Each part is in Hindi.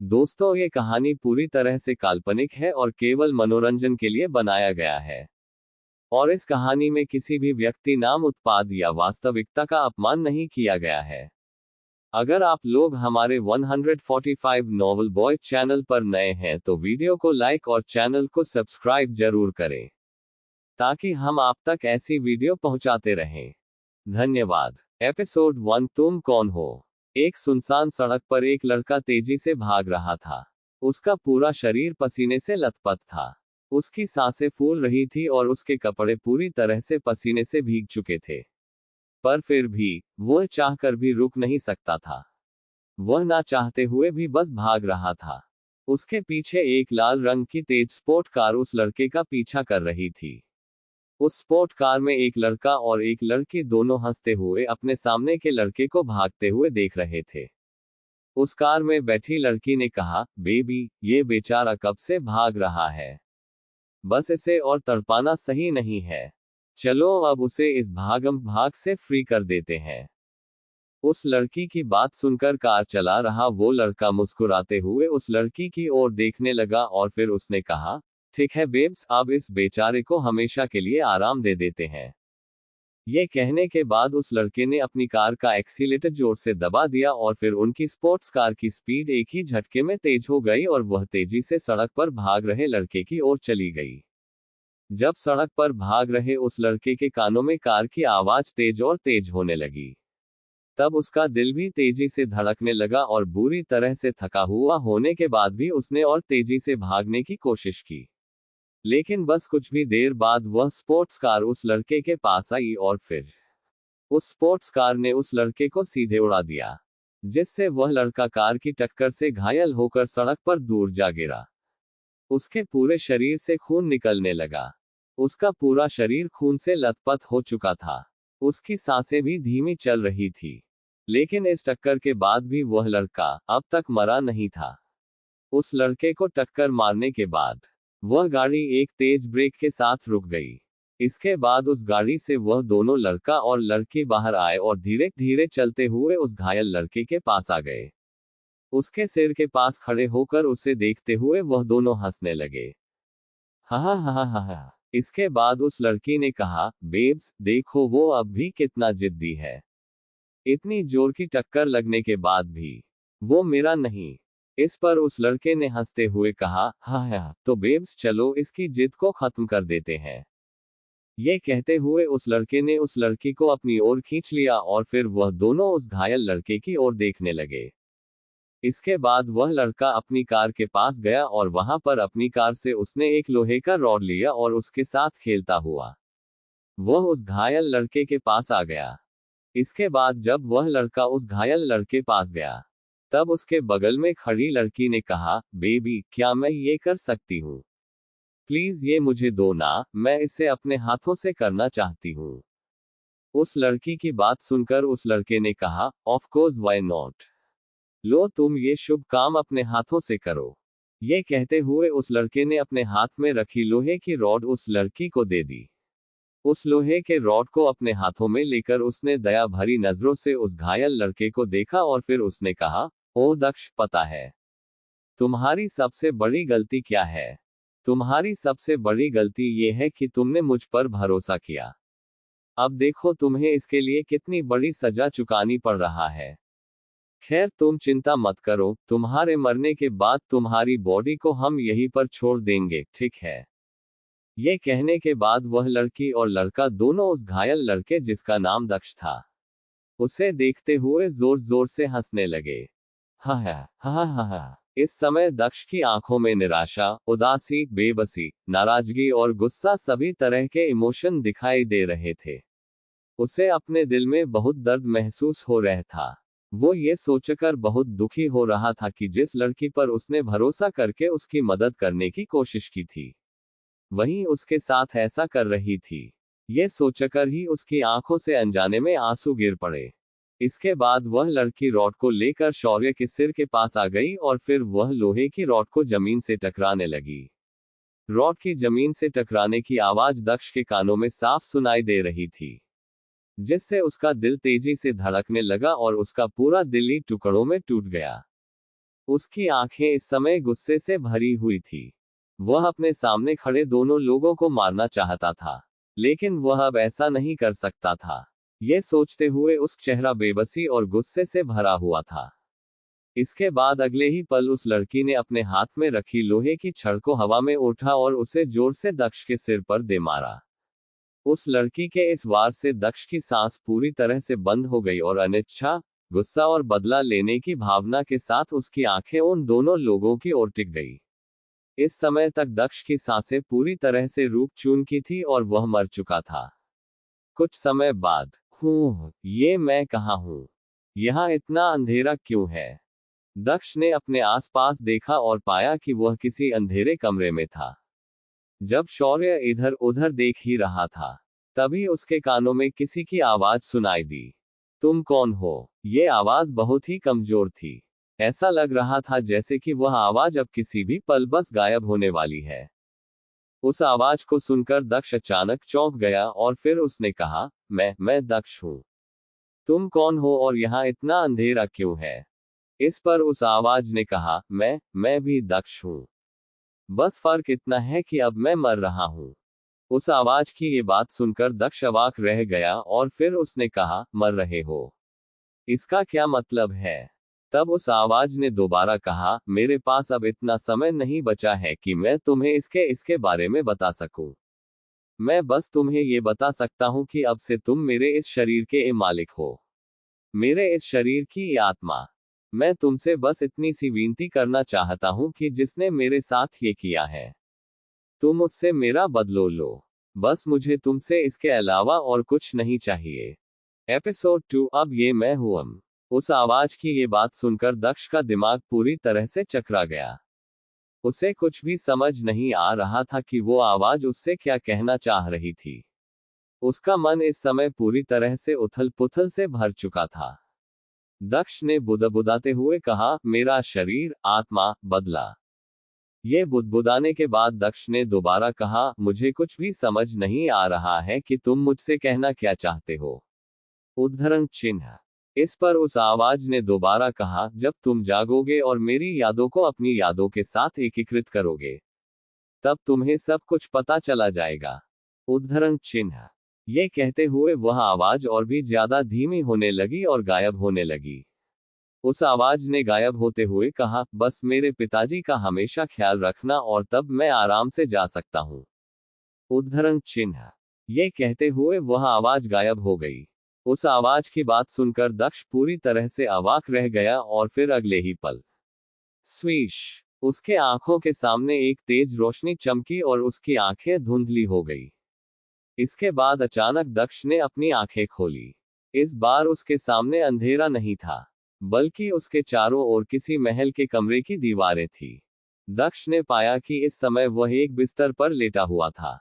दोस्तों, ये कहानी पूरी तरह से काल्पनिक है और केवल मनोरंजन के लिए बनाया गया है। और इस कहानी में किसी भी व्यक्ति, नाम, उत्पाद या वास्तविकता का अपमान नहीं किया गया है। अगर आप लोग हमारे 145 नॉवल बॉय चैनल पर नए हैं तो वीडियो को लाइक और चैनल को सब्सक्राइब जरूर करें, ताकि हम आप तक ऐसी वीडियो पहुंचाते रहें। धन्यवाद। एपिसोड 1, तुम कौन हो। एक सुनसान सड़क पर एक लड़का तेजी से भाग रहा था। उसका पूरा शरीर पसीने से लथपथ था। उसकी सांसें फूल रही थी और उसके कपड़े पूरी तरह से पसीने से भीग चुके थे। पर फिर भी वह चाहकर भी रुक नहीं सकता था। वह ना चाहते हुए भी बस भाग रहा था। उसके पीछे एक लाल रंग की तेज स्पोर्ट कार उस लड़के का पीछा कर रही थी। उस स्पोर्ट कार में एक लड़का और एक लड़की दोनों हंसते हुए अपने सामने के लड़के को भागते हुए देख रहे थे। उस कार में बैठी लड़की ने कहा, बेबी, ये बेचारा कब से भाग रहा है। बस इसे और तड़पाना सही नहीं है। चलो अब उसे इस भागम भाग से फ्री कर देते हैं। उस लड़की की बात सुनकर कार चला रहा वो लड़का मुस्कुराते हुए उस लड़की की ओर देखने लगा और फिर उसने कहा, ठीक है बेब्स, अब इस बेचारे को हमेशा के लिए आराम दे देते हैं। ये कहने के बाद उस लड़के ने अपनी कार का एक्सीलेटर जोर से दबा दिया और फिर उनकी स्पोर्ट्स कार की स्पीड एक ही झटके में तेज हो गई और वह तेजी से सड़क पर भाग रहे लड़के की ओर चली गई। जब सड़क पर भाग रहे उस लड़के के कानों में कार की आवाज तेज और तेज होने लगी, तब उसका दिल भी तेजी से धड़कने लगा और बुरी तरह से थका हुआ होने के बाद भी उसने और तेजी से भागने की कोशिश की। लेकिन बस कुछ भी देर बाद वह स्पोर्ट्स कार उस लड़के के पास आई और फिर उस स्पोर्ट्स कार ने उस लड़के को सीधे उड़ा दिया, जिससे वह लड़का कार की टक्कर से घायल होकर सड़क पर दूर जा गिरा। उसके पूरे शरीर से खून निकलने लगा। उसका पूरा शरीर खून से लथपथ हो चुका था। उसकी सांसें भी धीमी चल रही थी। लेकिन इस टक्कर के बाद भी वह लड़का अब तक मरा नहीं था। उस लड़के को टक्कर मारने के बाद वह गाड़ी एक तेज ब्रेक के साथ रुक गई। इसके बाद उस गाड़ी से वह दोनों, लड़का और लड़की, बाहर आए और धीरे धीरे चलते हुए उस घायल लड़के के पास आ गए। उसके सिर के पास खड़े होकर उसे देखते हुए वह दोनों हंसने लगे। हा हा हा हा हा। इसके बाद उस लड़की ने कहा, बेब्स, देखो वो अब भी कितना जिद्दी है। इतनी जोर की टक्कर लगने के बाद भी वो मेरा नहीं। इस पर उस लड़के ने हंसते हुए कहा, हाँ, तो बेब्स, चलो इसकी जिद को खत्म कर देते हैं। ये कहते हुए उस लड़के ने उस लड़की को अपनी ओर खींच लिया और फिर वह दोनों उस घायल लड़के की ओर देखने लगे। इसके बाद वह लड़का अपनी कार के पास गया और वहां पर अपनी कार से उसने एक लोहे का रॉड लिया और उसके साथ खेलता हुआ वह उस घायल लड़के के पास आ गया। इसके बाद जब वह लड़का उस घायल लड़के पास गया, तब उसके बगल में खड़ी लड़की ने कहा, बेबी, क्या मैं ये कर सकती हूँ? प्लीज ये मुझे दो ना, मैं इसे अपने हाथों से करना चाहती हूँ। उस लड़की की बात सुनकर उस लड़के ने कहा, ऑफ कोर्स, व्हाई नॉट। लो, तुम ये शुभ काम अपने हाथों से करो। ये कहते हुए उस लड़के ने अपने हाथ में रखी लोहे की रॉड उस लड़की को दे दी। उस लोहे के रॉड को अपने हाथों में लेकर उसने दया भरी नजरों से उस घायल लड़के को देखा और फिर उसने कहा, ओ दक्ष, पता है तुम्हारी सबसे बड़ी गलती क्या है? तुम्हारी सबसे बड़ी गलती ये है कि तुमने मुझ पर भरोसा किया। अब देखो तुम्हें इसके लिए कितनी बड़ी सजा चुकानी पड़ रहा है। खैर, तुम चिंता मत करो, तुम्हारे मरने के बाद तुम्हारी बॉडी को हम यहीं पर छोड़ देंगे, ठीक है? ये कहने के बाद वह लड़की और लड़का दोनों उस घायल लड़के, जिसका नाम दक्ष था, उसे देखते हुए जोर जोर से हंसने लगे। हा हा हा हा हा। इस समय दक्ष की आंखों में निराशा, उदासी, बेबसी, नाराजगी और गुस्सा, सभी तरह के इमोशन दिखाई दे रहे थे। उसे अपने दिल में बहुत दर्द महसूस हो रहा था। वो ये सोचकर बहुत दुखी हो रहा था कि जिस लड़की पर उसने भरोसा करके उसकी मदद करने की कोशिश की थी, वहीं उसके साथ ऐसा कर रही थी। ये सोचकर ही उसकी आंखों से अनजाने में आंसू गिर पड़े। इसके बाद वह लड़की रॉड को लेकर शौर्य के सिर के पास आ गई और फिर वह लोहे की रॉड को जमीन से टकराने लगी। रॉड की जमीन से टकराने की आवाज दक्ष के कानों में साफ सुनाई दे रही थी, जिससे उसका दिल तेजी से धड़कने लगा और उसका पूरा दिल ही टुकड़ों में टूट गया। उसकी आंखें इस समय गुस्से से भरी हुई थी। वह अपने सामने खड़े दोनों लोगों को मारना चाहता था, लेकिन वह अब ऐसा नहीं कर सकता था। यह सोचते हुए उसका चेहरा बेबसी और गुस्से से भरा हुआ था। इसके बाद अगले ही पल उस लड़की ने अपने हाथ में रखी लोहे की छड़ को हवा में उठा और उसे जोर से दक्ष के सिर पर दे मारा। उस लड़की के इस वार से दक्ष की सांस पूरी तरह से बंद हो गई और अनिच्छा, गुस्सा और बदला लेने की भावना के साथ उसकी आंखें उन दोनों लोगों की ओर टिक गई। इस समय तक दक्ष की सांसें पूरी तरह से रूप चून की थी और वह मर चुका था। कुछ समय बाद, ये मैं कहाँ हूँ? यहाँ इतना अंधेरा क्यों है? दक्ष ने अपने आसपास देखा और पाया कि वह किसी अंधेरे कमरे में था। जब शौर्य इधर उधर देख ही रहा था, तभी उसके कानों में किसी की आवाज सुनाई दी। तुम कौन हो? ये आवाज बहुत ही कमजोर थी। ऐसा लग रहा था जैसे कि वह आवाज अब किसी भी पल बस गायब होने वाली है। उस आवाज को सुनकर दक्ष अचानक चौंक गया और फिर उसने कहा, मैं दक्ष हूं। तुम कौन हो और यहाँ इतना अंधेरा क्यों है? इस पर उस आवाज ने कहा, मैं भी दक्ष हूं। बस फर्क इतना है कि अब मैं मर रहा हूं। उस आवाज की ये बात सुनकर दक्ष अवाक रह गया और फिर उसने कहा, मर रहे हो? इसका क्या मतलब है? तब उस आवाज ने दोबारा कहा, मेरे पास अब इतना समय नहीं बचा है कि मैं तुम्हें इसके बारे में बता सकूं। मैं बस तुम्हें ये बता सकता हूं कि अब से तुम मेरे इस शरीर के मालिक हो, मेरे इस शरीर की आत्मा। मैं तुमसे बस इतनी सी विनती करना चाहता हूं कि जिसने मेरे साथ ये किया है, तुम उससे मेरा बदलो लो। बस मुझे तुमसे इसके अलावा और कुछ नहीं चाहिए। एपिसोड 2। अब ये मैं हूं। उस आवाज की ये बात सुनकर दक्ष का दिमाग पूरी तरह से चकरा गया। उसे कुछ भी समझ नहीं आ रहा था कि वो आवाज उससे क्या कहना चाह रही थी। उसका मन इस समय पूरी तरह से उथल पुथल से भर चुका था। दक्ष ने बुदबुदाते हुए कहा, मेरा शरीर, आत्मा, बदला। ये बुदबुदाने के बाद दक्ष ने दोबारा कहा, मुझे कुछ भी समझ नहीं आ रहा है कि तुम मुझसे कहना क्या चाहते हो। उद्धरण चिन्ह। इस पर उस आवाज ने दोबारा कहा, जब तुम जागोगे और मेरी यादों को अपनी यादों के साथ एकीकृत करोगे, तब तुम्हें सब कुछ पता चला जाएगा। उद्धरण चिन्ह। ये कहते हुए वह आवाज और भी ज्यादा धीमी होने लगी और गायब होने लगी। उस आवाज ने गायब होते हुए कहा, बस मेरे पिताजी का हमेशा ख्याल रखना और तब मैं आराम से जा सकता हूं। उद्धरण चिन्ह। ये कहते हुए वह आवाज गायब हो गई। उस आवाज की बात सुनकर दक्ष पूरी तरह से अवाक रह गया और फिर अगले ही पल, स्वीश, उसके आंखों के सामने एक तेज रोशनी चमकी और उसकी आंखें धुंधली हो गई। इसके बाद अचानक दक्ष ने अपनी आंखें खोली। इस बार उसके सामने अंधेरा नहीं था, बल्कि उसके चारों ओर किसी महल के कमरे की दीवारें थी। दक्ष ने पाया कि इस समय वह एक बिस्तर पर लेटा हुआ था।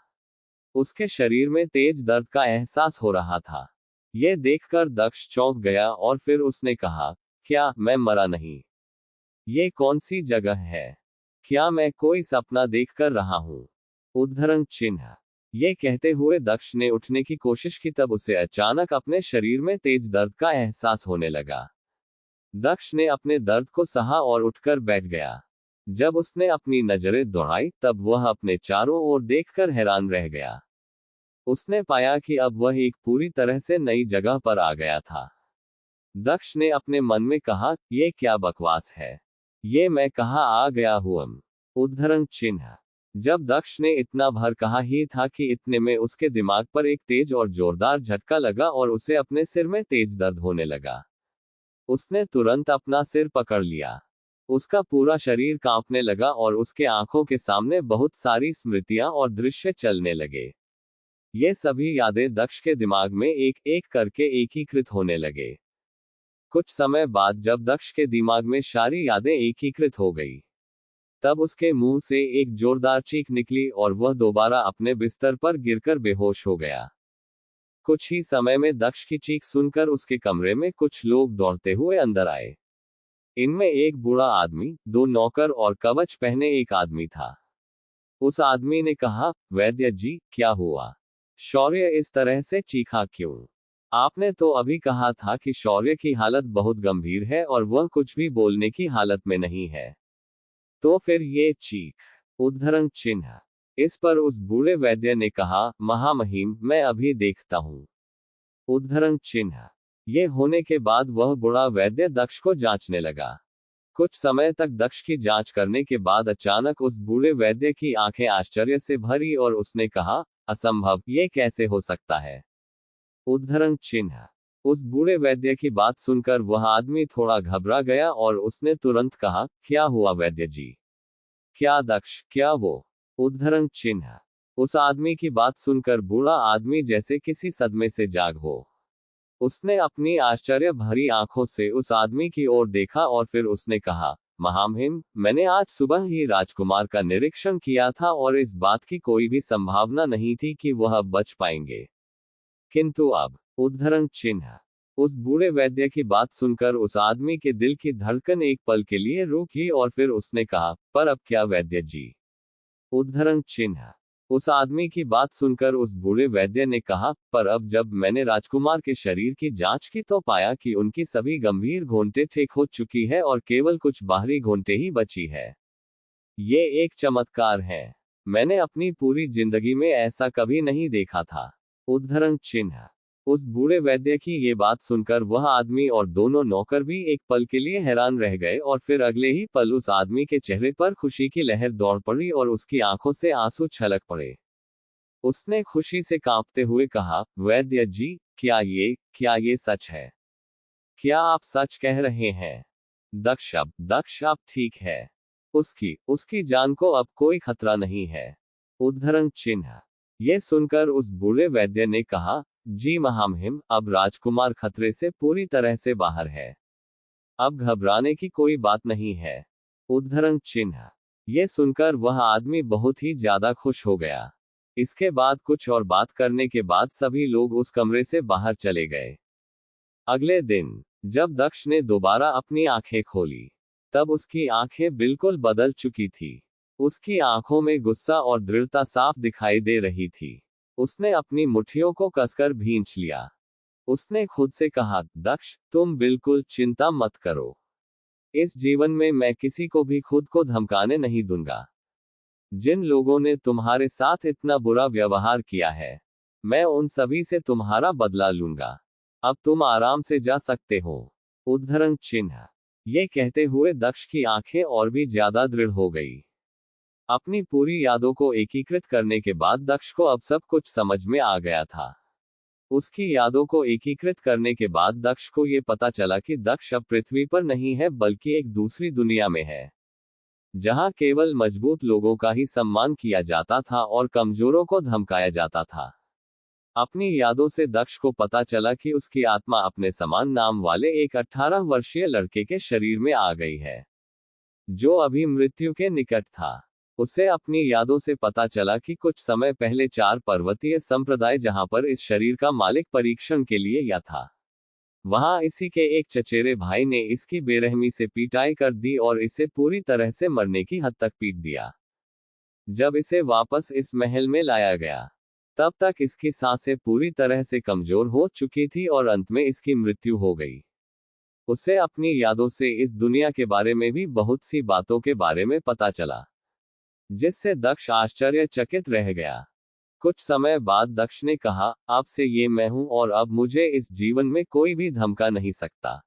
उसके शरीर में तेज दर्द का एहसास हो रहा था। यह देखकर दक्ष चौंक गया और फिर उसने कहा, क्या मैं मरा नहीं? ये कौन सी जगह है? क्या मैं कोई सपना देख कर रहा हूं? उद्धरण चिन्ह। ये कहते हुए दक्ष ने उठने की कोशिश की, तब उसे अचानक अपने शरीर में तेज दर्द का एहसास होने लगा। दक्ष ने अपने दर्द को सहा और उठकर बैठ गया। जब उसने अपनी नजरें दौड़ाई, तब वह अपने चारों ओर देखकर हैरान रह गया। उसने पाया कि अब वह एक पूरी तरह से नई जगह पर आ गया था। दक्ष ने अपने मन में कहा, यह क्या बकवास है? ये मैं कहाँ आ गया हूँ? उद्धरण चिन्ह। जब दक्ष ने इतना भर कहा ही था कि इतने में उसके दिमाग पर एक तेज और जोरदार झटका लगा और उसे अपने सिर में तेज दर्द होने लगा। उसने तुरंत अपना सिर पकड़ लिया। उसका पूरा शरीर कांपने लगा और उसके आंखों के सामने बहुत सारी स्मृतियां और दृश्य चलने लगे। ये सभी यादें दक्ष के दिमाग में एक एक करके एकीकृत होने लगे। कुछ समय बाद जब दक्ष के दिमाग में सारी यादें एकीकृत हो गई, तब उसके मुंह से एक जोरदार चीख निकली और वह दोबारा अपने बिस्तर पर गिरकर बेहोश हो गया। कुछ ही समय में दक्ष की चीख सुनकर उसके कमरे में कुछ लोग दौड़ते हुए अंदर आए। इनमें एक बूढ़ा आदमी, दो नौकर और कवच पहने एक आदमी था। उस आदमी ने कहा, वैद्य जी, क्या हुआ? शौर्य इस तरह से चीखा क्यों? आपने तो अभी कहा था कि शौर्य की हालत बहुत गंभीर है और वह कुछ भी बोलने की हालत में नहीं है। तो फिर ये चीख। उद्धरण चिन्ह। इस पर उस बूढ़े वैद्य ने कहा, महामहिम, मैं अभी देखता हूं। उद्धरण चिन्ह। ये होने के बाद वह बूढ़ा वैद्य दक्ष को जांचने लगा। कुछ समय तक दक्ष की जांच करने के बाद अचानक उस बूढ़े वैद्य की आंखें आश्चर्य से भरी और उसने कहा, असंभव, ये कैसे हो सकता है। उद्धरण चिन्ह। उस बूढ़े वैद्य की बात सुनकर वह आदमी थोड़ा घबरा गया और उसने तुरंत कहा, क्या हुआ वैद्य जी? क्या दक्ष, क्या वो? उद्धरण चिन्ह। उस आदमी की बात सुनकर बूढ़ा आदमी जैसे किसी सदमे से जाग हो। उसने अपनी आश्चर्य भरी आंखों से उस आदमी की ओर देखा और फिर उसने कहा, महामहिम, मैंने आज सुबह ही राजकुमार का निरीक्षण किया था और इस बात की कोई भी संभावना नहीं थी कि वह अब बच पाएंगे। किंतु अब। उद्धरण चिन्ह। उस बूढ़े वैद्य की बात सुनकर उस आदमी के दिल की धड़कन एक पल के लिए रुकी और फिर उसने कहा, पर अब क्या वैद्य जी? उद्धरण चिन्ह। उस आदमी की बात सुनकर उस बूढ़े वैद्य ने कहा, पर अब जब मैंने राजकुमार के शरीर की जांच की तो पाया कि उनकी सभी गंभीर घोंटे ठीक हो चुकी है और केवल कुछ बाहरी घोंटे ही बची है। ये एक चमत्कार है। मैंने अपनी पूरी जिंदगी में ऐसा कभी नहीं देखा था। उद्धरण चिन्ह। उस बूढ़े वैद्य की ये बात सुनकर वह आदमी और दोनों नौकर भी एक पल के लिए हैरान रह गए और फिर अगले ही पल उस आदमी के चेहरे पर खुशी की लहर दौड़ पड़ी और उसकी आंखों से आंसू छलक पड़े। उसने खुशी से कांपते हुए कहा, वैद्य जी, क्या ये सच है? क्या आप सच कह रहे हैं? दक्ष अब ठीक है। उसकी उसकी जान को अब कोई खतरा नहीं है। उद्धरण चिन्ह। ये सुनकर उस बूढ़े वैद्य ने कहा, जी महामहिम, अब राजकुमार खतरे से पूरी तरह से बाहर है। अब घबराने की कोई बात नहीं है। उद्धरण चिन्ह। ये सुनकर वह आदमी बहुत ही ज्यादा खुश हो गया। इसके बाद कुछ और बात करने के बाद सभी लोग उस कमरे से बाहर चले गए। अगले दिन जब दक्ष ने दोबारा अपनी आंखें खोली, तब उसकी आंखें बिल्कुल बदल चुकी थी। उसकी आंखों में गुस्सा और दृढ़ता साफ दिखाई दे रही थी। उसने अपनी मुट्ठियों को कसकर भींच लिया। उसने खुद से कहा, दक्ष, तुम बिल्कुल चिंता मत करो। इस जीवन में मैं किसी को भी खुद को धमकाने नहीं दूंगा। जिन लोगों ने तुम्हारे साथ इतना बुरा व्यवहार किया है, मैं उन सभी से तुम्हारा बदला लूंगा। अब तुम आराम से जा सकते हो। उद्धरण चिन्ह। ये कहते हुए दक्ष की आंखें और भी ज्यादा दृढ़ हो गई। अपनी पूरी यादों को एकीकृत करने के बाद दक्ष को अब सब कुछ समझ में आ गया था। उसकी यादों को एकीकृत करने के बाद दक्ष को ये पता चला कि दक्ष अब पृथ्वी पर नहीं है बल्कि एक दूसरी दुनिया में है, जहां केवल मजबूत लोगों का ही सम्मान किया जाता था और कमजोरों को धमकाया जाता था। अपनी यादों से दक्ष को पता चला कि उसकी आत्मा अपने समान नाम वाले एक 18 वर्षीय लड़के के शरीर में आ गई है, जो अभी मृत्यु के निकट था। उसे अपनी यादों से पता चला कि कुछ समय पहले 4 पर्वतीय संप्रदाय जहां पर इस शरीर का मालिक परीक्षण के लिए या था, वहां इसी के एक चचेरे भाई ने इसकी बेरहमी से पिटाई कर दी और इसे पूरी तरह से मरने की हद तक पीट दिया। जब इसे वापस इस महल में लाया गया, तब तक इसकी सांसें पूरी तरह से कमजोर हो चुकी थी और अंत में इसकी मृत्यु हो गई। उसे अपनी यादों से इस दुनिया के बारे में भी बहुत सी बातों के बारे में पता चला, जिससे दक्ष आश्चर्यचकित रह गया। कुछ समय बाद दक्ष ने कहा, अब से ये मैं हूं और अब मुझे इस जीवन में कोई भी धमका नहीं सकता।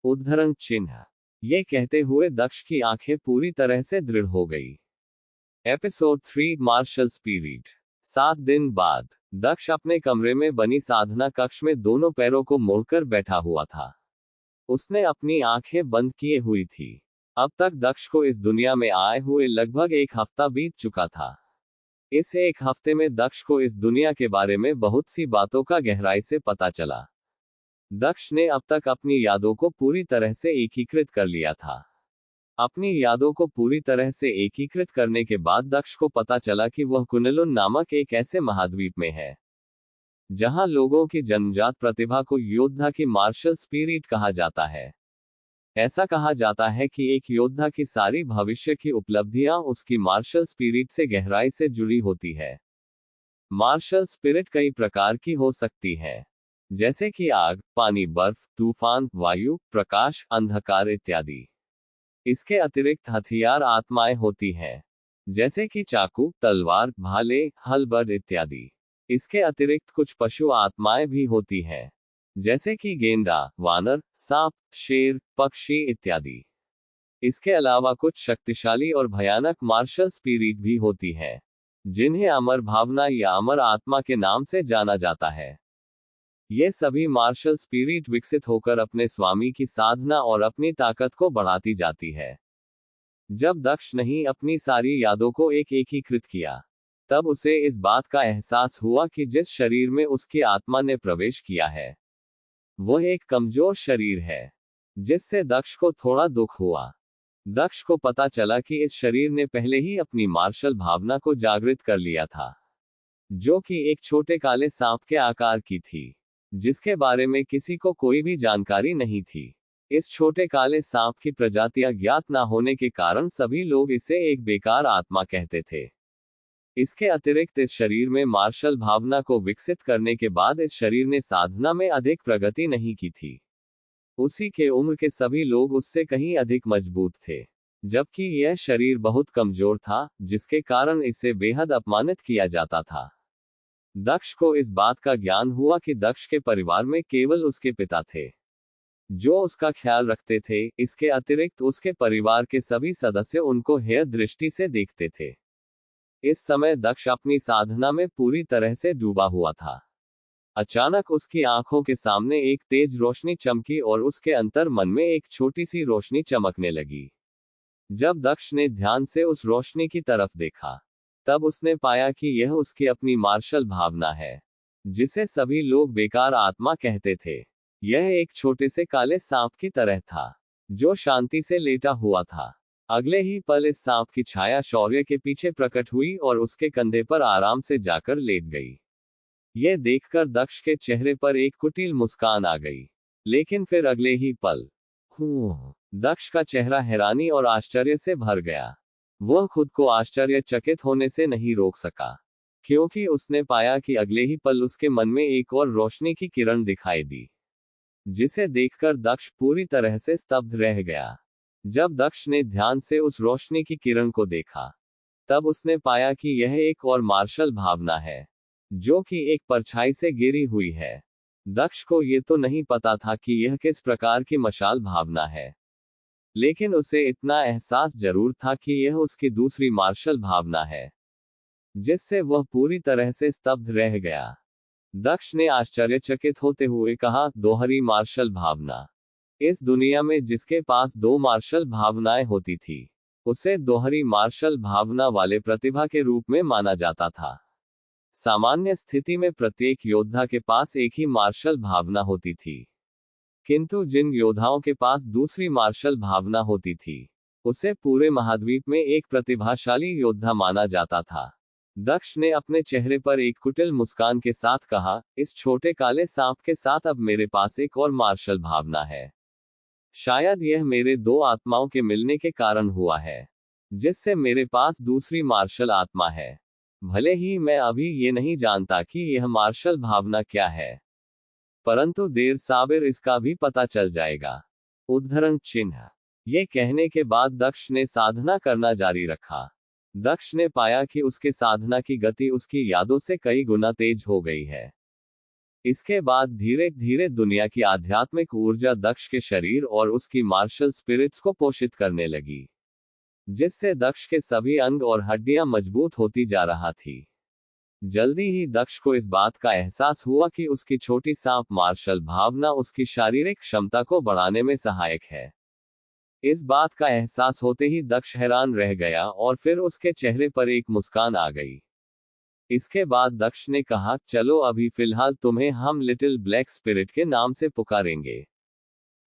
उद्धरण चिन्ह। ये कहते हुए दक्ष की आंखें पूरी तरह से दृढ़ हो गई। Episode 3 martial spirit. 7 दिन बाद दक्ष अपने कमरे में बनी साधना कक्ष में दोनों पैरों को मोड़कर बैठा हुआ था। उसने अपनी आंखें बंद किए हुई थी। अब तक दक्ष को इस दुनिया में आए हुए लगभग एक हफ्ता बीत चुका था। इस एक हफ्ते में दक्ष को इस दुनिया के बारे में बहुत सी बातों का गहराई से पता चला। दक्ष ने अब तक अपनी यादों को पूरी तरह से एकीकृत कर लिया था। अपनी यादों को पूरी तरह से एकीकृत करने के बाद दक्ष को पता चला कि वह कुनलुन नामक एक ऐसे महाद्वीप में है, जहां लोगों की जन्मजात प्रतिभा को योद्धा की मार्शल स्पिरिट कहा जाता है। ऐसा कहा जाता है कि एक योद्धा की सारी भविष्य की उपलब्धियां उसकी मार्शल स्पिरिट से गहराई से जुड़ी होती है। मार्शल स्पिरिट कई प्रकार की हो सकती है, जैसे कि आग, पानी, बर्फ, तूफान, वायु, प्रकाश, अंधकार इत्यादि। इसके अतिरिक्त हथियार आत्माएं होती हैं, जैसे कि चाकू, तलवार, भाले, हल इत्यादि। इसके अतिरिक्त कुछ पशु आत्माएं भी होती हैं, जैसे कि गेंडा, वानर, सांप, शेर, पक्षी इत्यादि। इसके अलावा कुछ शक्तिशाली और भयानक मार्शल स्पिरिट भी होती हैं, जिन्हें अमर भावना या अमर आत्मा के नाम से जाना जाता है। ये सभी मार्शल स्पिरिट विकसित होकर अपने स्वामी की साधना और अपनी ताकत को बढ़ाती जाती है। जब दक्ष ने अपनी सारी यादों को एकीकृत किया, तब उसे इस बात का एहसास हुआ कि जिस शरीर में उसकी आत्मा ने प्रवेश किया है, वह एक कमजोर शरीर है, जिससे दक्ष को थोड़ा दुख हुआ। दक्ष को पता चला कि इस शरीर ने पहले ही अपनी मार्शल भावना को जागृत कर लिया था, जो कि एक छोटे काले सांप के आकार की थी, जिसके बारे में किसी को कोई भी जानकारी नहीं थी। इस छोटे काले सांप की प्रजातियां ज्ञात न होने के कारण सभी लोग इसे एक बेकार आत्मा कहते थे। इसके अतिरिक्त इस शरीर में मार्शल भावना को विकसित करने के बाद इस शरीर ने साधना में अधिक प्रगति नहीं की थी। उसी के उम्र के सभी लोग उससे कहीं अधिक मजबूत थे, जबकि यह शरीर बहुत कमजोर था, जिसके कारण इसे बेहद अपमानित किया जाता था। दक्ष को इस बात का ज्ञान हुआ कि दक्ष के परिवार में केवल उसके पिता थे, जो उसका ख्याल रखते थे। इसके अतिरिक्त उसके परिवार के सभी सदस्य उनको हेय दृष्टि से देखते थे। इस समय दक्ष अपनी साधना में पूरी तरह से डूबा हुआ था। अचानक उसकी आंखों के सामने एक तेज रोशनी चमकी और उसके अंतर मन में एक छोटी सी रोशनी चमकने लगी। जब दक्ष ने ध्यान से उस रोशनी की तरफ देखा, तब उसने पाया कि यह उसकी अपनी मार्शल भावना है, जिसे सभी लोग बेकार आत्मा कहते थे। यह एक छोटे से काले सांप की तरह था, जो शांति से लेटा हुआ था। अगले ही पल इस सांप की छाया शौर्य के पीछे प्रकट हुई और उसके कंधे पर आराम से जाकर लेट गई। यह देखकर दक्ष के चेहरे पर एक कुटिल मुस्कान आ गई, लेकिन फिर अगले ही पल दक्ष का चेहरा हैरानी और आश्चर्य से भर गया। वह खुद को आश्चर्यचकित होने से नहीं रोक सका, क्योंकि उसने पाया कि अगले ही पल उसके मन में एक और रोशनी की किरण दिखाई दी, जिसे देखकर दक्ष पूरी तरह से स्तब्ध रह गया। जब दक्ष ने ध्यान से उस रोशनी की किरण को देखा, तब उसने पाया कि यह एक और मार्शल भावना है, जो कि एक परछाई से गिरी हुई है। दक्ष को ये तो नहीं पता था कि यह किस प्रकार की मशाल भावना है, लेकिन उसे इतना एहसास जरूर था कि यह उसकी दूसरी मार्शल भावना है, जिससे वह पूरी तरह से स्तब्ध रह गया। दक्ष ने आश्चर्यचकित होते हुए कहा, दोहरी मार्शल भावना। इस दुनिया में जिसके पास दो मार्शल भावनाएं होती थी, उसे दोहरी मार्शल भावना वाले प्रतिभा के रूप में माना जाता था। सामान्य स्थिति में प्रत्येक योद्धा के पास एक ही मार्शल भावना होती थी, किंतु जिन योद्धाओं के पास दूसरी मार्शल भावना होती थी, उसे पूरे महाद्वीप में एक प्रतिभाशाली योद्धा माना जाता था। दक्ष ने अपने चेहरे पर एक कुटिल मुस्कान के साथ कहा, इस छोटे काले सांप के साथ अब मेरे पास एक और मार्शल भावना है। शायद यह मेरे दो आत्माओं के मिलने के कारण हुआ है, जिससे मेरे पास दूसरी मार्शल आत्मा है। भले ही मैं अभी ये नहीं जानता कि यह मार्शल भावना क्या है, परंतु देर साबिर इसका भी पता चल जाएगा। उद्धरण चिन्ह। ये कहने के बाद दक्ष ने साधना करना जारी रखा। दक्ष ने पाया कि उसके साधना की गति उसकी यादों से कई गुना तेज हो गई है। इसके बाद धीरे धीरे दुनिया की आध्यात्मिक ऊर्जा दक्ष के शरीर और उसकी मार्शल स्पिरिट्स को पोषित करने लगी, जिससे दक्ष के सभी अंग और हड्डियां मजबूत होती जा रहा थी। जल्दी ही दक्ष को इस बात का एहसास हुआ कि उसकी छोटी सांप मार्शल भावना उसकी शारीरिक क्षमता को बढ़ाने में सहायक है। इस बात का एहसास होते ही दक्ष हैरान रह गया और फिर उसके चेहरे पर एक मुस्कान आ गई। इसके बाद दक्ष ने कहा, चलो अभी फिलहाल तुम्हें हम लिटिल ब्लैक स्पिरिट के नाम से पुकारेंगे।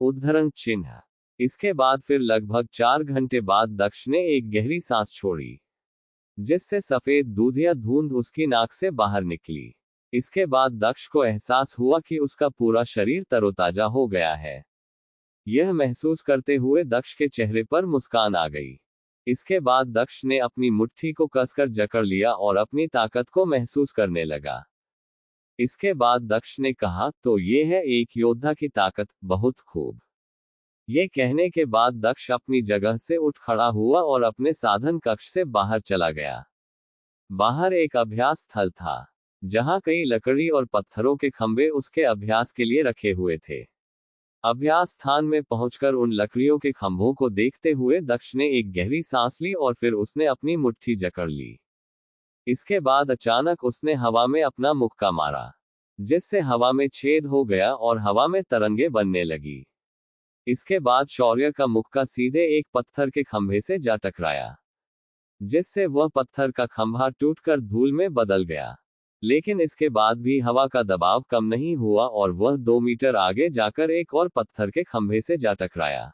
उद्धरण चिन्ह। इसके बाद फिर लगभग 4 घंटे बाद दक्ष ने एक गहरी सांस छोड़ी, जिससे सफेद दूधिया धुंध उसकी नाक से बाहर निकली। इसके बाद दक्ष को एहसास हुआ कि उसका पूरा शरीर तरोताजा हो गया है। यह महसूस करते हुए दक्ष के चेहरे पर मुस्कान आ गई। इसके बाद दक्ष ने अपनी मुट्ठी को कसकर जकड़ लिया और अपनी ताकत को महसूस करने लगा। इसके बाद दक्ष ने कहा, तो ये है एक योद्धा की ताकत, बहुत खूब। ये कहने के बाद दक्ष अपनी जगह से उठ खड़ा हुआ और अपने साधन कक्ष से बाहर चला गया। बाहर एक अभ्यास स्थल था, जहां कई लकड़ी और पत्थरों के खंभे उसके अभ्यास के लिए रखे हुए थे। अभ्यास स्थान में पहुंचकर उन लकड़ियों के खंभों को देखते हुए दक्ष ने एक गहरी सांस ली और फिर उसने अपनी मुट्ठी जकड़ ली। इसके बाद अचानक उसने हवा में अपना मुक्का मारा, जिससे हवा में छेद हो गया और हवा में तरंगे बनने लगी। इसके बाद शौर्य का मुक्का सीधे एक पत्थर के खंभे से जा टकराया, जिससे वह पत्थर का खंभा टूटकर धूल में बदल गया। लेकिन इसके बाद भी हवा का दबाव कम नहीं हुआ और वह 2 मीटर आगे जाकर एक और पत्थर के खंभे से जा टकराया,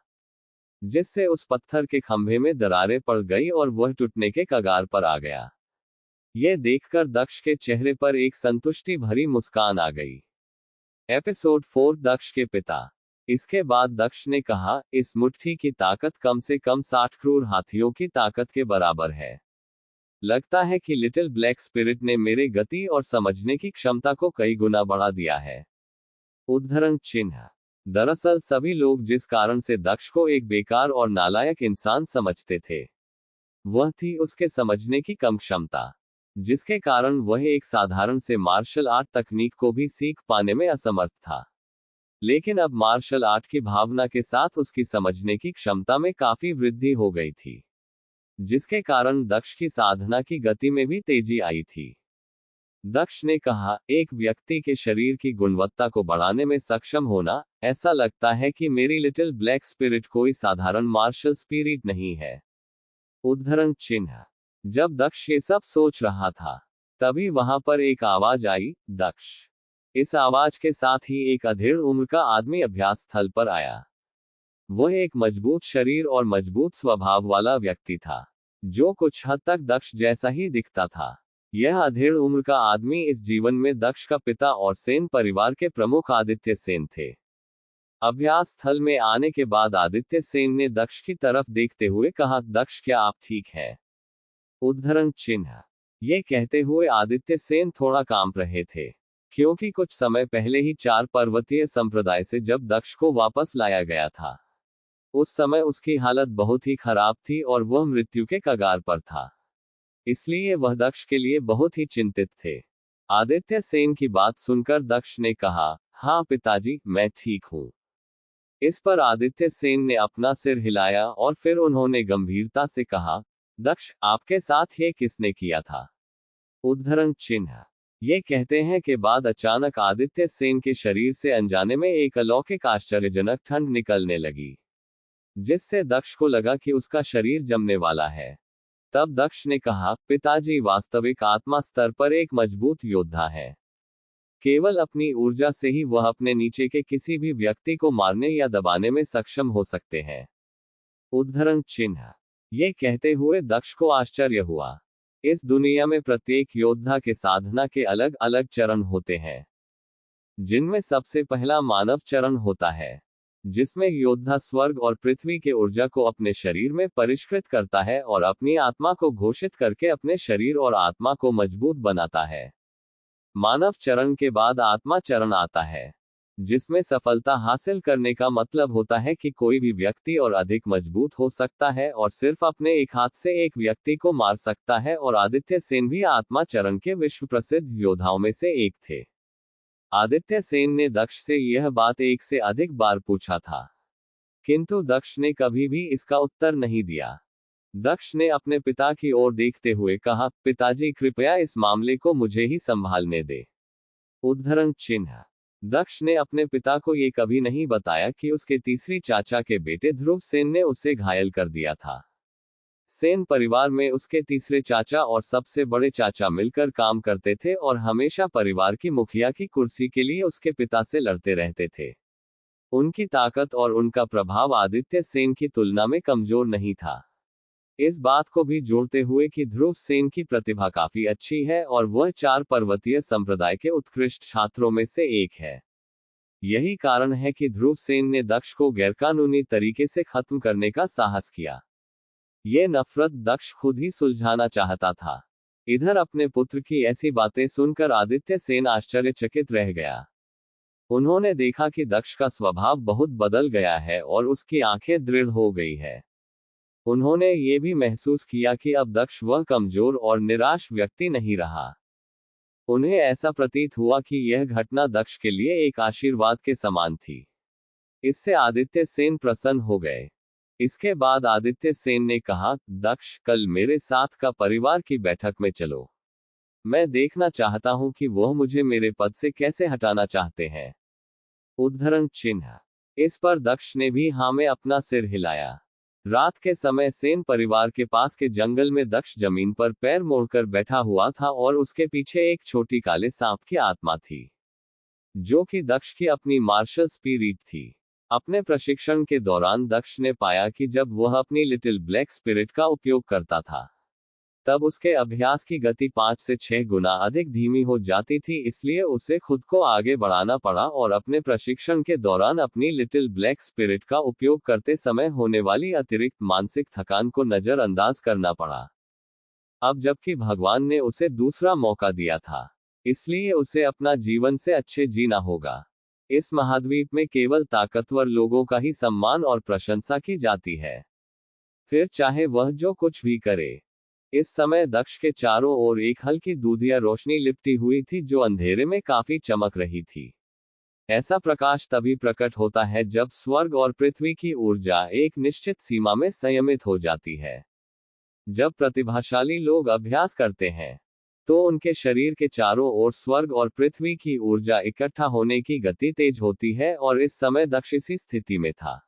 जिससे उस पत्थर के खंभे में दरारें पड़ गई और वह टूटने के कगार पर आ गया। यह देखकर दक्ष के चेहरे पर एक संतुष्टि भरी मुस्कान आ गई। एपिसोड 4 दक्ष के पिता। इसके बाद दक्ष ने कहा, इस मुट्ठी की ताकत कम से कम 60 क्रूर हाथियों की ताकत के बराबर है। लगता है कि लिटिल ब्लैक स्पिरिट ने मेरे गति और समझने की क्षमता को कई गुना बढ़ा दिया है। उद्धरण चिन्ह। दरअसल सभी लोग जिस कारण से दक्ष को एक बेकार और नालायक इंसान समझते थे, वह थी उसके समझने की कम क्षमता, जिसके कारण वह एक साधारण से मार्शल आर्ट तकनीक को भी सीख पाने में असमर्थ था। लेकिन अब मार्शल आर्ट की भावना के साथ उसकी समझने की क्षमता में काफी वृद्धि हो गई थी, जिसके कारण दक्ष की साधना की गति में भी तेजी आई थी। दक्ष ने कहा, एक व्यक्ति के शरीर की गुणवत्ता को बढ़ाने में सक्षम होना, ऐसा लगता है कि मेरी लिटिल ब्लैक स्पिरिट कोई साधारण मार्शल स्पिरिट नहीं है। उद्धरण चिन्ह। जब दक्ष ये सब सोच रहा था, तभी वहां पर एक आवाज आई, दक्ष। इस आवाज के साथ ही एक अधेड़ उम्र का आदमी अभ्यास स्थल पर आया। वह एक मजबूत शरीर और मजबूत स्वभाव वाला व्यक्ति था, जो कुछ हद तक दक्ष जैसा ही दिखता था। यह अधेड़ उम्र का आदमी इस जीवन में दक्ष का पिता और सेन परिवार के प्रमुख आदित्य सेन थे। अभ्यास स्थल में आने के बाद आदित्य सेन ने दक्ष की तरफ देखते हुए कहा, दक्ष क्या आप ठीक है? उद्धरण चिन्ह। ये कहते हुए आदित्य सेन थोड़ा कांप रहे थे, क्योंकि कुछ समय पहले ही 4 पर्वतीय संप्रदाय से जब दक्ष को वापस लाया गया था, उस समय उसकी हालत बहुत ही खराब थी और वह मृत्यु के कगार पर था। इसलिए वह दक्ष के लिए बहुत ही चिंतित थे। आदित्य सेन की बात सुनकर दक्ष ने कहा, हाँ पिताजी, मैं ठीक हूँ। इस पर आदित्य सेन ने अपना सिर हिलाया और फिर उन्होंने गंभीरता से कहा, दक्ष, आपके साथ ये किसने किया था? उद्धरण चिन्ह। ये कहते हैं कि बाद अचानक आदित्य सेन के शरीर से अनजाने में एक अलौकिक आश्चर्यजनक ठंड निकलने लगी, जिससे दक्ष को लगा कि उसका शरीर जमने वाला है। तब दक्ष ने कहा, पिताजी, वास्तविक आत्मा स्तर पर एक मजबूत योद्धा है। केवल अपनी ऊर्जा से ही वह अपने नीचे के किसी भी व्यक्ति को मारने या दबाने में सक्षम हो सकते हैं। उद्धरण चिन्ह। ये कहते हुए दक्ष को आश्चर्य हुआ। इस दुनिया में प्रत्येक योद्धा के साधना के अलग अलग चरण होते हैं, जिनमें सबसे पहला मानव चरण होता है, जिसमें योद्धा स्वर्ग और पृथ्वी के ऊर्जा को अपने शरीर में परिष्कृत करता है और अपनी आत्मा को घोषित करके अपने शरीर और आत्मा को मजबूत बनाता है। मानव चरण के बाद आत्मा चरण आता है, जिसमें सफलता हासिल करने का मतलब होता है कि कोई भी व्यक्ति और अधिक मजबूत हो सकता है और सिर्फ अपने एक हाथ से एक व्यक्ति को मार सकता है, और आदित्य सेन भी आत्मा चरण के विश्व प्रसिद्ध योद्धाओं में से एक थे। आदित्य सेन ने दक्ष से यह बात एक से अधिक बार पूछा था, किंतु दक्ष ने कभी भी इसका उत्तर नहीं दिया। दक्ष ने अपने पिता की ओर देखते हुए कहा, पिताजी, कृपया इस मामले को मुझे ही संभालने दे। उद्धरण चिन्ह। दक्ष ने अपने पिता को ये कभी नहीं बताया कि उसके तीसरी चाचा के बेटे ध्रुव सेन ने उसे घायल कर दिया था। सेन परिवार में उसके तीसरे चाचा और सबसे बड़े चाचा मिलकर काम करते थे और हमेशा परिवार की मुखिया की कुर्सी के लिए उसके पिता से लड़ते रहते थे। उनकी ताकत और उनका प्रभाव आदित्य सेन की तुलना में कमजोर नहीं था। इस बात को भी जोड़ते हुए कि ध्रुव सेन की प्रतिभा काफी अच्छी है और वह 4 पर्वतीय संप्रदाय के उत्कृष्ट छात्रों में से एक है। यही कारण है कि ध्रुव सेन ने दक्ष को गैरकानूनी तरीके से खत्म करने का साहस किया। यह नफरत दक्ष खुद ही सुलझाना चाहता था। इधर अपने पुत्र की ऐसी बातें सुनकर आदित्य सेन आश्चर्यचकित रह गया। उन्होंने देखा कि दक्ष का स्वभाव बहुत बदल गया है और उसकी आंखें दृढ़ हो गई है। उन्होंने ये भी महसूस किया कि अब दक्ष वह कमजोर और निराश व्यक्ति नहीं रहा। उन्हें ऐसा प्रतीत हुआ कि यह घटना दक्ष के लिए एक आशीर्वाद के समान थी। इससे आदित्य सेन प्रसन्न हो गए। इसके बाद आदित्य सेन ने कहा, दक्ष, कल मेरे साथ का परिवार की बैठक में चलो। मैं देखना चाहता हूं कि वह मुझे मेरे पद से कैसे हटाना चाहते हैं। उद्धरण चिन्ह। इस पर दक्ष ने भी हाँ में अपना सिर हिलाया। रात के समय सेन परिवार के पास के जंगल में दक्ष जमीन पर पैर मोड़कर बैठा हुआ था और उसके पीछे एक छोटी काले सांप की आत्मा थी, जो कि दक्ष की अपनी मार्शल स्पिरिट थी। अपने प्रशिक्षण के दौरान दक्ष ने पाया कि जब वह अपनी लिटिल ब्लैक स्पिरिट का उपयोग करता था, तब उसके अभ्यास की गति 5 से 6 गुना अधिक धीमी हो जाती थी। इसलिए उसे खुद को आगे बढ़ाना पड़ा और अपने प्रशिक्षण के दौरान अपनी लिटिल ब्लैक स्पिरिट का उपयोग करते समय होने वाली अतिरिक्त मानसिक थकान को नजरअंदाज करना पड़ा। अब जबकि भगवान ने उसे दूसरा मौका दिया था, इसलिए उसे अपना जीवन से अच्छे जीना होगा। इस महाद्वीप में केवल ताकतवर लोगों का ही सम्मान और प्रशंसा की जाती है, फिर चाहे वह जो कुछ भी करे। इस समय दक्ष के चारों ओर एक हल्की दूधिया रोशनी लिपटी हुई थी, जो अंधेरे में काफी चमक रही थी। ऐसा प्रकाश तभी प्रकट होता है जब स्वर्ग और पृथ्वी की ऊर्जा एक निश्चित सीमा में संयमित हो जाती है। जब प्रतिभाशाली लोग अभ्यास करते हैं, तो उनके शरीर के चारों ओर स्वर्ग और पृथ्वी की ऊर्जा इकट्ठा होने की गति तेज होती है, और इस समय दक्ष इसी स्थिति में था।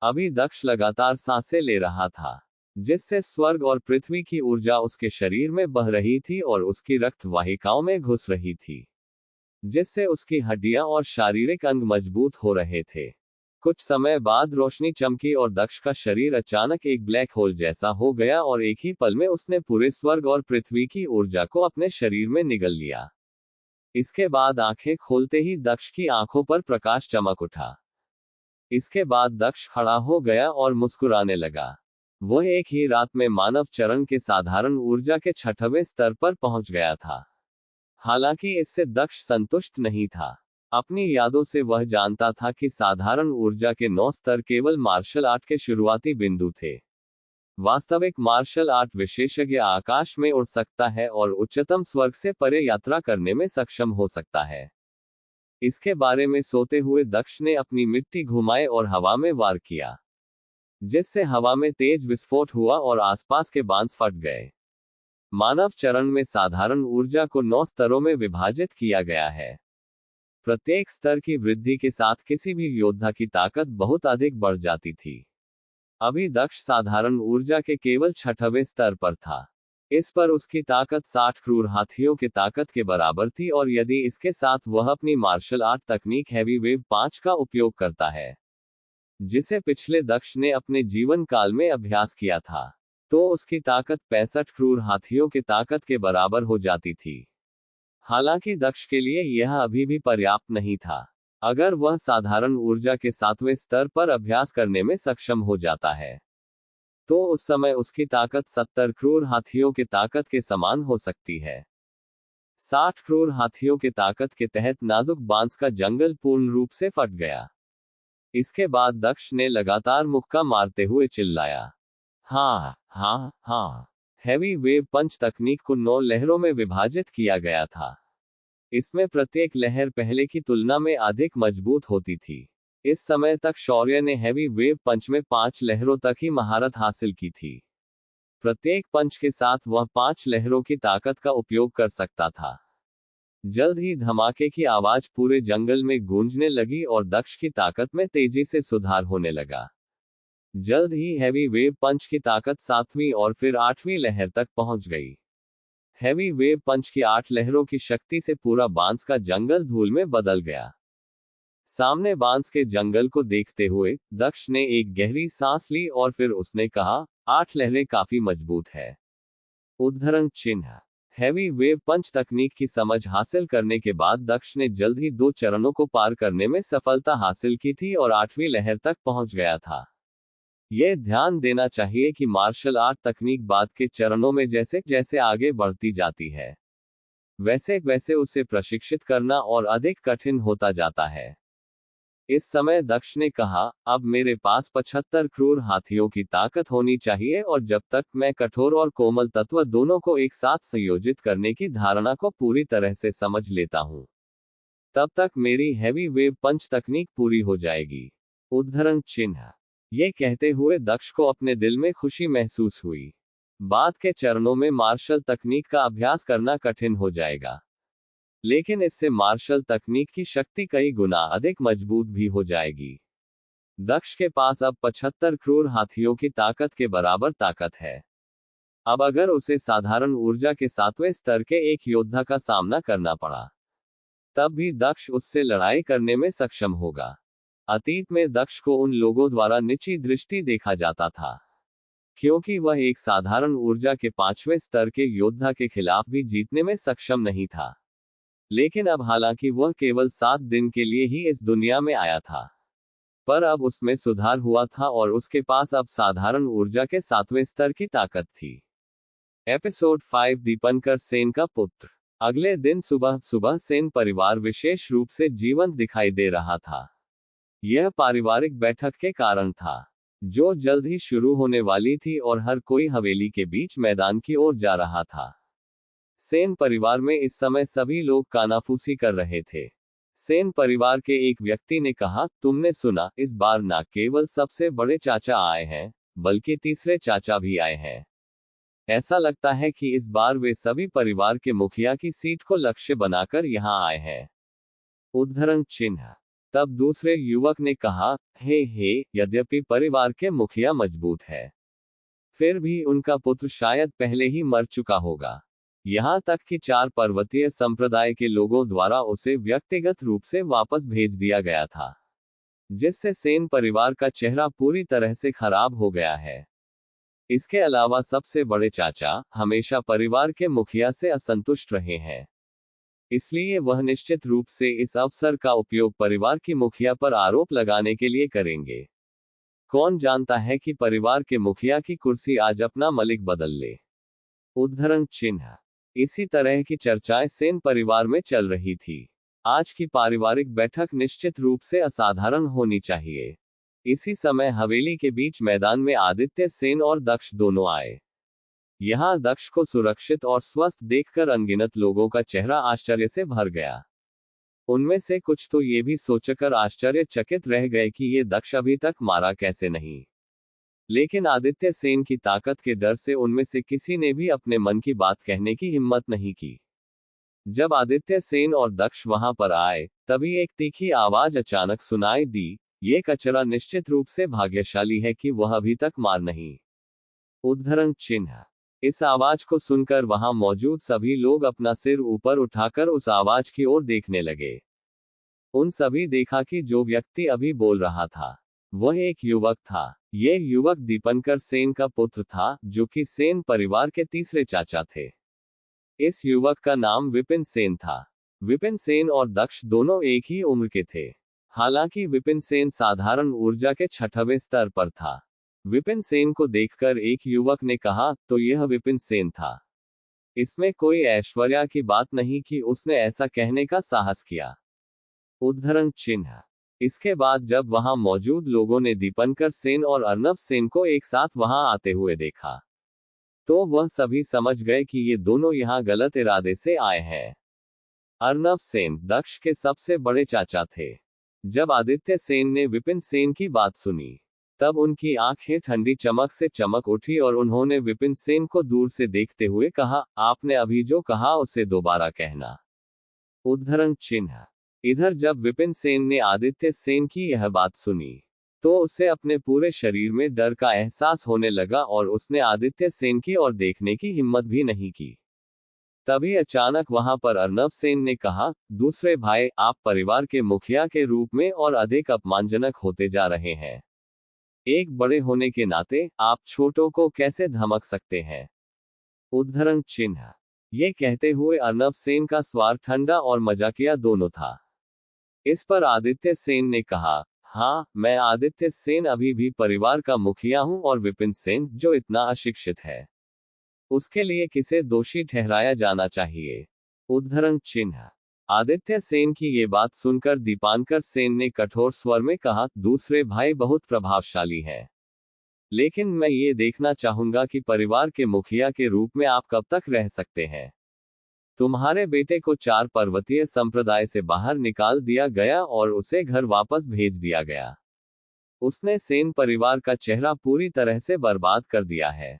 अभी दक्ष लगातार सांसें ले रहा था, जिससे स्वर्ग और पृथ्वी की ऊर्जा उसके शरीर में बह रही थी और उसकी रक्त वाहिकाओं में घुस रही थी, जिससे उसकी हड्डियां और शारीरिक अंग मजबूत हो रहे थे। कुछ समय बाद रोशनी चमकी और दक्ष का शरीर अचानक एक ब्लैक होल जैसा हो गया और एक ही पल में उसने पूरे स्वर्ग और पृथ्वी की ऊर्जा को अपने शरीर में निगल लिया। इसके बाद आंखें खोलते ही दक्ष की आंखों पर प्रकाश चमक उठा। इसके बाद दक्ष खड़ा हो गया और मुस्कुराने लगा। वह एक ही रात में मानव चरण के साधारण ऊर्जा के 6वें स्तर पर पहुंच गया था। हालांकि इससे दक्ष संतुष्ट नहीं था। अपनी यादों से वह जानता था कि साधारण ऊर्जा के 9 स्तर केवल मार्शल आर्ट के शुरुआती बिंदु थे। वास्तविक मार्शल आर्ट विशेषज्ञ आकाश में उड़ सकता है और उच्चतम स्वर्ग से परे यात्रा करने में सक्षम हो सकता है। इसके बारे में सोते हुए दक्ष ने अपनी मिट्टी घुमाए और हवा में वार किया, जिससे हवा में तेज विस्फोट हुआ और आसपास के बांस फट गए। मानव चरण में साधारण ऊर्जा को 9 स्तरों में विभाजित किया गया है। प्रत्येक स्तर की वृद्धि के साथ किसी भी योद्धा की ताकत बहुत अधिक बढ़ जाती थी। अभी दक्ष साधारण ऊर्जा के केवल 6वें स्तर पर था। इस पर उसकी ताकत 60 क्रूर हाथियों के ताकत के बराबर थी, और यदि इसके साथ वह अपनी मार्शल आर्ट तकनीक हैवी वेव 5 का उपयोग करता है, जिसे पिछले दक्ष ने अपने जीवन काल में अभ्यास किया था, तो उसकी ताकत 65 क्रूर हाथियों के ताकत के बराबर हो जाती थी। हालांकि दक्ष के लिए यह अभी भी पर्याप्त नहीं था। अगर वह साधारण ऊर्जा के 7वें स्तर पर अभ्यास करने में सक्षम हो जाता है, तो उस समय उसकी ताकत 70 क्रूर हाथियों के ताकत के समान हो सकती है। 60 क्रूर हाथियों के ताकत के तहत नाजुक बांस का जंगल पूर्ण रूप से फट गया। इसके बाद दक्ष ने लगातार मुक्का मारते हुए चिल्लाया, हाँ हाँ हाँ। हैवी वेव पंच तकनीक को 9 लहरों में विभाजित किया गया था। इसमें प्रत्येक लहर पहले की तुलना में अधिक मजबूत होती थी। इस समय तक शौर्य ने हैवी वेव पंच में 5 लहरों तक ही महारत हासिल की थी। प्रत्येक पंच के साथ वह 5 लहरों की ताकत का उपयोग कर सकता था। जल्द ही धमाके की आवाज पूरे जंगल में गूंजने लगी और दक्ष की ताकत में तेजी से सुधार होने लगा। जल्द ही हैवी वेव पंच की ताकत 7वीं और फिर 8वीं लहर तक पहुंच गई। हैवी वेव पंच की 8 लहरों की शक्ति से पूरा बांस का जंगल धूल में बदल गया। सामने बांस के जंगल को देखते हुए दक्ष ने एक गहरी सांस ली और फिर उसने कहा, 8 लहरें काफी मजबूत है। उद्धरण चिन्ह। हैवी वेव पंच तकनीक की समझ हासिल करने के बाद दक्ष ने जल्द ही 2 चरणों को पार करने में सफलता हासिल की थी और 8वीं लहर तक पहुंच गया था। यह ध्यान देना चाहिए कि मार्शल आर्ट तकनीक बाद के चरणों में जैसे जैसे आगे बढ़ती जाती है, वैसे वैसे उसे प्रशिक्षित करना और अधिक कठिन होता जाता है। इस समय दक्ष ने कहा, अब मेरे पास 75 क्रूर हाथियों की ताकत होनी चाहिए, और जब तक मैं कठोर और कोमल तत्व दोनों को एक साथ संयोजित करने की धारणा को पूरी तरह से समझ लेता हूं, तब तक मेरी हैवी वेव पंच तकनीक पूरी हो जाएगी। उद्धरण चिन्ह। ये कहते हुए दक्ष को अपने दिल में खुशी महसूस हुई। बाद के चरणों में मार्शल तकनीक का अभ्यास करना कठिन हो जाएगा, लेकिन इससे मार्शल तकनीक की शक्ति कई गुना अधिक मजबूत भी हो जाएगी। दक्ष के पास अब 75 क्रूर हाथियों की ताकत के बराबर ताकत है। अब अगर उसे साधारण ऊर्जा के 7वें स्तर के एक योद्धा का सामना करना पड़ा, तब भी दक्ष उससे लड़ाई करने में सक्षम होगा। अतीत में दक्ष को उन लोगों द्वारा नीची दृष्टि देखा जाता था, क्योंकि वह एक साधारण ऊर्जा के 5वें स्तर के योद्धा के खिलाफ भी जीतने में सक्षम नहीं था। लेकिन अब हालांकि वह केवल 7 दिन के लिए ही इस दुनिया में आया था, पर अब उसमें सुधार हुआ था और उसके पास अब साधारण ऊर्जा के 7वें स्तर की ताकत थी। एपिसोड 5 दीपंकर सेन का पुत्र। अगले दिन सुबह सुबह सेन परिवार विशेष रूप से जीवंत दिखाई दे रहा था। यह पारिवारिक बैठक के कारण था, जो जल्द ही शुरू होने वाली थी, और हर कोई हवेली के बीच मैदान की ओर जा रहा था। सेन परिवार में इस समय सभी लोग कानाफूसी कर रहे थे। सेन परिवार के एक व्यक्ति ने कहा, तुमने सुना, इस बार न केवल सबसे बड़े चाचा आए हैं, बल्कि तीसरे चाचा भी आए हैं। ऐसा लगता है कि इस बार वे सभी परिवार के मुखिया की सीट को लक्ष्य बनाकर यहां आए हैं। उद्धरण चिन्ह। तब दूसरे युवक ने कहा, हे, यद्यपि परिवार के मुखिया मजबूत है, फिर भी उनका पुत्र शायद पहले ही मर चुका होगा। यहां तक कि 4 पर्वतीय संप्रदाय के लोगों द्वारा उसे व्यक्तिगत रूप से वापस भेज दिया गया था, जिससे सेन परिवार का चेहरा पूरी तरह से खराब हो गया है। इसके अलावा सबसे बड़े चाचा हमेशा परिवार के मुखिया से असंतुष्ट रहे हैं, इसलिए वह निश्चित रूप से इस अवसर का उपयोग परिवार की मुखिया पर आरोप लगाने के लिए करेंगे। कौन जानता है कि परिवार के मुखिया की कुर्सी आज अपना मलिक बदल ले। उद्धरण चिन्ह। इसी तरह की चर्चाएं सेन परिवार में चल रही थी। आज की पारिवारिक बैठक निश्चित रूप से असाधारण होनी चाहिए। इसी समय हवेली के बीच मैदान में आदित्य सेन और दक्ष दोनों आए। यहां दक्ष को सुरक्षित और स्वस्थ देखकर अनगिनत लोगों का चेहरा आश्चर्य से भर गया। उनमें से कुछ तो ये भी सोचकर आश्चर्यचकित रह गए कि ये दक्ष अभी तक मारा कैसे नहीं। लेकिन आदित्य सेन की ताकत के डर से उनमें से किसी ने भी अपने मन की बात कहने की हिम्मत नहीं की। जब आदित्य सेन और दक्ष वहां पर आए, तभी एक तीखी आवाज अचानक सुनाई दी, ये कचरा निश्चित रूप से भाग्यशाली है कि वह अभी तक मार नहीं। उद्धरण चिन्ह। इस आवाज को सुनकर वहां मौजूद सभी लोग अपना सिर ऊपर उठाकर उस आवाज की ओर देखने लगे। उन सभी देखा कि जो व्यक्ति अभी बोल रहा था, वह एक युवक था। यह युवक दीपंकर सेन का पुत्र था, जो कि सेन परिवार के तीसरे चाचा थे। इस युवक का नाम विपिन सेन था। विपिन सेन और दक्ष दोनों एक ही उम्र के थे। हालांकि विपिन सेन साधारण ऊर्जा के 6वें स्तर पर था। विपिन सेन को देखकर एक युवक ने कहा, तो यह विपिन सेन था। इसमें कोई ऐश्वर्या की बात नहीं कि उसने ऐसा कहने का साहस किया। उद्धरण चिन्ह। इसके बाद जब वहां मौजूद लोगों ने दीपंकर सेन और अर्नव सेन को एक साथ वहां आते हुए देखा, तो वह सभी समझ गए कि ये दोनों यहां गलत इरादे से आए हैं। अर्नव सेन दक्ष के सबसे बड़े चाचा थे। जब आदित्य सेन ने विपिन सेन की बात सुनी, तब उनकी आंखें ठंडी चमक से चमक उठी और उन्होंने विपिन सेन को दूर से देखते हुए कहा, आपने अभी जो कहा उसे दोबारा कहना। उद्धरण चिन्ह। इधर जब विपिन सेन ने आदित्य सेन की यह बात सुनी, तो उसे अपने पूरे शरीर में डर का एहसास होने लगा और उसने आदित्य सेन की ओर देखने की हिम्मत भी नहीं की। तभी अचानक वहां पर अर्नव सेन ने कहा, दूसरे भाई, आप परिवार के मुखिया के रूप में और अधिक अपमानजनक होते जा रहे हैं। एक बड़े होने के नाते आप छोटों को कैसे धमक सकते हैं। उद्धरण चिन्ह। ये कहते हुए अर्नव सेन का स्वर ठंडा और मजाकिया दोनों था। इस पर आदित्य सेन ने कहा, हाँ, मैं आदित्य सेन अभी भी परिवार का मुखिया हूं और विपिन सेन, जो इतना अशिक्षित है, उसके लिए किसे दोषी ठहराया जाना चाहिए। उद्धरण चिन्ह। आदित्य सेन की ये बात सुनकर दीपांकर सेन ने कठोर स्वर में कहा, दूसरे भाई बहुत प्रभावशाली हैं, लेकिन मैं ये देखना चाहूंगा कि परिवार के मुखिया के रूप में आप कब तक रह सकते हैं। तुम्हारे बेटे को 4 पर्वतीय संप्रदाय से बाहर निकाल दिया गया और उसे घर वापस भेज दिया गया। उसने सेन परिवार का चेहरा पूरी तरह से बर्बाद कर दिया है।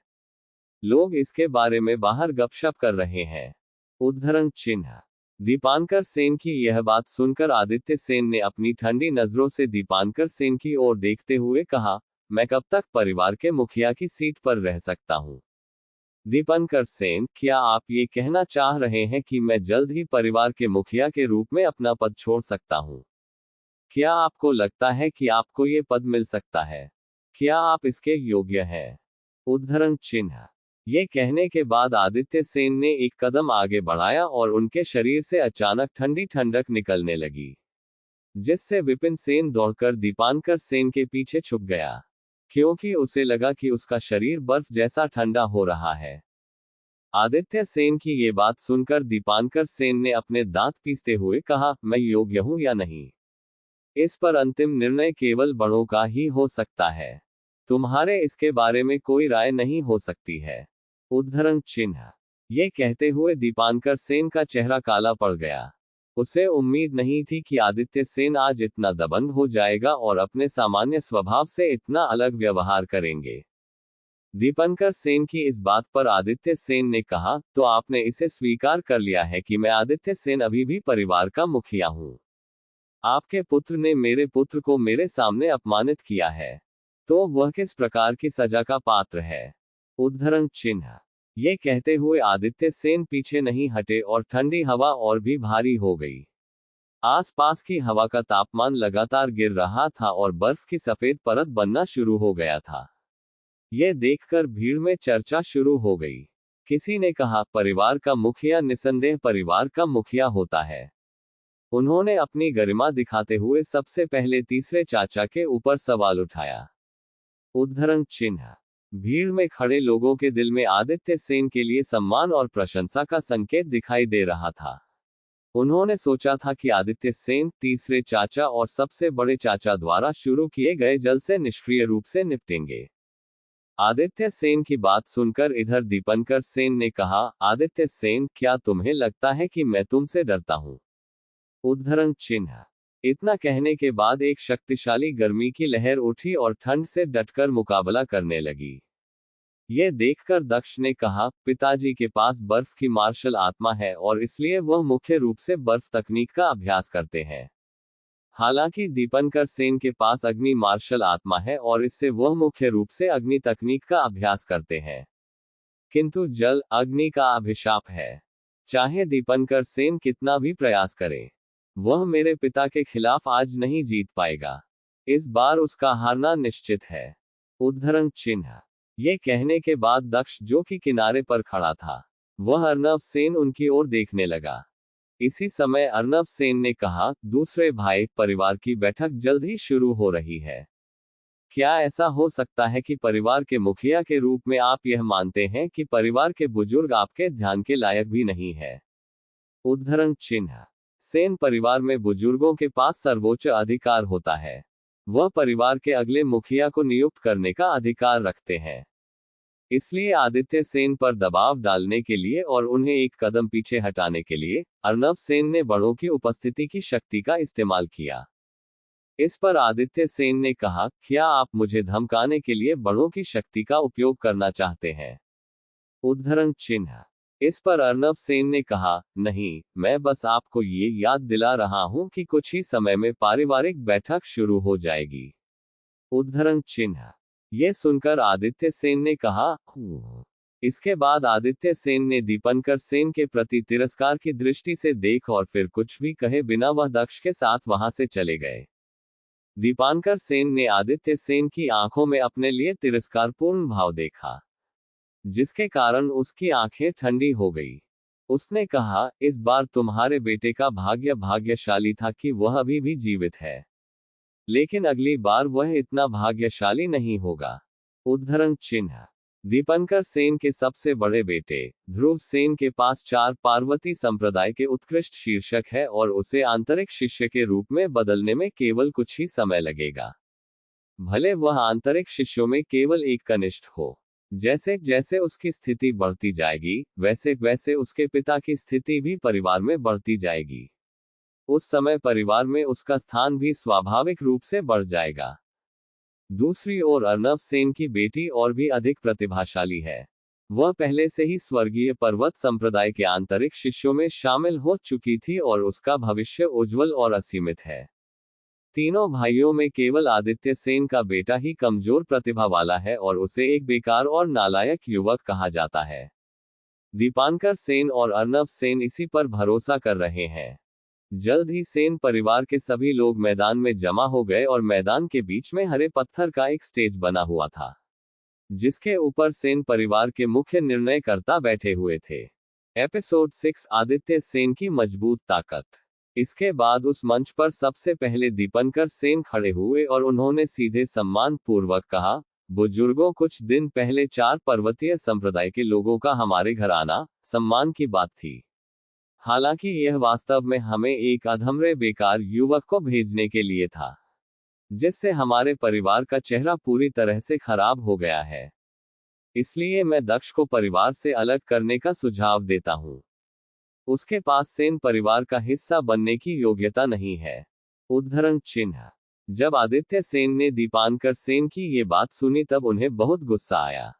लोग इसके बारे में बाहर गपशप कर रहे हैं। उद्धरण चिन्ह। दीपांकर सेन की यह बात सुनकर आदित्य सेन ने अपनी ठंडी नजरों से दीपांकर सेन की ओर देखते हुए कहा, मैं कब तक परिवार के मुखिया की सीट पर रह सकता हूं। दीपांकर सेन, क्या आप ये कहना चाह रहे हैं कि मैं जल्द ही परिवार के मुखिया के रूप में अपना पद छोड़ सकता हूं? क्या आपको लगता है कि आपको ये पद मिल सकता है? क्या आप इसके योग्य हैं? उद्धरण चिन्ह। ये कहने के बाद आदित्य सेन ने एक कदम आगे बढ़ाया और उनके शरीर से अचानक ठंडी ठंडक निकलने लगी, जिससे विपिन सेन दौड़कर दीपांकर सेन के पीछे छुप गया, क्योंकि उसे लगा कि उसका शरीर बर्फ जैसा ठंडा हो रहा है। आदित्य सेन की ये बात सुनकर दीपांकर सेन ने अपने दांत पीसते हुए कहा, मैं योग्य हूं या नहीं, इस पर अंतिम निर्णय केवल बड़ों का ही हो सकता है। तुम्हारे इसके बारे में कोई राय नहीं हो सकती है। उद्धरण चिन्ह। ये कहते हुए दीपांकर सेन का चेहरा काला पड़ गया। उसे उम्मीद नहीं थी कि आदित्य सेन आज इतना दबंग हो जाएगा और अपने सामान्य स्वभाव से इतना अलग व्यवहार करेंगे। दीपांकर सेन की इस बात पर आदित्य सेन ने कहा, तो आपने इसे स्वीकार कर लिया है कि मैं आदित्य सेन अभी भी परिवार का मुखिया हूं। आपके पुत्र ने मेरे पुत्र को मेरे सामने अपमानित किया है, तो वह किस प्रकार की सजा का पात्र है। उद्धरण चिन्ह। ये कहते हुए आदित्य सेन पीछे नहीं हटे और ठंडी हवा और भी भारी हो गई। आसपास की हवा का तापमान लगातार गिर रहा था और बर्फ की सफेद परत बनना शुरू हो गया था। यह देखकर भीड़ में चर्चा शुरू हो गई। किसी ने कहा, परिवार का मुखिया निसंदेह परिवार का मुखिया होता है। उन्होंने अपनी गरिमा दिखाते हुए सबसे पहले तीसरे चाचा के ऊपर सवाल उठाया। उद्धरण चिन्ह। भीड़ में खड़े लोगों के दिल में आदित्य सेन के लिए सम्मान और प्रशंसा का संकेत दिखाई दे रहा था। उन्होंने सोचा था कि आदित्य सेन तीसरे चाचा और सबसे बड़े चाचा द्वारा शुरू किए गए जल से निष्क्रिय रूप से निपटेंगे। आदित्य सेन की बात सुनकर इधर दीपांकर सेन ने कहा, आदित्य सेन, क्या तुम्हें लगता है कि मैं तुमसे डरता हूं? उद्धरण चिन्ह। इतना कहने के बाद एक शक्तिशाली गर्मी की लहर उठी और ठंड से डटकर मुकाबला करने लगी। यह देखकर दक्ष ने कहा, पिताजी के पास बर्फ की मार्शल आत्मा है और इसलिए वह मुख्य रूप से बर्फ तकनीक का अभ्यास करते हैं। हालांकि दीपांकर सेन के पास अग्नि मार्शल आत्मा है और इससे वह मुख्य रूप से अग्नि तकनीक का अभ्यास करते हैं। किंतु जल अग्नि का अभिशाप है। चाहे दीपांकर सेन कितना भी प्रयास करे, वह मेरे पिता के खिलाफ आज नहीं जीत पाएगा। इस बार उसका हारना निश्चित है। उद्धरण चिन्ह। ये कहने के बाद दक्ष, जो कि किनारे पर खड़ा था, वह अर्नव सेन उनकी ओर देखने लगा। इसी समय अर्नव सेन ने कहा, दूसरे भाई, परिवार की बैठक जल्द ही शुरू हो रही है। क्या ऐसा हो सकता है कि परिवार के मुखिया के रूप में आप यह मानते हैं कि परिवार के बुजुर्ग आपके ध्यान के लायक भी नहीं है? उद्धरण चिन्ह। सेन परिवार में बुजुर्गों के पास सर्वोच्च अधिकार होता है। वह परिवार के अगले मुखिया को नियुक्त करने का अधिकार रखते हैं। इसलिए आदित्य सेन पर दबाव डालने के लिए और उन्हें एक कदम पीछे हटाने के लिए अर्नव सेन ने बड़ों की उपस्थिति की शक्ति का इस्तेमाल किया। इस पर आदित्य सेन ने कहा, क्या आप मुझे धमकाने के लिए बड़ों की शक्ति का उपयोग करना चाहते हैं? उद्धरण चिन्ह। इस पर अर्नव सेन ने कहा, नहीं, मैं बस आपको ये याद दिला रहा हूं कि कुछ ही समय में पारिवारिक बैठक शुरू हो जाएगी। उद्धरण चिन्ह। यह सुनकर आदित्य सेन ने कहा, इसके बाद आदित्य सेन ने दीपांकर सेन के प्रति तिरस्कार की दृष्टि से देख और फिर कुछ भी कहे बिना वह दक्ष के साथ वहां से चले गए। दीपांकर सेन ने आदित्य सेन की आंखों में अपने लिए तिरस्कारपूर्ण भाव देखा, जिसके कारण उसकी आंखें ठंडी हो गई। उसने कहा, इस बार तुम्हारे बेटे का भाग्य भाग्यशाली था कि वह अभी भी जीवित है। लेकिन अगली बार वह इतना भाग्यशाली नहीं होगा। उद्धरण चिन्ह। दीपंकर सेन के सबसे बड़े बेटे ध्रुव सेन के पास 4 पार्वती संप्रदाय के उत्कृष्ट शीर्षक है और उसे आंतरिक शिष्य के रूप में बदलने में केवल कुछ ही समय लगेगा। भले वह आंतरिक शिष्यों में केवल एक कनिष्ठ हो। जैसे जैसे उसकी स्थिति बढ़ती जाएगी, वैसे वैसे उसके पिता की स्थिति भी परिवार में बढ़ती जाएगी। उस समय परिवार में उसका स्थान भी स्वाभाविक रूप से बढ़ जाएगा। दूसरी ओर अर्नव सेन की बेटी और भी अधिक प्रतिभाशाली है। वह पहले से ही स्वर्गीय पर्वत संप्रदाय के आंतरिक शिष्यों में शामिल हो चुकी थी और उसका भविष्य उज्जवल और असीमित है। तीनों भाइयों में केवल आदित्य सेन का बेटा ही कमजोर प्रतिभा वाला है और उसे एक बेकार और नालायक युवक कहा जाता है। दीपांकर सेन और अर्नव सेन इसी पर भरोसा कर रहे हैं। जल्द ही सेन परिवार के सभी लोग मैदान में जमा हो गए और मैदान के बीच में हरे पत्थर का एक स्टेज बना हुआ था, जिसके ऊपर सेन परिवार के मुख्य निर्णयकर्ता बैठे हुए थे। एपिसोड 6 आदित्य सेन की मजबूत ताकत। इसके बाद उस मंच पर सबसे पहले दीपंकर सेन खड़े हुए और उन्होंने सीधे सम्मान पूर्वक कहा, बुजुर्गों, कुछ दिन पहले 4 पर्वतीय संप्रदाय के लोगों का हमारे घर आना सम्मान की बात थी। हालांकि यह वास्तव में हमें एक अधमरे बेकार युवक को भेजने के लिए था, जिससे हमारे परिवार का चेहरा पूरी तरह से खराब हो गया है। इसलिए मैं दक्ष को परिवार से अलग करने का सुझाव देता हूं। उसके पास सेन परिवार का हिस्सा बनने की योग्यता नहीं है। उद्धरण चिन्ह। जब आदित्य सेन ने दीपांकर सेन की ये बात सुनी तब उन्हें बहुत गुस्सा आया।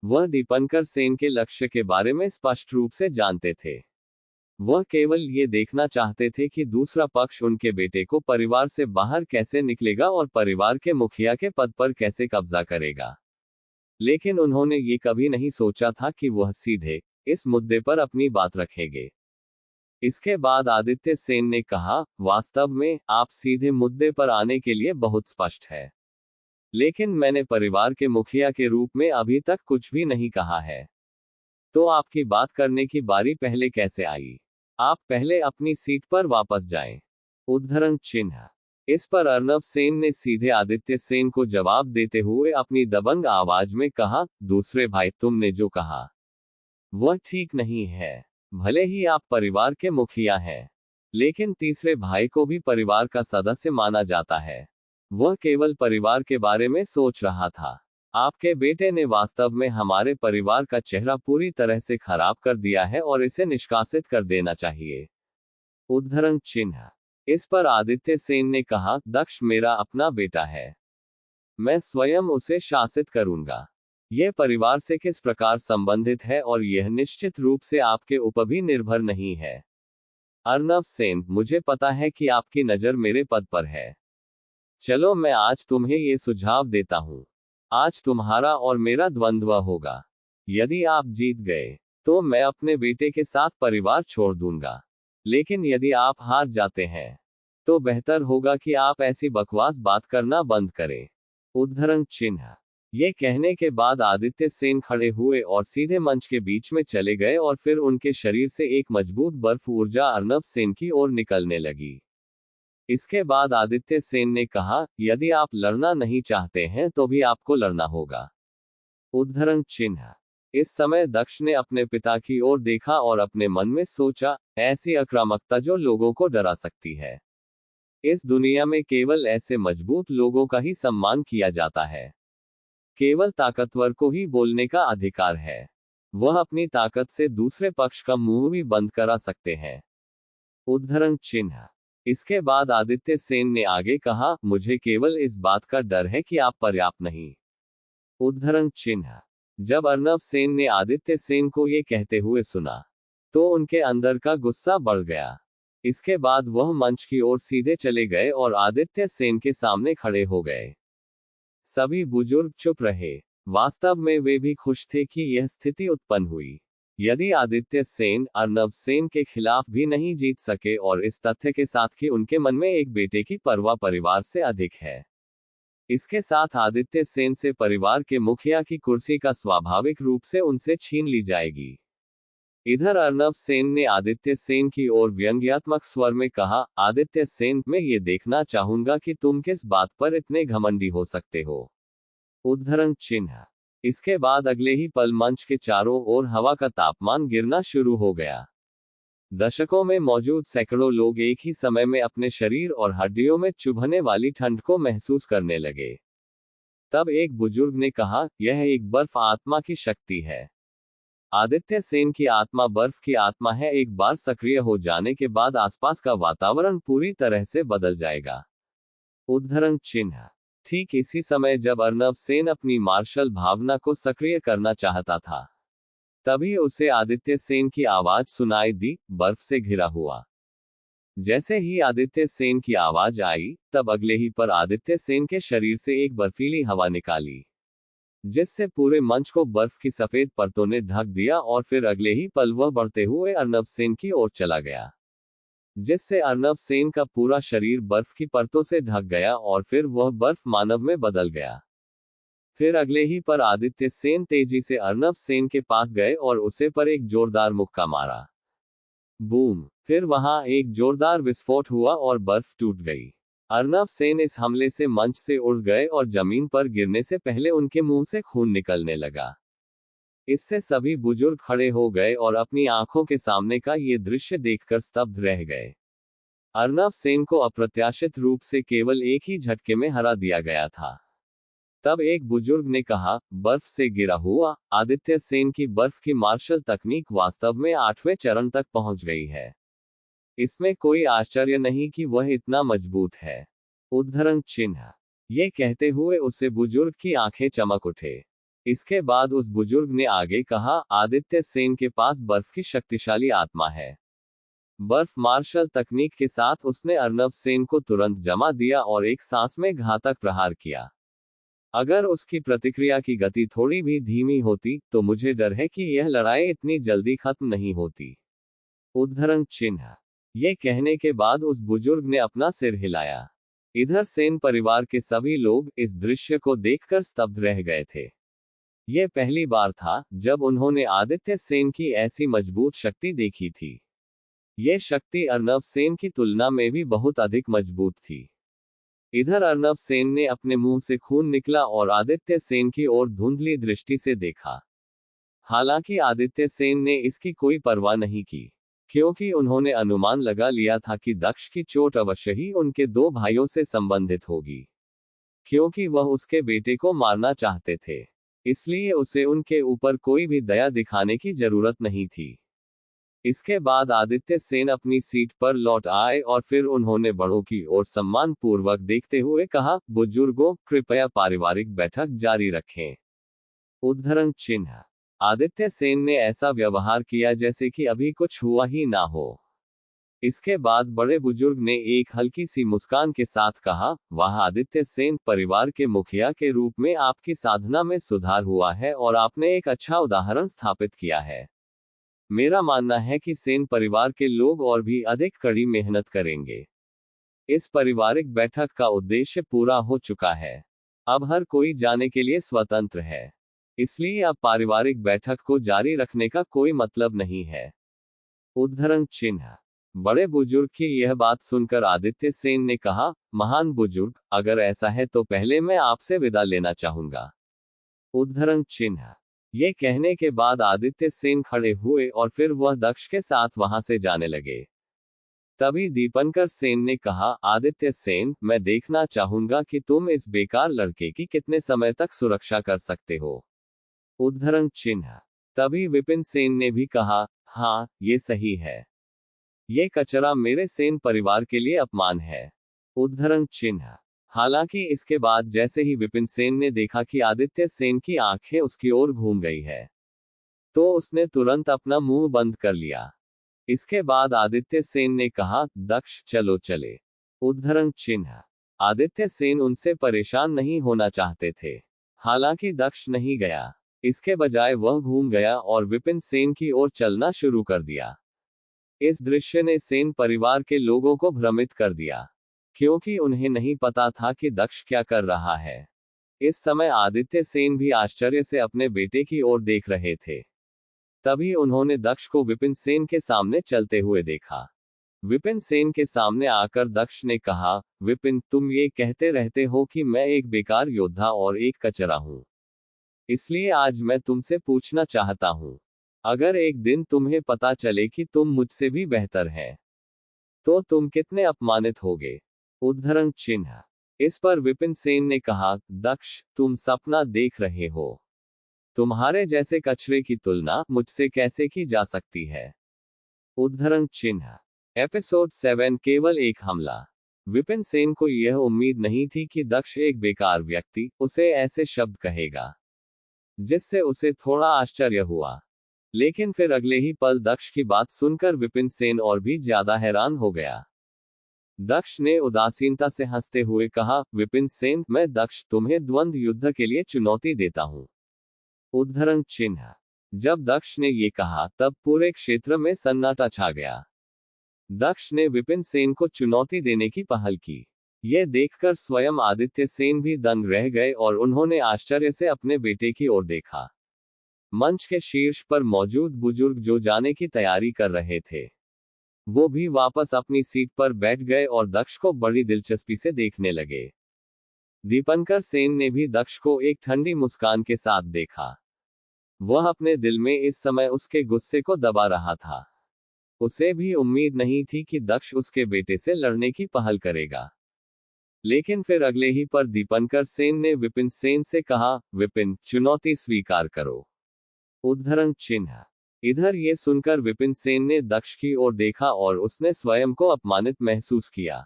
वह दीपंकर सेन के लक्ष्य के बारे में स्पष्ट रूप से जानते थे। वह केवल ये देखना चाहते थे कि दूसरा पक्ष उनके बेटे को परिवार से बाहर कैसे निकलेगा और परिवार के मुखिया के पद पर कैसे कब्जा करेगा। लेकिन उन्होंने ये कभी नहीं सोचा था कि वह सीधे इस मुद्दे पर अपनी बात रखेंगे। इसके बाद आदित्य सेन ने कहा, वास्तव में आप सीधे मुद्दे पर आने के लिए बहुत स्पष्ट है, लेकिन मैंने परिवार के मुखिया के रूप में अभी तक कुछ भी नहीं कहा है। तो आपकी बात करने की बारी पहले कैसे आई? आप पहले अपनी सीट पर वापस जाएं। उद्धरण चिन्ह। इस पर अर्नव सेन ने सीधे आदित्य सेन को जवाब देते हुए अपनी दबंग आवाज में कहा, दूसरे भाई, तुमने जो कहा वह ठीक नहीं है। भले ही आप परिवार के मुखिया हैं, लेकिन तीसरे भाई को भी परिवार का सदस्य माना जाता है। वह केवल परिवार के बारे में सोच रहा था। आपके बेटे ने वास्तव में हमारे परिवार का चेहरा पूरी तरह से खराब कर दिया है और इसे निष्कासित कर देना चाहिए। उद्धरण चिन्ह। इस पर आदित्य सेन ने कहा, दक्ष मेरा अपना बेटा है, मैं स्वयं उसे शासित करूंगा। यह परिवार से किस प्रकार संबंधित है और यह निश्चित रूप से आपके ऊपर भी निर्भर नहीं है। अर्नव सेन, मुझे पता है कि आपकी नजर मेरे पद पर है। चलो मैं आज तुम्हें ये सुझाव देता हूं। आज तुम्हारा और मेरा द्वंद्व होगा। यदि आप जीत गए तो मैं अपने बेटे के साथ परिवार छोड़ दूंगा, लेकिन यदि आप हार जाते हैं तो बेहतर होगा कि आप ऐसी बकवास बात करना बंद करें। उद्धरण चिन्ह। ये कहने के बाद आदित्य सेन खड़े हुए और सीधे मंच के बीच में चले गए और फिर उनके शरीर से एक मजबूत बर्फ ऊर्जा अर्नव सेन की ओर निकलने लगी। इसके बाद आदित्य सेन ने कहा, यदि आप लड़ना नहीं चाहते हैं तो भी आपको लड़ना होगा। उद्धरण चिन्ह। इस समय दक्ष ने अपने पिता की ओर देखा और अपने मन में सोचा, ऐसी आक्रामकता जो लोगों को डरा सकती है। इस दुनिया में केवल ऐसे मजबूत लोगों का ही सम्मान किया जाता है। केवल ताकतवर को ही बोलने का अधिकार है। वह अपनी ताकत से दूसरे पक्ष का मुंह भी बंद करा सकते हैं। उद्धरण चिन्ह। इसके बाद आदित्य सेन ने आगे कहा, मुझे केवल इस बात का डर है कि आप पर्याप्त नहीं। उद्धरण चिन्ह। जब अर्नव सेन ने आदित्य सेन को ये कहते हुए सुना तो उनके अंदर का गुस्सा बढ़ गया। इसके बाद वह मंच की ओर सीधे चले गए और आदित्य सेन के सामने खड़े हो गए। सभी बुजुर्ग चुप रहे। वास्तव में वे भी खुश थे कि यह स्थिति उत्पन्न हुई। यदि आदित्य सेन अर्नव सेन के खिलाफ भी नहीं जीत सके और इस तथ्य के साथ कि उनके मन में एक बेटे की परवाह परिवार से अधिक है, इसके साथ आदित्य सेन से परिवार के मुखिया की कुर्सी का स्वाभाविक रूप से उनसे छीन ली जाएगी। इधर अर्नब सेन ने आदित्य सेन की ओर व्यंग्यात्मक स्वर में कहा, आदित्य सेन, मैं ये देखना चाहूंगा कि तुम किस बात पर इतने घमंडी हो सकते हो। उद्धरण चिन्ह। इसके बाद अगले ही पल मंच के चारों ओर हवा का तापमान गिरना शुरू हो गया। दशकों में मौजूद सैकड़ों लोग एक ही समय में अपने शरीर और हड्डियों में चुभने वाली ठंड को महसूस करने लगे। तब एक बुजुर्ग ने कहा, यह एक बर्फ आत्मा की शक्ति है। आदित्य सेन की आत्मा बर्फ की आत्मा है। एक बार सक्रिय हो जाने के बाद आसपास का वातावरण पूरी तरह से बदल जाएगा। उद्धरण चिन्ह। ठीक इसी समय जब अर्नब सेन अपनी मार्शल भावना को सक्रिय करना चाहता था, तभी उसे आदित्य सेन की आवाज सुनाई दी, बर्फ से घिरा हुआ। जैसे ही आदित्य सेन की आवाज आई, तब अगले ही पर आदित्य सेन के शरीर से एक बर्फीली हवा निकाली, जिससे पूरे मंच को बर्फ की सफेद परतों ने ढक दिया और फिर अगले ही पल वह बढ़ते हुए अर्नब सेन की ओर चला गया, जिससे अर्नब सेन का पूरा शरीर बर्फ की परतों से ढक गया और फिर वह बर्फ मानव में बदल गया। फिर अगले ही पर आदित्य सेन तेजी से अर्नब सेन के पास गए और उसे पर एक जोरदार मुक्का मारा। बूम! फिर वहां एक जोरदार विस्फोट हुआ और बर्फ टूट गई। अर्नब सेन इस हमले से मंच से उड़ गए और जमीन पर गिरने से पहले उनके मुंह से खून निकलने लगा। इससे सभी बुजुर्ग खड़े हो गए और अपनी आंखों के सामने का ये दृश्य देखकर स्तब्ध रह गए। अर्नब सेन को अप्रत्याशित रूप से केवल एक ही झटके में हरा दिया गया था। तब एक बुजुर्ग ने कहा, बर्फ से गिरा हुआ आदित्य सेन की बर्फ की मार्शल तकनीक वास्तव में 8वें चरण तक पहुंच गई है। इसमें कोई आश्चर्य नहीं कि वह इतना मजबूत है। उद्धरण चिन्ह। ये कहते हुए उससे बुजुर्ग की आंखें चमक उठे। इसके बाद उस बुजुर्ग ने आगे कहा, आदित्य सेन के पास बर्फ की शक्तिशाली आत्मा है। बर्फ मार्शल तकनीक के साथ उसने अर्नब सेन को तुरंत जमा दिया और एक सांस में घातक प्रहार किया। अगर उसकी प्रतिक्रिया की गति थोड़ी भी धीमी होती, तो मुझे डर है कि यह लड़ाई इतनी जल्दी खत्म नहीं होती। उद्धरण चिन्ह। ये कहने के बाद उस बुजुर्ग ने अपना सिर हिलाया। इधर सेन परिवार के सभी लोग इस दृश्य को देखकर स्तब्ध रह गए थे। यह पहली बार था जब उन्होंने आदित्य सेन की ऐसी मजबूत शक्ति देखी थी। यह शक्ति अर्नब सेन की तुलना में भी बहुत अधिक मजबूत थी। इधर अर्नब सेन ने अपने मुंह से खून निकला और आदित्य सेन की ओर धुंधली दृष्टि से देखा। हालांकि आदित्य सेन ने इसकी कोई परवाह नहीं की, क्योंकि उन्होंने अनुमान लगा लिया था कि दक्ष की चोट अवश्य ही उनके 2 भाइयों से संबंधित होगी, क्योंकि वह उसके बेटे को मारना चाहते थे। इसलिए उसे उनके ऊपर कोई भी दया दिखाने की जरूरत नहीं थी। इसके बाद आदित्य सेन अपनी सीट पर लौट आए और फिर उन्होंने बड़ों की ओर सम्मान पूर्वक देखते हुए कहा, बुजुर्गों, कृपया पारिवारिक बैठक जारी रखें। उद्धरण चिन्ह। आदित्य सेन ने ऐसा व्यवहार किया जैसे कि अभी कुछ हुआ ही ना हो। इसके बाद बड़े बुजुर्ग ने एक हल्की सी मुस्कान के साथ कहा, वाह आदित्य सेन, परिवार के मुखिया के रूप में आपकी साधना में सुधार हुआ है और आपने एक अच्छा उदाहरण स्थापित किया है। मेरा मानना है कि सेन परिवार के लोग और भी अधिक कड़ी मेहनत करेंगे। इस पारिवारिक बैठक का उद्देश्य पूरा हो चुका है। अब हर कोई जाने के लिए स्वतंत्र है। इसलिए अब पारिवारिक बैठक को जारी रखने का कोई मतलब नहीं है। उद्धरण चिन्ह। बड़े बुजुर्ग की यह बात सुनकर आदित्य सेन ने कहा, महान बुजुर्ग, अगर ऐसा है तो पहले मैं आपसे विदा लेना चाहूंगा। उद्धरण चिन्ह। ये कहने के बाद आदित्य सेन खड़े हुए और फिर वह दक्ष के साथ वहां से जाने लगे। तभी दीपंकर सेन ने कहा, आदित्य सेन, मैं देखना चाहूंगा कि तुम इस बेकार लड़के की कितने समय तक सुरक्षा कर सकते हो। उद्धरण चिन्ह। तभी विपिन सेन ने भी कहा, हाँ, ये सही है। ये कचरा मेरे सेन परिवार के लिए अपमान है। उद्धरण चिन्ह। हालांकि इसके बाद जैसे ही विपिन सेन ने देखा कि आदित्य सेन की आंखें उसकी ओर घूम गई है, तो उसने तुरंत अपना मुंह बंद कर लिया। इसके बाद आदित्य सेन ने कहा, दक्ष, चलो चले। उद्धरण चिन्ह। आदित्य सेन उनसे परेशान नहीं होना चाहते थे। हालांकि दक्ष नहीं गया। इसके बजाय वह घूम गया और विपिन सेन की ओर चलना शुरू कर दिया। इस दृश्य ने सेन परिवार के लोगों को भ्रमित कर दिया, क्योंकि उन्हें नहीं पता था कि दक्ष क्या कर रहा है। इस समय आदित्य सेन भी आश्चर्य से अपने बेटे की ओर देख रहे थे। तभी उन्होंने दक्ष को विपिन सेन के सामने चलते हुए देखा। विपिन सेन के सामने आकर दक्ष ने कहा, विपिन, तुम ये कहते रहते हो कि मैं एक बेकार योद्धा और एक कचरा हूं। इसलिए आज मैं तुमसे पूछना चाहता हूं, अगर एक दिन तुम्हें पता चले कि तुम मुझसे भी बेहतर हैं, तो तुम कितने अपमानित होगे? उद्धरण चिन्ह। इस पर विपिन सेन ने कहा, दक्ष, तुम सपना देख रहे हो। तुम्हारे जैसे कचरे की तुलना मुझसे कैसे की जा सकती है? उद्धरण चिन्ह। एपिसोड 7 केवल एक हमला। विपिन सेन को यह उम्मीद नहीं थी कि दक्ष एक बेकार व्यक्ति उसे ऐसे शब्द कहेगा, जिससे उसे थोड़ा आश्चर्य हुआ। लेकिन फिर अगले ही पल दक्ष की बात सुनकर विपिन सेन और भी ज्यादा हैरान हो गया। दक्ष ने उदासीनता से हंसते हुए कहा, विपिन सेन, मैं दक्ष तुम्हें द्वंद्व युद्ध के लिए चुनौती देता हूं। उद्धरण चिन्ह। जब दक्ष ने ये कहा तब पूरे क्षेत्र में सन्नाटा छा गया। दक्ष ने विपिन सेन को चुनौती देने की पहल की। यह देखकर स्वयं आदित्य सेन भी दंग रह गए और उन्होंने आश्चर्य से अपने बेटे की ओर देखा। मंच के शीर्ष पर मौजूद बुजुर्ग जो जाने की तैयारी कर रहे थे, वो भी वापस अपनी सीट पर बैठ गए और दक्ष को बड़ी दिलचस्पी से देखने लगे। दीपंकर सेन ने भी दक्ष को एक ठंडी मुस्कान के साथ देखा। वह अपने दिल में इस समय उसके गुस्से को दबा रहा था। उसे भी उम्मीद नहीं थी कि दक्ष उसके बेटे से लड़ने की पहल करेगा। लेकिन फिर अगले ही पर दीपंकर सेन ने विपिन सेन से कहा, विपिन, चुनौती स्वीकार करो। उद्धरण चिन्ह। इधर ये सुनकर विपिन सेन ने दक्ष की ओर देखा और उसने स्वयं को अपमानित महसूस किया।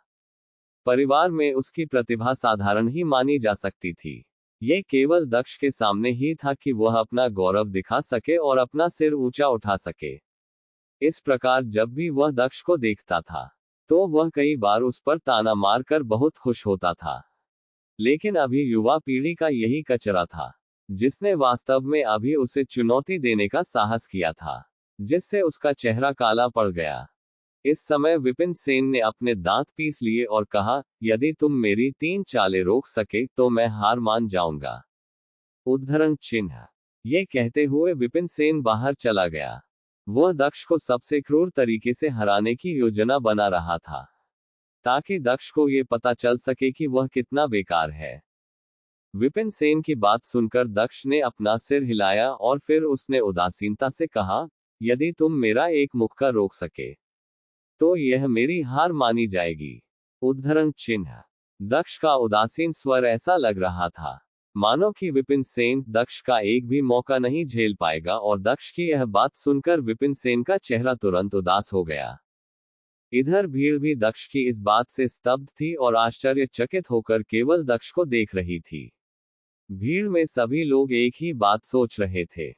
परिवार में उसकी प्रतिभा साधारण ही मानी जा सकती थी। ये केवल दक्ष के सामने ही था कि वह अपना गौरव दिखा सके और अपना सिर ऊंचा उठा सके। इस प्रकार जब भी वह दक्ष को देखता था, तो वह कई बार उस पर ताना मारकर बहुत खुश होता था। लेकिन अभी युवा पीढ़ी का यही कचरा था, जिसने वास्तव में अभी उसे चुनौती देने का साहस किया था, जिससे उसका चेहरा काला पड़ गया। इस समय विपिन सेन ने अपने दांत पीस लिए और कहा, यदि तुम मेरी 3 चालें रोक सके तो मैं हार मान जाऊंगा। उद्धरण चिन्ह। ये कहते हुए विपिन सेन बाहर चला गया। वह दक्ष को सबसे क्रूर तरीके से हराने की योजना बना रहा था, ताकि दक्ष को यह पता चल सके कि वह कितना बेकार है। विपिन सेन की बात सुनकर दक्ष ने अपना सिर हिलाया और फिर उसने उदासीनता से कहा, यदि तुम मेरा एक मुक्का रोक सके, तो यह मेरी हार मानी जाएगी। उद्धरण चिन्ह। दक्ष का उदासीन स्वर ऐसा लग रहा था मानो कि विपिन सेन दक्ष का एक भी मौका नहीं झेल पाएगा, और दक्ष की यह बात सुनकर विपिन सेन का चेहरा तुरंत उदास हो गया। इधर भीड़ भी दक्ष की इस बात से स्तब्ध थी और आश्चर्यचकित होकर केवल दक्ष को देख रही थी। भीड़ में सभी लोग एक ही बात सोच रहे थे,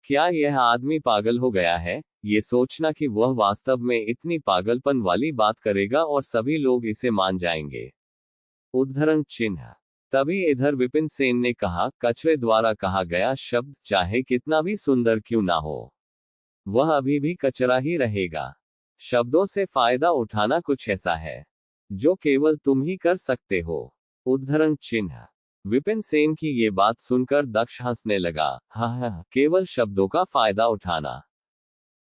क्या यह आदमी पागल हो गया है? ये सोचना कि वह वास्तव में इतनी पागलपन वाली बात करेगा और सभी लोग इसे मान जाएंगे। उद्धरण चिन्ह। तभी इधर विपिन सेन ने कहा, कचरे द्वारा कहा गया शब्द चाहे कितना भी सुंदर क्यों ना हो, वह अभी भी कचरा ही रहेगा। शब्दों से फायदा उठाना कुछ ऐसा है जो केवल तुम ही कर सकते हो। उद्धरण चिन्ह। विपिन सेन की ये बात सुनकर दक्ष हंसने लगा। हाँ, केवल शब्दों का फायदा उठाना?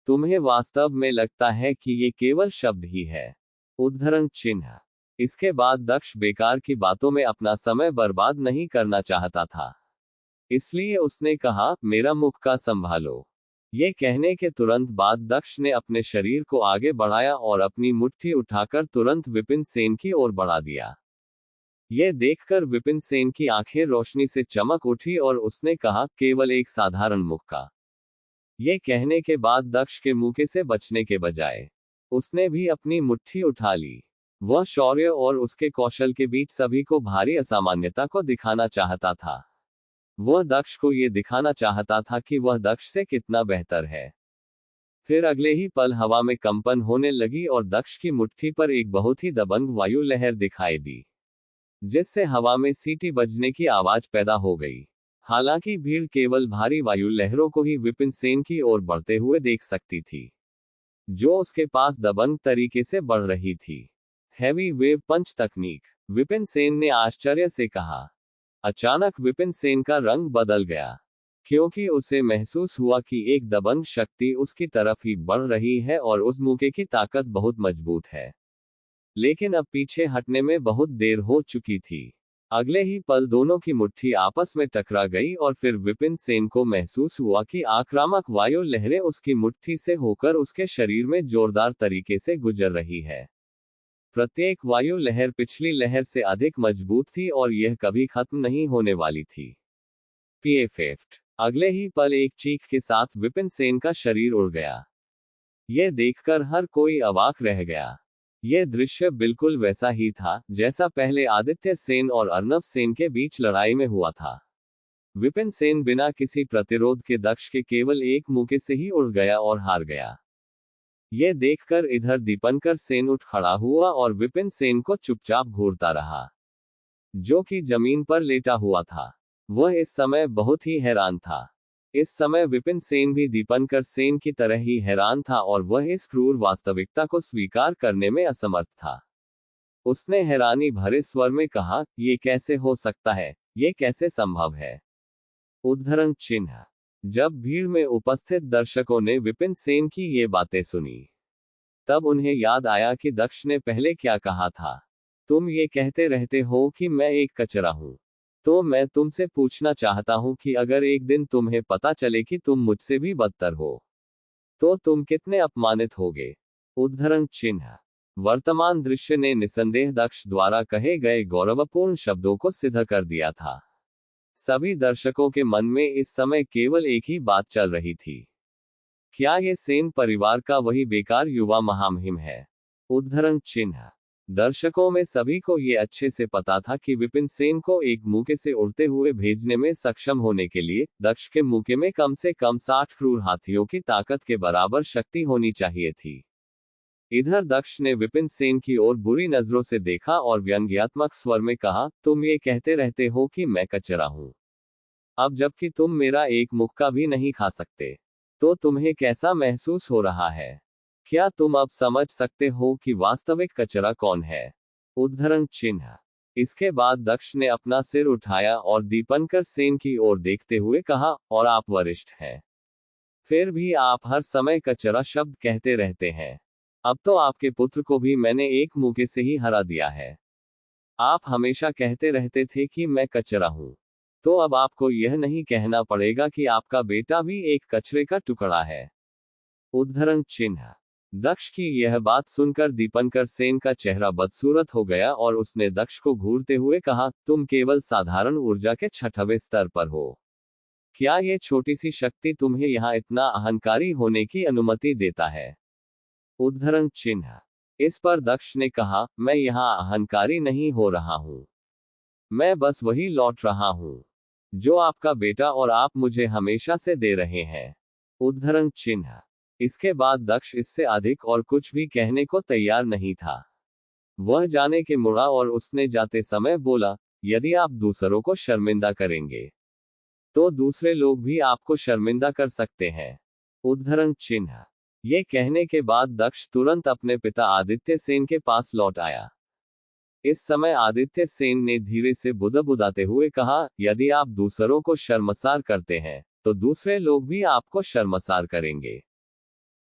तुम्हें वास्तव में लगता है कि ये केवल शब्द ही है? उद्धरण चिन्ह। इसके बाद दक्ष बेकार की बातों में अपना समय बर्बाद नहीं करना चाहता था, इसलिए उसने कहा, मेरा मुख का संभालो। ये कहने के तुरंत बाद दक्ष ने अपने शरीर को आगे बढ़ाया और अपनी मुट्ठी उठाकर तुरंत विपिन सेन की ओर बढ़ा दिया। यह देखकर विपिन सेन की आंखें रोशनी से चमक उठी और उसने कहा, केवल एक साधारण मुक्का। ये कहने के बाद दक्ष के मुक्के से बचने के बजाय उसने भी अपनी मुट्ठी उठा ली। वह शौर्य और उसके कौशल के बीच सभी को भारी असामान्यता को दिखाना चाहता था। वह दक्ष को यह दिखाना चाहता था कि वह दक्ष से कितना बेहतर है। फिर अगले ही पल हवा में कंपन होने लगी और दक्ष की मुट्ठी पर एक बहुत ही दबंग वायु लहर दिखाई दी, जिससे हवा में सीटी बजने की आवाज पैदा हो गई। हालांकि भीड़ केवल भारी वायु लहरों को ही विपिन सेन की ओर बढ़ते हुए देख सकती थी, जो उसके पास दबंग तरीके से बढ़ रही थी। हैवी वेव पंच तकनीक, विपिन सेन ने आश्चर्य से कहा। अचानक विपिन सेन का रंग बदल गया। क्योंकि उसे महसूस हुआ कि एक दबंग शक्ति उसकी तरफ ही बढ़ रही है और उस मुक्के की ताकत बहुत मजबूत है। लेकिन अब पीछे हटने में बहुत देर हो चुकी थी। अगले ही पल दोनों की मुट्ठी आपस में टकरा गई और फिर विपिन सेन को महसूस हुआ कि आक्रामक वायु लहरें उसकी मुट्ठी से होकर उसके शरीर में जोरदार तरीके से गुजर रही है। प्रत्येक वायु लहर पिछली लहर से अधिक मजबूत थी और यह कभी खत्म नहीं होने वाली थी। पीएफएफ। अगले ही पल एक चीख के साथ विपिन सेन का शरीर उड़ गया। यह देखकर हर कोई अवाक रह गया। यह दृश्य बिल्कुल वैसा ही था जैसा पहले आदित्य सेन और अर्नव सेन के बीच लड़ाई में हुआ था। विपिन सेन बिना किसी प्रतिरोध के दक्ष के केवल एक मुक्के से ही उड़ गया और हार गया। यह देखकर इधर दीपंकर सेन उठ खड़ा हुआ और विपिन सेन को चुपचाप घूरता रहा, जो कि जमीन पर लेटा हुआ था। वह इस समय बहुत ही हैरान था। इस समय विपिन सेन भी दीपंकर सेन की तरह ही हैरान था और वह इस क्रूर वास्तविकता को स्वीकार करने में असमर्थ था। उसने हैरानी भरे स्वर में कहा, यह कैसे हो सकता है, यह कैसे संभव है? उद्धरण चिन्ह। जब भीड़ में उपस्थित दर्शकों ने विपिन सेन की ये बातें सुनी, तब उन्हें याद आया कि दक्ष ने पहले क्या कहा था। तुम ये कहते रहते हो कि मैं एक कचरा हूं। तो मैं तुमसे पूछना चाहता हूं कि अगर एक दिन तुम्हें पता चले कि तुम मुझसे भी बदतर हो, तो तुम कितने अपमानित होगे? उद्धरण चिन्ह। वर्तमान दृश्य ने निसंदेह दक्ष द्वारा कहे गए गौरवपूर्ण शब्दों को सिद्ध कर दिया था। सभी दर्शकों के मन में इस समय केवल एक ही बात चल रही थी। क्या ये सेन परिवार का वही बेकार युवा महामहिम है? उद्धरण चिन्ह। दर्शकों में सभी को ये अच्छे से पता था कि विपिन सेन को एक मुक्के से उड़ते हुए भेजने में सक्षम होने के लिए दक्ष के मुक्के में कम से कम 60 क्रूर हाथियों की ताकत के बराबर शक्ति होनी चाहिए थी। इधर दक्ष ने विपिन सेन की ओर बुरी नजरों से देखा और व्यंग्यात्मक स्वर में कहा, तुम ये कहते रहते हो कि मैं कचरा हूं। अब जबकि तुम मेरा एक मुक्का भी नहीं खा सकते, तो तुम्हें कैसा महसूस हो रहा है? क्या तुम अब समझ सकते हो कि वास्तविक कचरा कौन है? उद्धरण चिन्ह। इसके बाद दक्ष ने अपना सिर उठाया और दीपंकर सेन की ओर देखते हुए कहा, और आप वरिष्ठ हैं, फिर भी आप हर समय कचरा शब्द कहते रहते हैं। अब तो आपके पुत्र को भी मैंने एक मुक्के से ही हरा दिया है। आप हमेशा कहते रहते थे कि मैं कचरा हूं, तो अब आपको यह नहीं कहना पड़ेगा कि आपका बेटा भी एक कचरे का टुकड़ा है। उद्धरण चिन्ह। दक्ष की यह बात सुनकर दीपंकर सेन का चेहरा बदसूरत हो गया और उसने दक्ष को घूरते हुए कहा, तुम केवल साधारण ऊर्जा के 6वें स्तर पर हो। क्या यह छोटी सी शक्ति तुम्हें यहां इतना अहंकारी होने की अनुमति देता है? उद्धरण चिन्ह। इस पर दक्ष ने कहा, मैं यहां अहंकारी नहीं हो रहा हूं। मैं बस वही लौट रहा हूं जो आपका बेटा और आप मुझे हमेशा से दे रहे हैं। उद्धरण चिन्ह। इसके बाद दक्ष इससे अधिक और कुछ भी कहने को तैयार नहीं था। वह जाने के मुड़ा और उसने जाते समय बोला, यदि आप दूसरों को शर्मिंदा करेंगे, तो दूसरे लोग भी आपको शर्मिंदा कर सकते हैं। उद्धरण चिन्ह। ये कहने के बाद दक्ष तुरंत अपने पिता आदित्य सेन के पास लौट आया। इस समय आदित्य सेन ने धीरे से बुदबुदाते हुए कहा, यदि आप दूसरों को शर्मसार करते हैं, तो दूसरे लोग भी आपको शर्मसार करेंगे।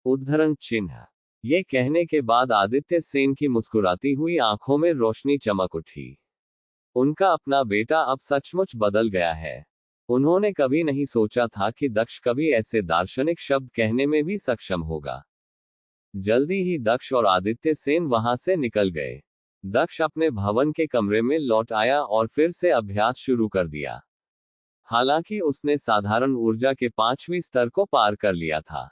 उद्धरण चिन्ह। ये कहने के बाद आदित्य सेन की मुस्कुराती हुई आंखों में रोशनी चमक उठी। उनका अपना बेटा अब सचमुच बदल गया है। उन्होंने कभी नहीं सोचा था कि दक्ष कभी ऐसे दार्शनिक शब्द कहने में भी सक्षम होगा। जल्दी ही दक्ष और आदित्य सेन वहां से निकल गए। दक्ष अपने भवन के कमरे में लौट आया और फिर से अभ्यास शुरू कर दिया। हालांकि उसने साधारण ऊर्जा के 5वें स्तर को पार कर लिया था,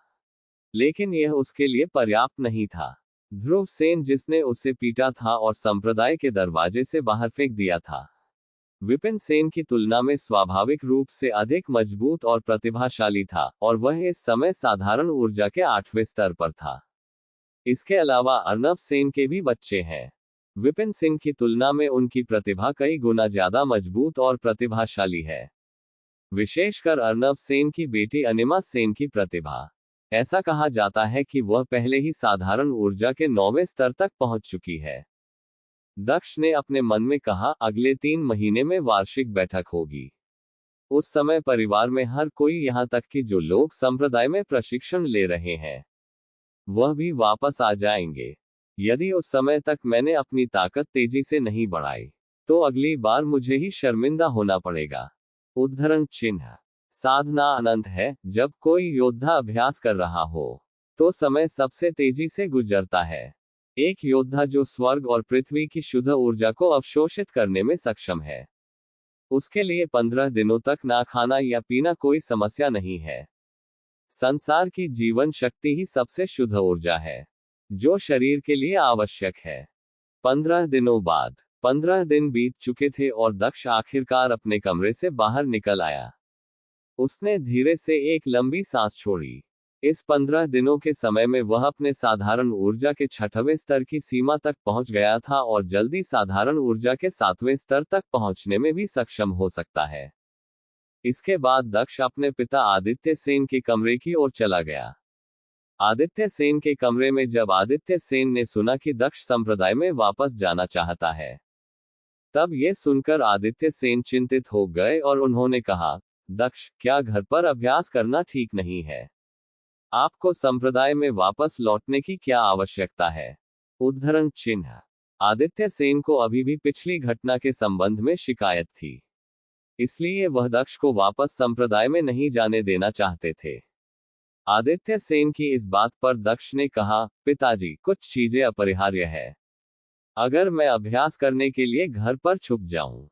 लेकिन यह उसके लिए पर्याप्त नहीं था। ध्रुव सेन, जिसने उसे पीटा था और संप्रदाय के दरवाजे से बाहर फेंक दिया था, विपिन सेन की तुलना में स्वाभाविक रूप से अधिक मजबूत और प्रतिभाशाली था, और वह इस समय साधारण ऊर्जा के 8वें स्तर पर था। इसके अलावा अर्नव सेन के भी बच्चे हैं। विपिन सिंह की तुलना में उनकी प्रतिभा कई गुना ज्यादा मजबूत और प्रतिभाशाली है, विशेषकर अर्नव सेन की बेटी अनिमा सेन की प्रतिभा। ऐसा कहा जाता है कि वह पहले ही साधारण ऊर्जा के 9वें स्तर तक पहुंच चुकी है। दक्ष ने अपने मन में कहा, अगले 3 महीने में वार्षिक बैठक होगी। उस समय परिवार में हर कोई, यहाँ तक कि जो लोग संप्रदाय में प्रशिक्षण ले रहे हैं, वह भी वापस आ जाएंगे। यदि उस समय तक मैंने अपनी ताकत तेजी से नहीं बढ़ाई, तो अगली बार मुझे ही शर्मिंदा होना पड़ेगा। उद्धरण चिन्ह। साधना अनंत है। जब कोई योद्धा अभ्यास कर रहा हो, तो समय सबसे तेजी से गुजरता है। एक योद्धा जो स्वर्ग और पृथ्वी की शुद्ध ऊर्जा को अवशोषित करने में सक्षम है, उसके लिए 15 दिनों तक ना खाना या पीना कोई समस्या नहीं है। संसार की जीवन शक्ति ही सबसे शुद्ध ऊर्जा है, जो शरीर के लिए आवश्यक है। 15 दिनों बाद 15 दिन बीत चुके थे और दक्ष आखिरकार अपने कमरे से बाहर निकल आया। उसने धीरे से एक लंबी सांस छोड़ी। इस 15 दिनों के समय में वह अपने साधारण ऊर्जा के 6वें स्तर की सीमा तक पहुंच गया था और जल्दी साधारण ऊर्जा के 7वें स्तर तक पहुंचने में भी सक्षम हो सकता है। इसके बाद दक्ष अपने पिता आदित्य सेन के कमरे की ओर चला गया। आदित्य सेन के कमरे में जब आदित्य सेन ने सुना कि दक्ष संप्रदाय में वापस जाना चाहता है, तब ये सुनकर आदित्य सेन चिंतित हो गए और उन्होंने कहा, दक्ष, क्या घर पर अभ्यास करना ठीक नहीं है? आपको संप्रदाय में वापस लौटने की क्या आवश्यकता है? उद्धरण चिन्ह। आदित्य सेन को अभी भी पिछली घटना के संबंध में शिकायत थी, इसलिए वह दक्ष को वापस संप्रदाय में नहीं जाने देना चाहते थे। आदित्य सेन की इस बात पर दक्ष ने कहा, पिताजी, कुछ चीजें अपरिहार्य है। अगर मैं अभ्यास करने के लिए घर पर छुप जाऊं,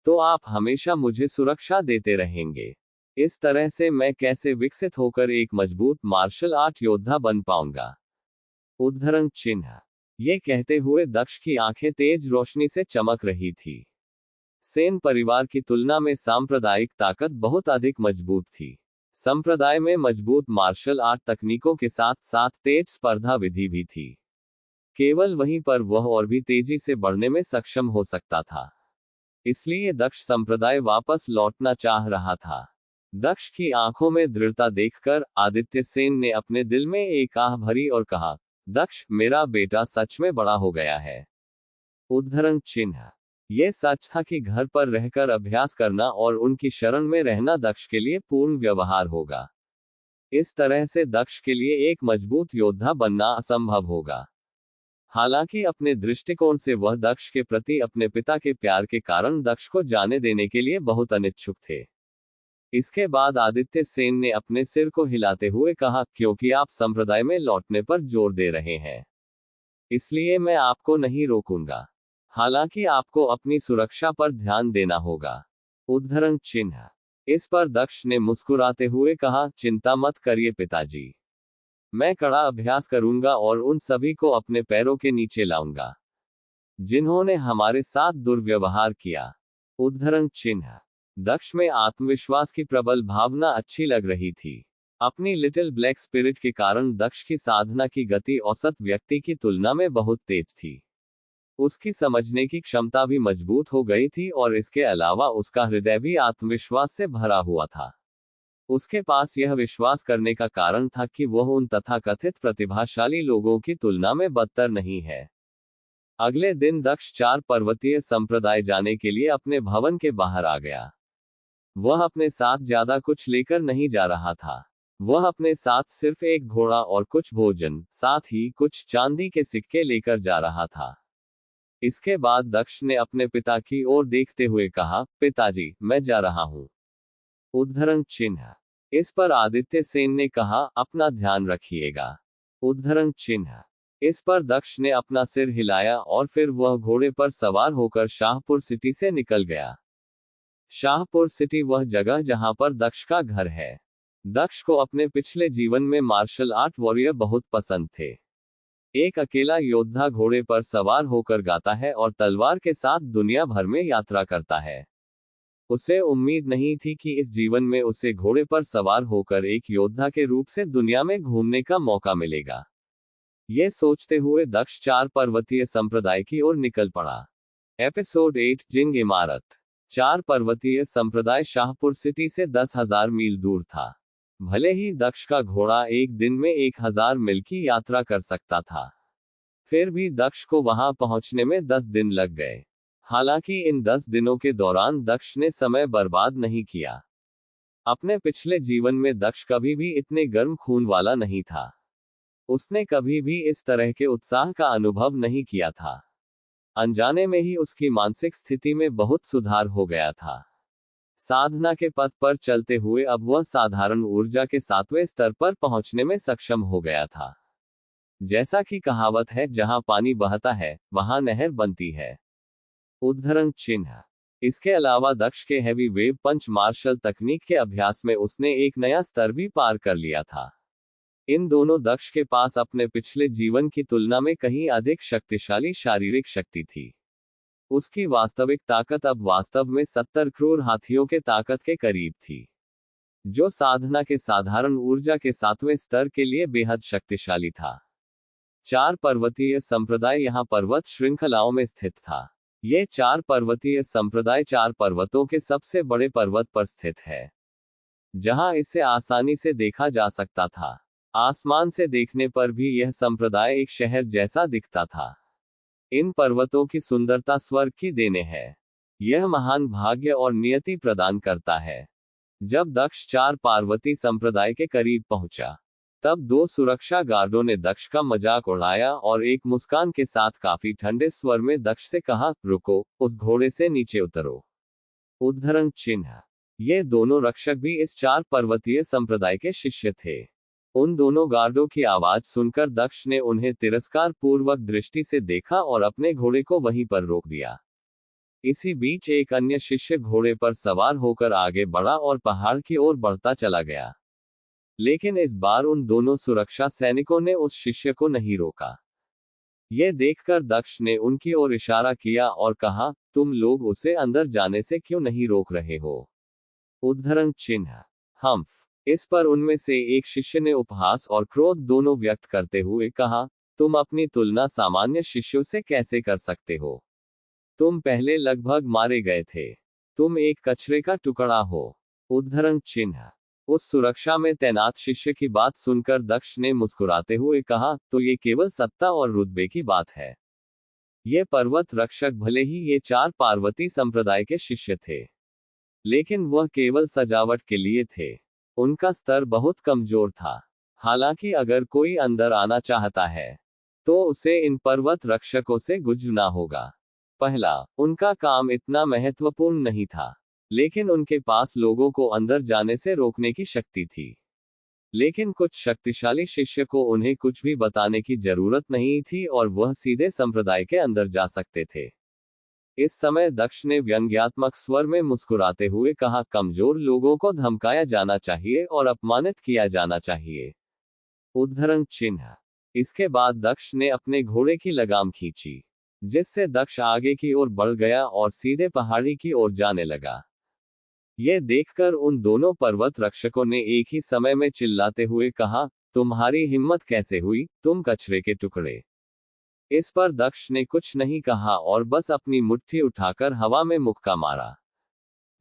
तो आप हमेशा मुझे सुरक्षा देते रहेंगे। इस तरह से मैं कैसे विकसित होकर एक मजबूत मार्शल आर्ट योद्धा बन पाऊंगा? उद्धरण चिन्ह। ये कहते हुए दक्ष की आंखें तेज रोशनी से चमक रही थी। सेन परिवार की तुलना में सांप्रदायिक ताकत बहुत अधिक मजबूत थी। संप्रदाय में मजबूत मार्शल आर्ट तकनीकों के साथ साथ तेज स्पर्धा विधि भी थी। केवल वहीं पर वह और भी तेजी से बढ़ने में सक्षम हो सकता था। इसलिए दक्ष संप्रदाय वापस लौटना चाह रहा था। दक्ष की आंखों में दृढ़ता देखकर आदित्य सेन ने अपने दिल में एक आह भरी और कहा, दक्ष, मेरा बेटा सच में बड़ा हो गया है। उद्धरण चिन्ह। यह सच था कि घर पर रहकर अभ्यास करना और उनकी शरण में रहना दक्ष के लिए पूर्ण व्यवहार होगा। इस तरह से दक्ष के लिए एक मजबूत योद्धा बनना असंभव होगा। हालांकि अपने दृष्टिकोण से वह दक्ष के प्रति अपने पिता के प्यार के कारण दक्ष को जाने देने के लिए बहुत अनिच्छुक थे। इसके बाद आदित्य सेन ने अपने सिर को हिलाते हुए कहा, क्योंकि आप संप्रदाय में लौटने पर जोर दे रहे हैं, इसलिए मैं आपको नहीं रोकूंगा। हालांकि आपको अपनी सुरक्षा पर ध्यान देना होगा। उद्धरण चिन्ह। इस पर दक्ष ने मुस्कुराते हुए कहा, चिंता मत करिए पिताजी, मैं कड़ा अभ्यास करूंगा और उन सभी को अपने पैरों के नीचे लाऊंगा जिन्होंने हमारे साथ दुर्व्यवहार किया। उद्धरण चिन्ह। दक्ष में आत्मविश्वास की प्रबल भावना अच्छी लग रही थी। अपनी लिटिल ब्लैक स्पिरिट के कारण दक्ष की साधना की गति औसत व्यक्ति की तुलना में बहुत तेज थी। उसकी समझने की क्षमता भी मजबूत हो गई थी और इसके अलावा उसका हृदय भी आत्मविश्वास से भरा हुआ था। उसके पास यह विश्वास करने का कारण था कि वह उन तथाकथित प्रतिभाशाली लोगों की तुलना में बदतर नहीं है। अगले दिन दक्ष 4 पर्वतीय संप्रदाय जाने के लिए अपने भवन के बाहर आ गया। वह अपने साथ ज्यादा कुछ लेकर नहीं जा रहा था। वह अपने साथ सिर्फ एक घोड़ा और कुछ भोजन, साथ ही कुछ चांदी के सिक्के लेकर जा रहा था। इसके बाद दक्ष ने अपने पिता की ओर देखते हुए कहा, पिताजी, मैं जा रहा हूं। उद्धरण चिन्ह। इस पर आदित्य सेन ने कहा, अपना ध्यान रखिएगा। उद्धरण चिन्ह। इस पर दक्ष ने अपना सिर हिलाया और फिर वह घोड़े पर सवार होकर शाहपुर सिटी से निकल गया। शाहपुर सिटी वह जगह जहां पर दक्ष का घर है। दक्ष को अपने पिछले जीवन में मार्शल आर्ट वॉरियर बहुत पसंद थे। एक अकेला योद्धा घोड़े पर सवार होकर गाता है और तलवार के साथ दुनिया भर में यात्रा करता है। उसे उम्मीद नहीं थी कि इस जीवन में उसे घोड़े पर सवार होकर एक योद्धा के रूप से दुनिया में घूमने का मौका मिलेगा। यह सोचते हुए दक्ष 4 पर्वतीय संप्रदाय की ओर निकल पड़ा। एपिसोड 8 जिंग इमारत। 4 पर्वतीय संप्रदाय शाहपुर सिटी से 10,000 मील दूर था। भले ही दक्ष का घोड़ा एक दिन में 1,000 मील की यात्रा कर सकता था, फिर भी दक्ष को वहां पहुंचने में 10 दिन लग गए। हालांकि इन 10 दिनों के दौरान दक्ष ने समय बर्बाद नहीं किया। अपने पिछले जीवन में दक्ष कभी भी इतने गर्म खून वाला नहीं था। उसने कभी भी इस तरह के उत्साह का अनुभव नहीं किया था। अनजाने में ही उसकी मानसिक स्थिति में बहुत सुधार हो गया था। साधना के पथ पर चलते हुए अब वह साधारण ऊर्जा के 7वें स्तर पर पहुंचने में सक्षम हो गया था। जैसा कि कहावत है, जहां पानी बहता है वहां नहर बनती है। उद्धरण चिन्ह। इसके अलावा दक्ष के हैवी वेव पंच मार्शल तकनीक के अभ्यास में उसने एक नया स्तर भी पार कर लिया था। इन दोनों दक्ष के पास अपने पिछले जीवन की तुलना में कहीं अधिक शक्तिशाली शारीरिक शक्ति थी। उसकी वास्तविक ताकत अब वास्तव में 70 क्रूर हाथियों के ताकत के करीब थी, जो साधना के साधारण ऊर्जा के 7वें स्तर के लिए बेहद शक्तिशाली था। 4 पर्वतीय संप्रदाय यहाँ पर्वत श्रृंखलाओं में स्थित था। ये 4 पर्वतीय संप्रदाय 4 पर्वतों के सबसे बड़े पर्वत पर स्थित है, जहां इसे आसानी से देखा जा सकता था। आसमान से देखने पर भी यह संप्रदाय एक शहर जैसा दिखता था। इन पर्वतों की सुंदरता स्वर्ग की देने है। यह महान भाग्य और नियति प्रदान करता है। जब दक्ष 4 पार्वती संप्रदाय के करीब पहुंचा, तब 2 सुरक्षा गार्डों ने दक्ष का मजाक उड़ाया और एक मुस्कान के साथ काफी ठंडे स्वर में दक्ष से कहा, रुको, उस घोड़े से नीचे उतरो। उद्धरण चिन्ह। ये दोनों रक्षक भी इस 4 पर्वतीय संप्रदाय के शिष्य थे। उन दोनों गार्डों की आवाज सुनकर दक्ष ने उन्हें तिरस्कार पूर्वक दृष्टि से देखा और अपने घोड़े को वहीं पर रोक दिया। इसी बीच एक अन्य शिष्य घोड़े पर सवार होकर आगे बढ़ा और पहाड़ की ओर बढ़ता चला गया। लेकिन इस बार उन दोनों सुरक्षा सैनिकों ने उस शिष्य को नहीं रोका। यह देखकर दक्ष ने उनकी ओर इशारा किया और कहा, तुम लोग उसे अंदर जाने से क्यों नहीं रोक रहे हो? उद्धरण चिन्ह। हम्फ। इस पर उनमें से एक शिष्य ने उपहास और क्रोध दोनों व्यक्त करते हुए कहा, तुम अपनी तुलना सामान्य शिष्यों से कैसे कर सकते हो? तुम पहले लगभग मारे गए थे। तुम एक कचरे का टुकड़ा हो। उद्धरण चिन्ह। उस सुरक्षा में तैनात शिष्य की बात सुनकर दक्ष ने मुस्कुराते हुए कहा, तो ये केवल सत्ता और रुतबे की बात है। ये पर्वत रक्षक भले ही ये 4 पार्वती संप्रदाय के शिष्य थे, लेकिन वह केवल सजावट के लिए थे। उनका स्तर बहुत कमजोर था। हालांकि अगर कोई अंदर आना चाहता है, तो उसे इन पर्वत रक्षकों से गुजरना होगा। पहला, उनका काम इतना महत्वपूर्ण नहीं था, लेकिन उनके पास लोगों को अंदर जाने से रोकने की शक्ति थी। लेकिन कुछ शक्तिशाली शिष्य को उन्हें कुछ भी बताने की जरूरत नहीं थी और वह सीधे संप्रदाय के अंदर जा सकते थे। इस समय दक्ष ने व्यंग्यात्मक स्वर में मुस्कुराते हुए कहा, कमजोर लोगों को धमकाया जाना चाहिए और अपमानित किया जाना चाहिए। उद्धरण चिन्ह। इसके बाद दक्ष ने अपने घोड़े की लगाम खींची, जिससे दक्ष आगे की ओर बढ़ गया और सीधे पहाड़ी की ओर जाने लगा। यह देखकर उन दोनों पर्वत रक्षकों ने एक ही समय में चिल्लाते हुए कहा, तुम्हारी हिम्मत कैसे हुई, तुम कचरे के टुकड़े। इस पर दक्ष ने कुछ नहीं कहा और बस अपनी मुट्ठी उठाकर हवा में मुक्का मारा,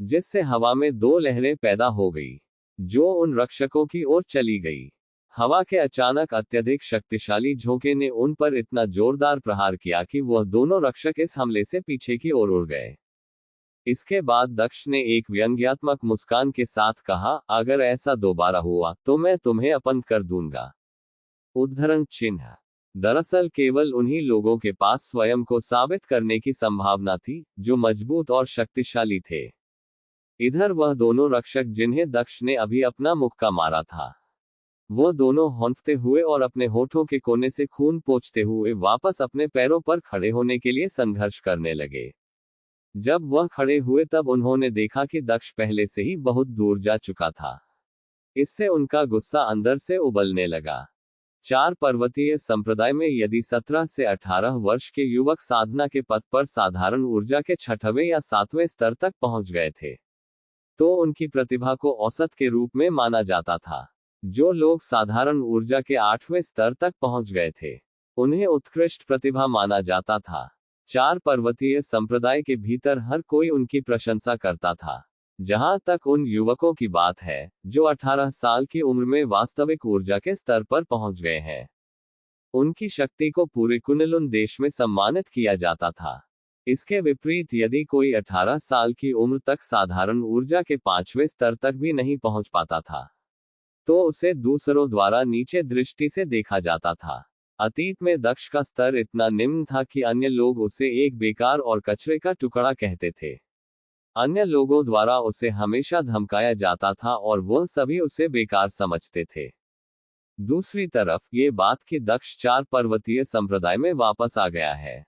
जिससे हवा में 2 लहरें पैदा हो गई, जो उन रक्षकों की ओर चली गई। हवा के अचानक अत्यधिक शक्तिशाली झोंके ने उन पर इतना जोरदार प्रहार किया कि वह दोनों रक्षक इस हमले से पीछे की ओर उड़ गए। इसके बाद दक्ष ने एक व्यंग्यात्मक मुस्कान के साथ कहा, अगर ऐसा दोबारा हुआ तो मैं तुम्हें अपंग कर दूंगा। उद्धरण चिन्ह। दरअसल केवल उन्हीं लोगों के पास स्वयं को साबित करने की संभावना थी, जो मजबूत और शक्तिशाली थे। इधर वह दोनों रक्षक जिन्हें दक्ष ने अभी अपना मुक्का मारा था, वो दोनों हौंफते हुए और अपने होठों के कोने से खून पोंछते हुए वापस अपने पैरों पर खड़े होने के लिए संघर्ष करने लगे। जब वह खड़े हुए तब उन्होंने देखा कि दक्ष पहले से ही बहुत दूर जा चुका था। इससे उनका गुस्सा अंदर से उबलने लगा। 4 पर्वतीय संप्रदाय में यदि 17 से 18 वर्ष के युवक साधना के पथ पर साधारण ऊर्जा के 6वें या 7वें स्तर तक पहुंच गए थे, तो उनकी प्रतिभा को औसत के रूप में माना जाता था। जो लोग साधारण ऊर्जा के 8वें स्तर तक पहुंच गए थे, उन्हें उत्कृष्ट प्रतिभा माना जाता था। 4 पर्वतीय संप्रदाय के भीतर हर कोई उनकी प्रशंसा करता था। जहां तक उन युवकों की बात है, जो 18 साल की उम्र में वास्तविक ऊर्जा के स्तर पर पहुंच गए हैं, उनकी शक्ति को पूरे कुनलुन देश में सम्मानित किया जाता था। इसके विपरीत यदि कोई 18 साल की उम्र तक साधारण ऊर्जा के 5वें स्तर तक भी नहीं पहुंच पाता था, तो उसे दूसरों द्वारा नीचे दृष्टि से देखा जाता था। अतीत में दक्ष का स्तर इतना निम्न था कि अन्य लोग उसे एक बेकार और कचरे का टुकड़ा कहते थे। अन्य लोगों द्वारा उसे हमेशा धमकाया जाता था और वह सभी उसे बेकार समझते थे। दूसरी तरफ ये बात कि दक्ष 4 पर्वतीय संप्रदाय में वापस आ गया है,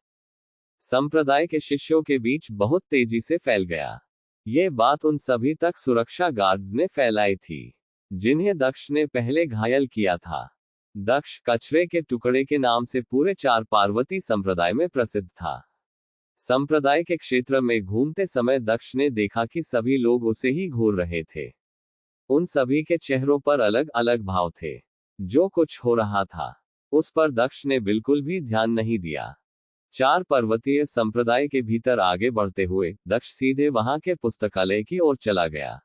संप्रदाय के शिष्यों के बीच बहुत तेजी से फैल गया। ये बात उन सभी तक सुरक्षा गार्ड्स ने फैलाई थी जिन्हें दक्ष ने पहले घायल किया था। दक्ष कचरे के टुकड़े के नाम से पूरे 4 पार्वती संप्रदाय में प्रसिद्ध था। संप्रदाय के क्षेत्र में घूमते समय दक्ष ने देखा कि सभी लोग उसे ही घूर रहे थे। उन सभी के चेहरों पर अलग अलग भाव थे। जो कुछ हो रहा था उस पर दक्ष ने बिल्कुल भी ध्यान नहीं दिया। 4 पर्वतीय संप्रदाय के भीतर आगे बढ़ते हुए दक्ष सीधे वहां के पुस्तकालय की ओर चला गया,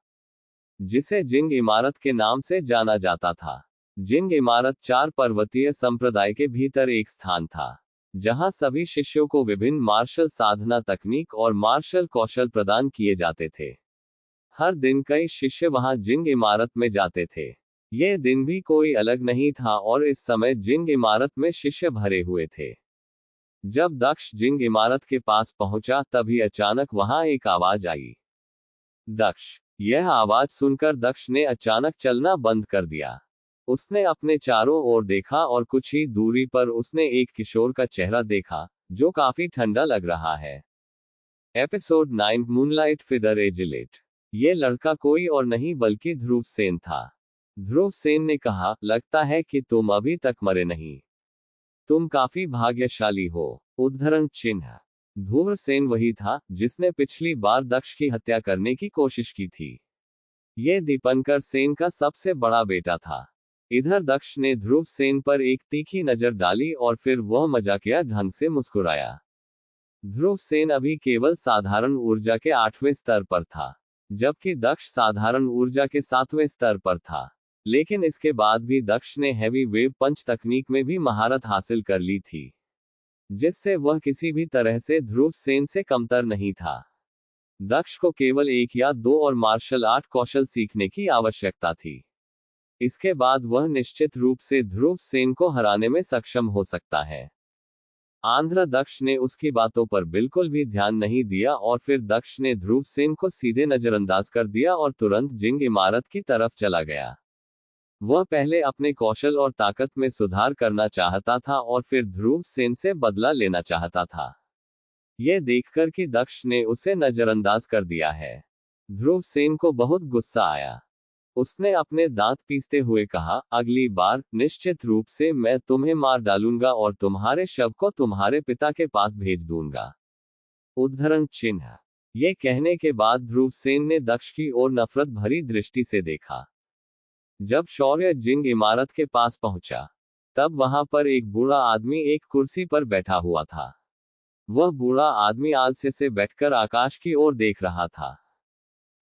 जिसे जिंग इमारत के नाम से जाना जाता था। जिंग इमारत 4 पर्वतीय संप्रदाय के भीतर एक स्थान था जहां सभी शिष्यों को विभिन्न मार्शल साधना तकनीक और मार्शल कौशल प्रदान किए जाते थे। हर दिन कई शिष्य वहां जिंग इमारत में जाते थे। यह दिन भी कोई अलग नहीं था और इस समय जिंग इमारत में शिष्य भरे हुए थे। जब दक्ष जिंग इमारत के पास पहुंचा तभी अचानक वहां एक आवाज आई। दक्ष। यह आवाज सुनकर दक्ष ने अचानक चलना बंद कर दिया। उसने अपने चारों ओर देखा और कुछ ही दूरी पर उसने एक किशोर का चेहरा देखा जो काफी ठंडा लग रहा है। एपिसोड 9 मूनलाइट फिदर एजिलेट। ये लड़का कोई और नहीं बल्कि ध्रुव सेन था। ध्रुव सेन ने कहा, लगता है कि तुम अभी तक मरे नहीं। तुम काफी भाग्यशाली हो। उद्धरण चिन्ह। ध्रुव सेन वही था जिसने पिछली बार दक्ष की हत्या करने की कोशिश की थी। ये दीपंकर सेन का सबसे बड़ा बेटा था। इधर दक्ष ने ध्रुव सेन पर एक तीखी नजर डाली और फिर वह मजाकिया ढंग से मुस्कुराया। ध्रुव सेन अभी केवल साधारण ऊर्जा के 8वें स्तर पर था, जबकि दक्ष साधारण ऊर्जा के 7वें स्तर पर था। लेकिन इसके बाद भी दक्ष ने हैवी वेव पंच तकनीक में भी महारत हासिल कर ली थी, जिससे वह किसी भी तरह से ध्रुव सेन से कमतर नहीं था। दक्ष को केवल 1 या 2 और मार्शल आर्ट कौशल सीखने की आवश्यकता थी। इसके बाद वह निश्चित रूप से ध्रुव सेन को हराने में सक्षम हो सकता है। आंध्र दक्ष ने उसकी बातों पर बिल्कुल भी ध्यान नहीं दिया और फिर दक्ष ने ध्रुव सेन को सीधे नजरअंदाज कर दिया और तुरंत जिंग इमारत की तरफ चला गया। वह पहले अपने कौशल और ताकत में सुधार करना चाहता था और फिर ध्रुव सेन से बदला लेना चाहता था। यह देखकर कि दक्ष ने उसे नजरअंदाज कर दिया है, ध्रुव सेन को बहुत गुस्सा आया। उसने अपने दांत पीसते हुए कहा, अगली बार निश्चित रूप से मैं तुम्हें मार डालूंगा और तुम्हारे शव को तुम्हारे पिता के पास भेज दूंगा। उद्धरण चिन्ह। ये कहने के बाद ध्रुव सेन ने दक्ष की ओर नफरत भरी दृष्टि से देखा। जब शौर्य जिंग इमारत के पास पहुंचा तब वहां पर एक बूढ़ा आदमी एक कुर्सी पर बैठा हुआ था। वह बूढ़ा आदमी आलस्य से बैठकर आकाश की ओर देख रहा था।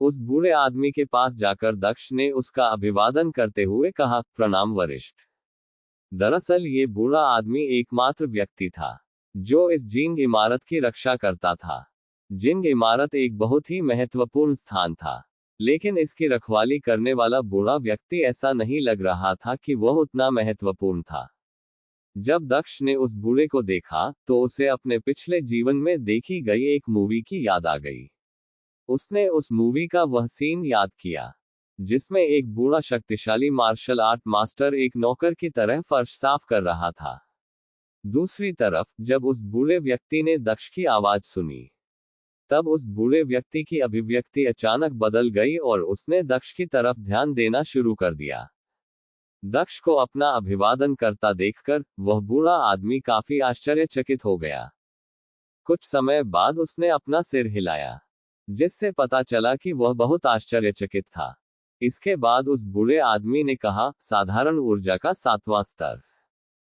उस बूढ़े आदमी के पास जाकर दक्ष ने उसका अभिवादन करते हुए कहा, प्रणाम वरिष्ठ। दरअसल ये बूढ़ा आदमी एकमात्र व्यक्ति था जो इस जिंग इमारत की रक्षा करता था। जिंग इमारत एक बहुत ही महत्वपूर्ण स्थान था, लेकिन इसकी रखवाली करने वाला बूढ़ा व्यक्ति ऐसा नहीं लग रहा था कि वह उतना महत्वपूर्ण था। जब दक्ष ने उस बूढ़े को देखा तो उसे अपने पिछले जीवन में देखी गई एक मूवी की याद आ गई। उसने उस मूवी का वह सीन याद किया जिसमें एक बूढ़ा शक्तिशाली मार्शल आर्ट मास्टर एक नौकर की तरह फर्श साफ कर रहा था। दूसरी तरफ जब उस बूढ़े व्यक्ति ने दक्ष की आवाज सुनी तब उस बूढ़े व्यक्ति की अभिव्यक्ति अचानक बदल गई और उसने दक्ष की तरफ ध्यान देना शुरू कर दिया। दक्ष को अपना अभिवादन करता देखकर वह बूढ़ा आदमी काफी आश्चर्यचकित हो गया। कुछ समय बाद उसने अपना सिर हिलाया, जिससे पता चला कि वह बहुत आश्चर्यचकित था। इसके बाद उस बूढ़े आदमी ने कहा, साधारण ऊर्जा का 7वां स्तर।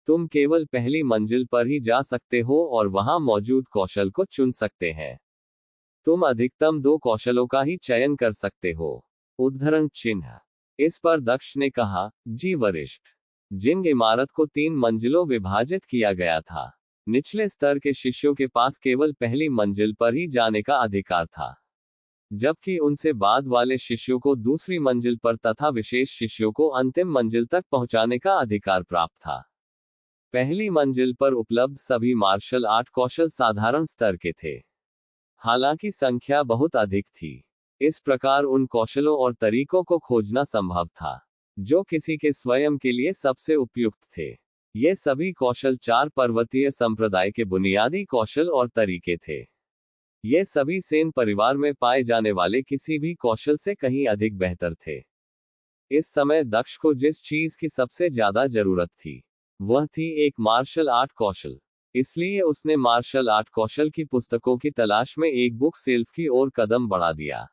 तुम केवल पहली मंजिल पर ही जा सकते हो और वहां मौजूद कौशल को चुन सकते हैं। तुम अधिकतम 2 कौशलों का ही चयन कर सकते हो। उद्धरण चिन्ह। इस पर दक्ष ने कहा, जी वरिष्ठ। जिंग इमारत को 3 मंजिलों विभाजित किया गया था। निचले स्तर के शिष्यों के पास केवल पहली मंजिल पर ही जाने का अधिकार था, जबकि उनसे बाद वाले शिष्यों को दूसरी मंजिल पर तथा विशेष शिष्यों को अंतिम मंजिल तक पहुंचाने का अधिकार प्राप्त था। पहली मंजिल पर उपलब्ध सभी मार्शल आर्ट कौशल साधारण स्तर के थे, हालांकि संख्या बहुत अधिक थी। इस प्रकार उन कौशलों और तरीकों को खोजना संभव था जो किसी के स्वयं के लिए सबसे उपयुक्त थे। ये सभी कौशल 4 पर्वतीय संप्रदाय के बुनियादी कौशल और तरीके थे। ये सभी सेन परिवार में पाए जाने वाले किसी भी कौशल से कहीं अधिक बेहतर थे। इस समय दक्ष को जिस चीज की सबसे ज्यादा जरूरत थी वह थी एक मार्शल आर्ट कौशल। इसलिए उसने मार्शल आर्ट कौशल की पुस्तकों की तलाश में एक बुक सेल्फ की ओर कदम बढ़ा दिया।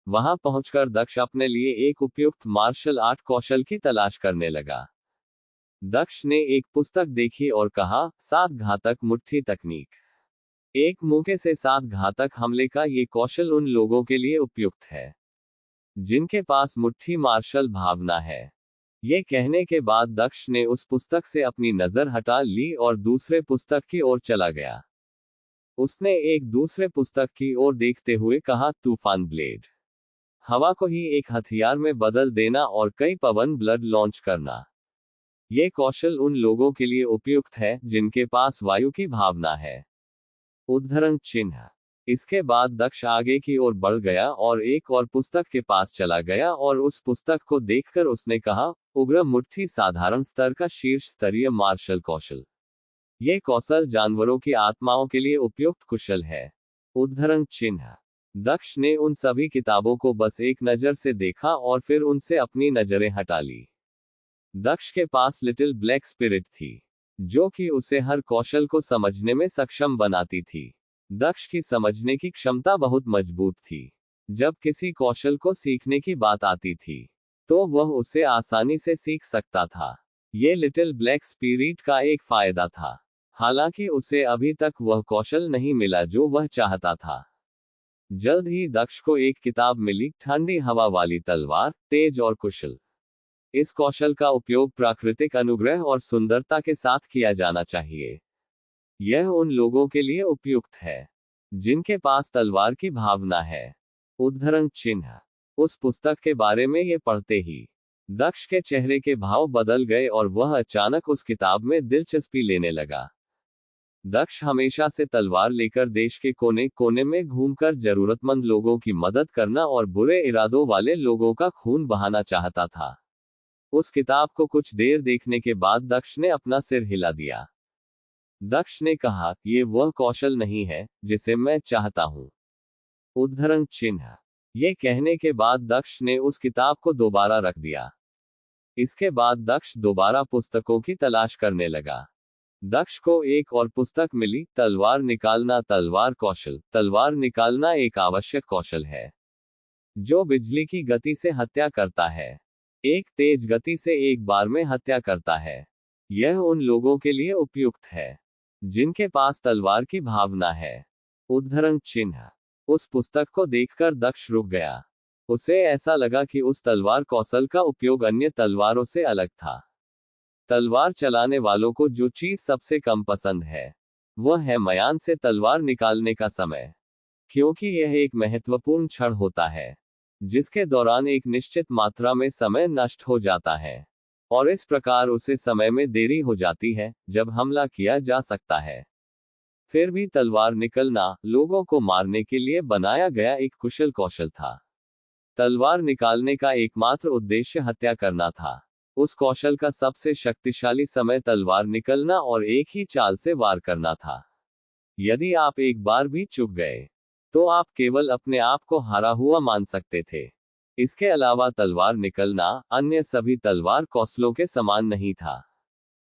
वहां पहुंचकर दक्ष अपने लिए एक उपयुक्त मार्शल आर्ट कौशल की तलाश करने लगा। दक्ष ने एक पुस्तक देखी और कहा, 7 घातक मुट्ठी तकनीक। एक मुक्के से 7 घातक हमले का ये कौशल उन लोगों के लिए उपयुक्त है जिनके पास मुट्ठी मार्शल भावना है। ये कहने के बाद दक्ष ने उस पुस्तक से अपनी नजर हटा ली और दूसरे पुस्तक की ओर चला गया। उसने एक दूसरे पुस्तक की ओर देखते हुए कहा, तूफान ब्लेड। हवा को ही एक हथियार में बदल देना और कई पवन ब्लड लॉन्च करना। ये कौशल उन लोगों के लिए उपयुक्त है जिनके पास वायु की भावना है। उद्धरण चिन्ह। इसके बाद दक्ष आगे की ओर बढ़ गया और एक और पुस्तक के पास चला गया और उस पुस्तक को देखकर उसने कहा, उग्र मुट्ठी साधारण स्तर का शीर्ष स्तरीय मार्शल कौशल। ये कौशल जानवरों की आत्माओं के लिए उपयुक्त कुशल है। उद्धरण चिन्ह। दक्ष ने उन सभी किताबों को बस एक नजर से देखा और फिर उनसे अपनी नजरें हटा ली। दक्ष के पास लिटिल ब्लैक स्पिरिट थी जो कि उसे हर कौशल को समझने में सक्षम बनाती थी। दक्ष की समझने की क्षमता बहुत मजबूत थी। जब किसी कौशल को सीखने की बात आती थी तो वह उसे आसानी से सीख सकता था। ये लिटिल ब्लैक स्पिरिट का एक फायदा था, हालांकि उसे अभी तक वह कौशल नहीं मिला जो वह चाहता था। जल्द ही दक्ष को एक किताब मिली, ठंडी हवा वाली तलवार, तेज और कुशल। इस कौशल का उपयोग प्राकृतिक अनुग्रह और सुंदरता के साथ किया जाना चाहिए। यह उन लोगों के लिए उपयुक्त है जिनके पास तलवार की भावना है। उद्धरण चिन्ह। उस पुस्तक के बारे में ये पढ़ते ही दक्ष के चेहरे के भाव बदल गए और वह अचानक उस किताब में दिलचस्पी लेने लगा। दक्ष हमेशा से तलवार लेकर देश के कोने कोने में घूमकर जरूरतमंद लोगों की मदद करना और बुरे इरादों वाले लोगों का खून बहाना चाहता था। उस किताब को कुछ देर देखने के बाद दक्ष ने अपना सिर हिला दिया। दक्ष ने कहा, ये वह कौशल नहीं है जिसे मैं चाहता हूं। उद्धरण चिन्ह। ये कहने के बाद दक्ष ने उस किताब को दोबारा रख दिया। इसके बाद दक्ष दोबारा पुस्तकों की तलाश करने लगा। दक्ष को एक और पुस्तक मिली, तलवार निकालना तलवार कौशल। तलवार निकालना एक आवश्यक कौशल है जो बिजली की गति से हत्या करता है, एक तेज गति से एक बार में हत्या करता है। यह उन लोगों के लिए उपयुक्त है जिनके पास तलवार की भावना है। उद्धरण चिन्ह। उस पुस्तक को देखकर दक्ष रुक गया। उसे ऐसा लगा कि उस तलवार कौशल का उपयोग अन्य तलवारों से अलग था। तलवार चलाने वालों को जो चीज सबसे कम पसंद है वह है मयान से तलवार निकालने का समय, क्योंकि यह एक महत्वपूर्ण क्षण होता है जिसके दौरान एक निश्चित मात्रा में समय नष्ट हो जाता है और इस प्रकार उसे समय में देरी हो जाती है जब हमला किया जा सकता है। फिर भी तलवार निकलना लोगों को मारने के लिए बनाया गया एक कुशल कौशल था। तलवार निकालने का एकमात्र उद्देश्य हत्या करना था। उस कौशल का सबसे शक्तिशाली समय तलवार निकलना और एक ही चाल से वार करना था। यदि आप एक बार भी चूक गए तो आप केवल अपने आप को हारा हुआ मान सकते थे। इसके अलावा तलवार निकलना अन्य सभी तलवार कौशलों के समान नहीं था।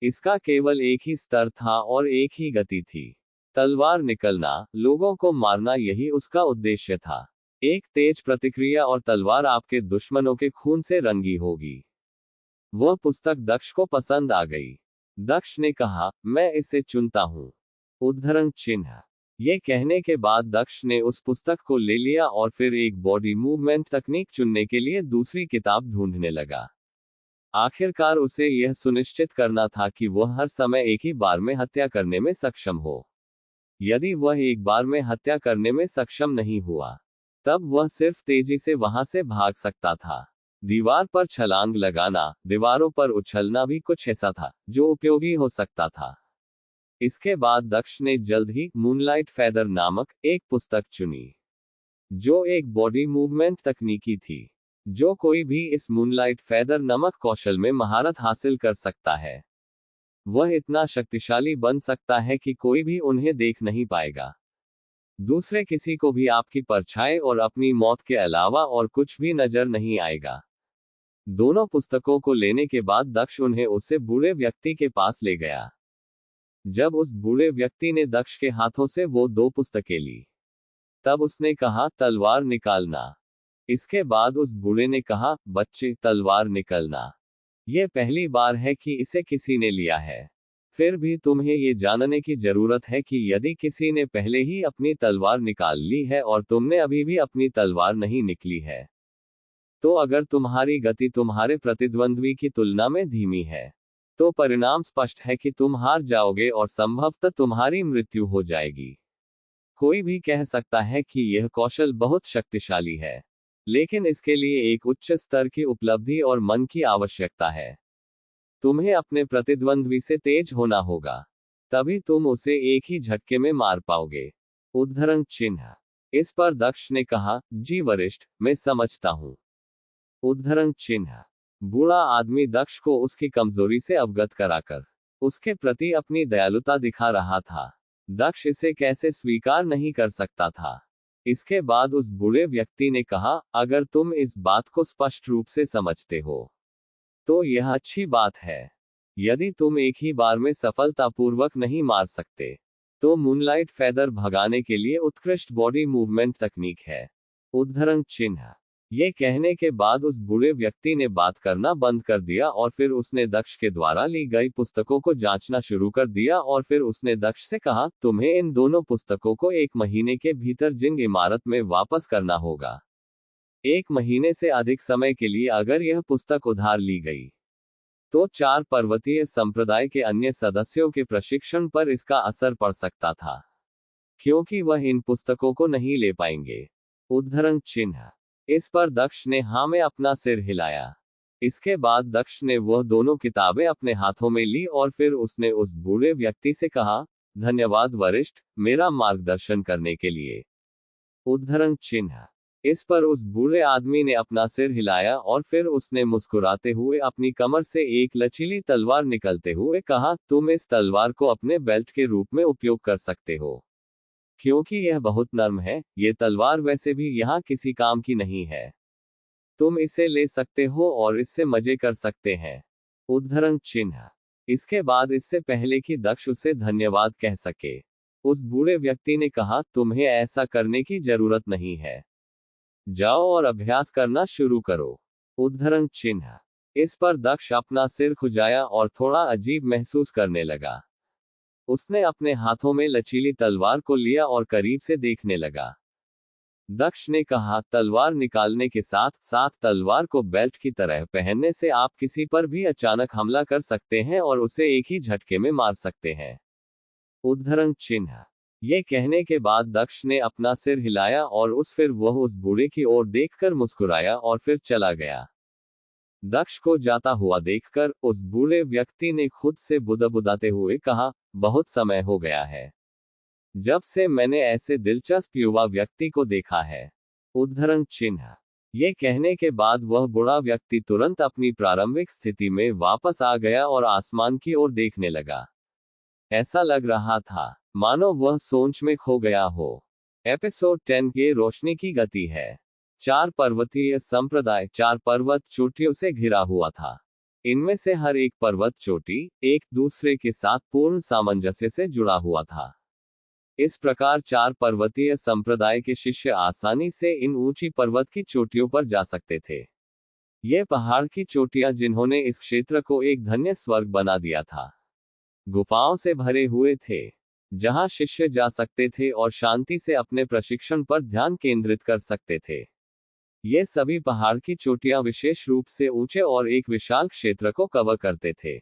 इसका केवल एक ही स्तर था और एक ही गति थी। तलवार निकलना, लोगों को मारना, यही उसका उद्देश्य था। एक तेज प्रतिक्रिया और तलवार आपके दुश्मनों के खून से रंगी होगी। वह पुस्तक दक्ष को पसंद आ गई। दक्ष ने कहा, मैं इसे चुनता हूं। उद्धरण चिन्ह। ये कहने के बाद दक्ष ने उस पुस्तक को ले लिया और फिर एक बॉडी मूवमेंट तकनीक चुनने के लिए दूसरी किताब ढूंढने लगा। आखिरकार उसे यह सुनिश्चित करना था कि वह हर समय एक ही बार में हत्या करने में सक्षम हो। यदि वह एक बार में हत्या करने में सक्षम नहीं हुआ, तब वह सिर्फ तेजी से वहां से भाग सकता था। दीवार पर छलांग लगाना, दीवारों पर उछलना भी कुछ ऐसा था जो उपयोगी हो सकता था। इसके बाद दक्ष ने जल्द ही मूनलाइट फेदर नामक एक पुस्तक चुनी, जो एक बॉडी मूवमेंट तकनीकी थी, जो कोई भी इस मूनलाइट फेदर नामक कौशल में महारत हासिल कर सकता है। वह इतना शक्तिशाली बन सकता है कि कोई भी उन्हें देख नहीं पाएगा। दूसरे किसी को भी आपकी परछाई और अपनी मौत के अलावा और कुछ भी नजर नहीं आएगा। दोनों पुस्तकों को लेने के बाद दक्ष उन्हें उस बूढ़े व्यक्ति के पास ले गया। जब उस बूढ़े व्यक्ति ने दक्ष के हाथों से वो 2 पुस्तकें ली, तब उसने कहा, तलवार निकालना। इसके बाद उस बूढ़े ने कहा, बच्चे, तलवार निकालना। यह पहली बार है कि इसे किसी ने लिया है। फिर भी तुम्हें ये जानने की जरूरत है कि यदि किसी ने पहले ही अपनी तलवार निकाल ली है और तुमने अभी भी अपनी तलवार नहीं निकली है, तो अगर तुम्हारी गति तुम्हारे प्रतिद्वंद्वी की तुलना में धीमी है, तो परिणाम स्पष्ट है कि तुम हार जाओगे और संभवतः तुम्हारी मृत्यु हो जाएगी। कोई भी कह सकता है कि यह कौशल बहुत शक्तिशाली है, लेकिन इसके लिए एक उच्च स्तर की उपलब्धि और मन की आवश्यकता है। तुम्हें अपने प्रतिद्वंद्वी से तेज होना होगा, तभी तुम उसे एक ही झटके में मार पाओगे। उद्धरण चिन्ह। इस पर दक्ष ने कहा, जी वरिष्ठ, मैं समझता हूं। उद्धरण चिन्ह। बूढ़ा आदमी दक्ष को उसकी कमजोरी से अवगत कराकर उसके प्रति अपनी दयालुता दिखा रहा था। दक्ष इसे कैसे स्वीकार नहीं कर सकता था। इसके बाद उस बूढ़े व्यक्ति ने कहा, अगर तुम इस बात को स्पष्ट रूप से समझते हो, तो यह अच्छी बात है। यदि तुम एक ही बार में सफलतापूर्वक नहीं मार सकते, तो मूनलाइट फेदर भगाने के लिए उत्कृष्ट बॉडी मूवमेंट तकनीक है। उद्धरण चिन्ह। ये कहने के बाद उस बूढ़े व्यक्ति ने बात करना बंद कर दिया और फिर उसने दक्ष के द्वारा ली गई पुस्तकों को जांचना शुरू कर दिया और फिर उसने दक्ष से कहा, तुम्हें इन दोनों पुस्तकों को 1 महीने के भीतर जिंग इमारत में वापस करना होगा। 1 महीने से अधिक समय के लिए अगर यह पुस्तक उधार ली गई, तो 4 पर्वतीय संप्रदाय के अन्य सदस्यों के प्रशिक्षण पर इसका असर पड़ सकता था, क्योंकि वह इन पुस्तकों को नहीं ले पाएंगे। उद्धरण चिन्ह। इस पर दक्ष ने हाँ में अपना सिर हिलाया। इसके बाद दक्ष ने वह दोनों किताबें अपने हाथों में ली और फिर उसने उस बूढ़े व्यक्ति से कहा, धन्यवाद वरिष्ठ, मेरा मार्गदर्शन करने के लिए। उद्धरण चिन्ह। इस पर उस बूढ़े आदमी ने अपना सिर हिलाया और फिर उसने मुस्कुराते हुए अपनी कमर से एक लचीली तलवार निकलते हुए कहा, तुम इस तलवार को अपने बेल्ट के रूप में उपयोग कर सकते हो, क्योंकि यह बहुत नर्म है। ये तलवार वैसे भी यहाँ किसी काम की नहीं है। तुम इसे ले सकते हो और इससे मजे कर सकते हैं। उद्धरण चिन्ह। इसके बाद इससे पहले कि दक्ष उसे धन्यवाद कह सके, उस बूढ़े व्यक्ति ने कहा, तुम्हें ऐसा करने की जरूरत नहीं है। जाओ और अभ्यास करना शुरू करो। उद्धरण चिन्ह। इस पर दक्ष अपना सिर खुजाया और थोड़ा अजीब महसूस करने लगा। उसने अपने हाथों में लचीली तलवार को लिया और करीब से देखने लगा। दक्ष ने कहा, तलवार निकालने के साथ साथ तलवार को बेल्ट की तरह पहनने से आप किसी पर भी अचानक हमला कर सकते हैं और उसे एक ही झटके में मार सकते हैं। उद्धरण चिन्ह। ये कहने के बाद दक्ष ने अपना सिर हिलाया और फिर वह उस बूढ़े की ओर देखकर मुस्कुराया और फिर चला गया। दक्ष को जाता हुआ देखकर उस बूढ़े व्यक्ति ने खुद से बुदबुदाते हुए कहा, बहुत समय हो गया है जब से मैंने ऐसे दिलचस्प युवा व्यक्ति को देखा है। उद्धरण चिन्ह। ये कहने के बाद वह बूढ़ा व्यक्ति तुरंत अपनी प्रारंभिक स्थिति में वापस आ गया और आसमान की ओर देखने लगा। ऐसा लग रहा था मानो वह सोच में खो गया हो। एपिसोड 10 के रोशनी की गति है। 4 पर्वतीय संप्रदाय 4 पर्वत चोटियों से घिरा हुआ था। इनमें से हर एक पर्वत चोटी एक दूसरे के साथ पूर्ण सामंजस्य से जुड़ा हुआ था। इस प्रकार 4 पर्वतीय संप्रदाय के शिष्य आसानी से इन ऊंची पर्वत की चोटियों पर जा सकते थे। ये पहाड़ की चोटियां जिन्होंने इस क्षेत्र को एक धन्य स्वर्ग बना दिया था, गुफाओं से भरे हुए थे, जहां शिष्य जा सकते थे और शांति से अपने प्रशिक्षण पर ध्यान केंद्रित कर सकते थे। ये सभी पहाड़ की चोटियां विशेष रूप से ऊंचे और एक विशाल क्षेत्र को कवर करते थे।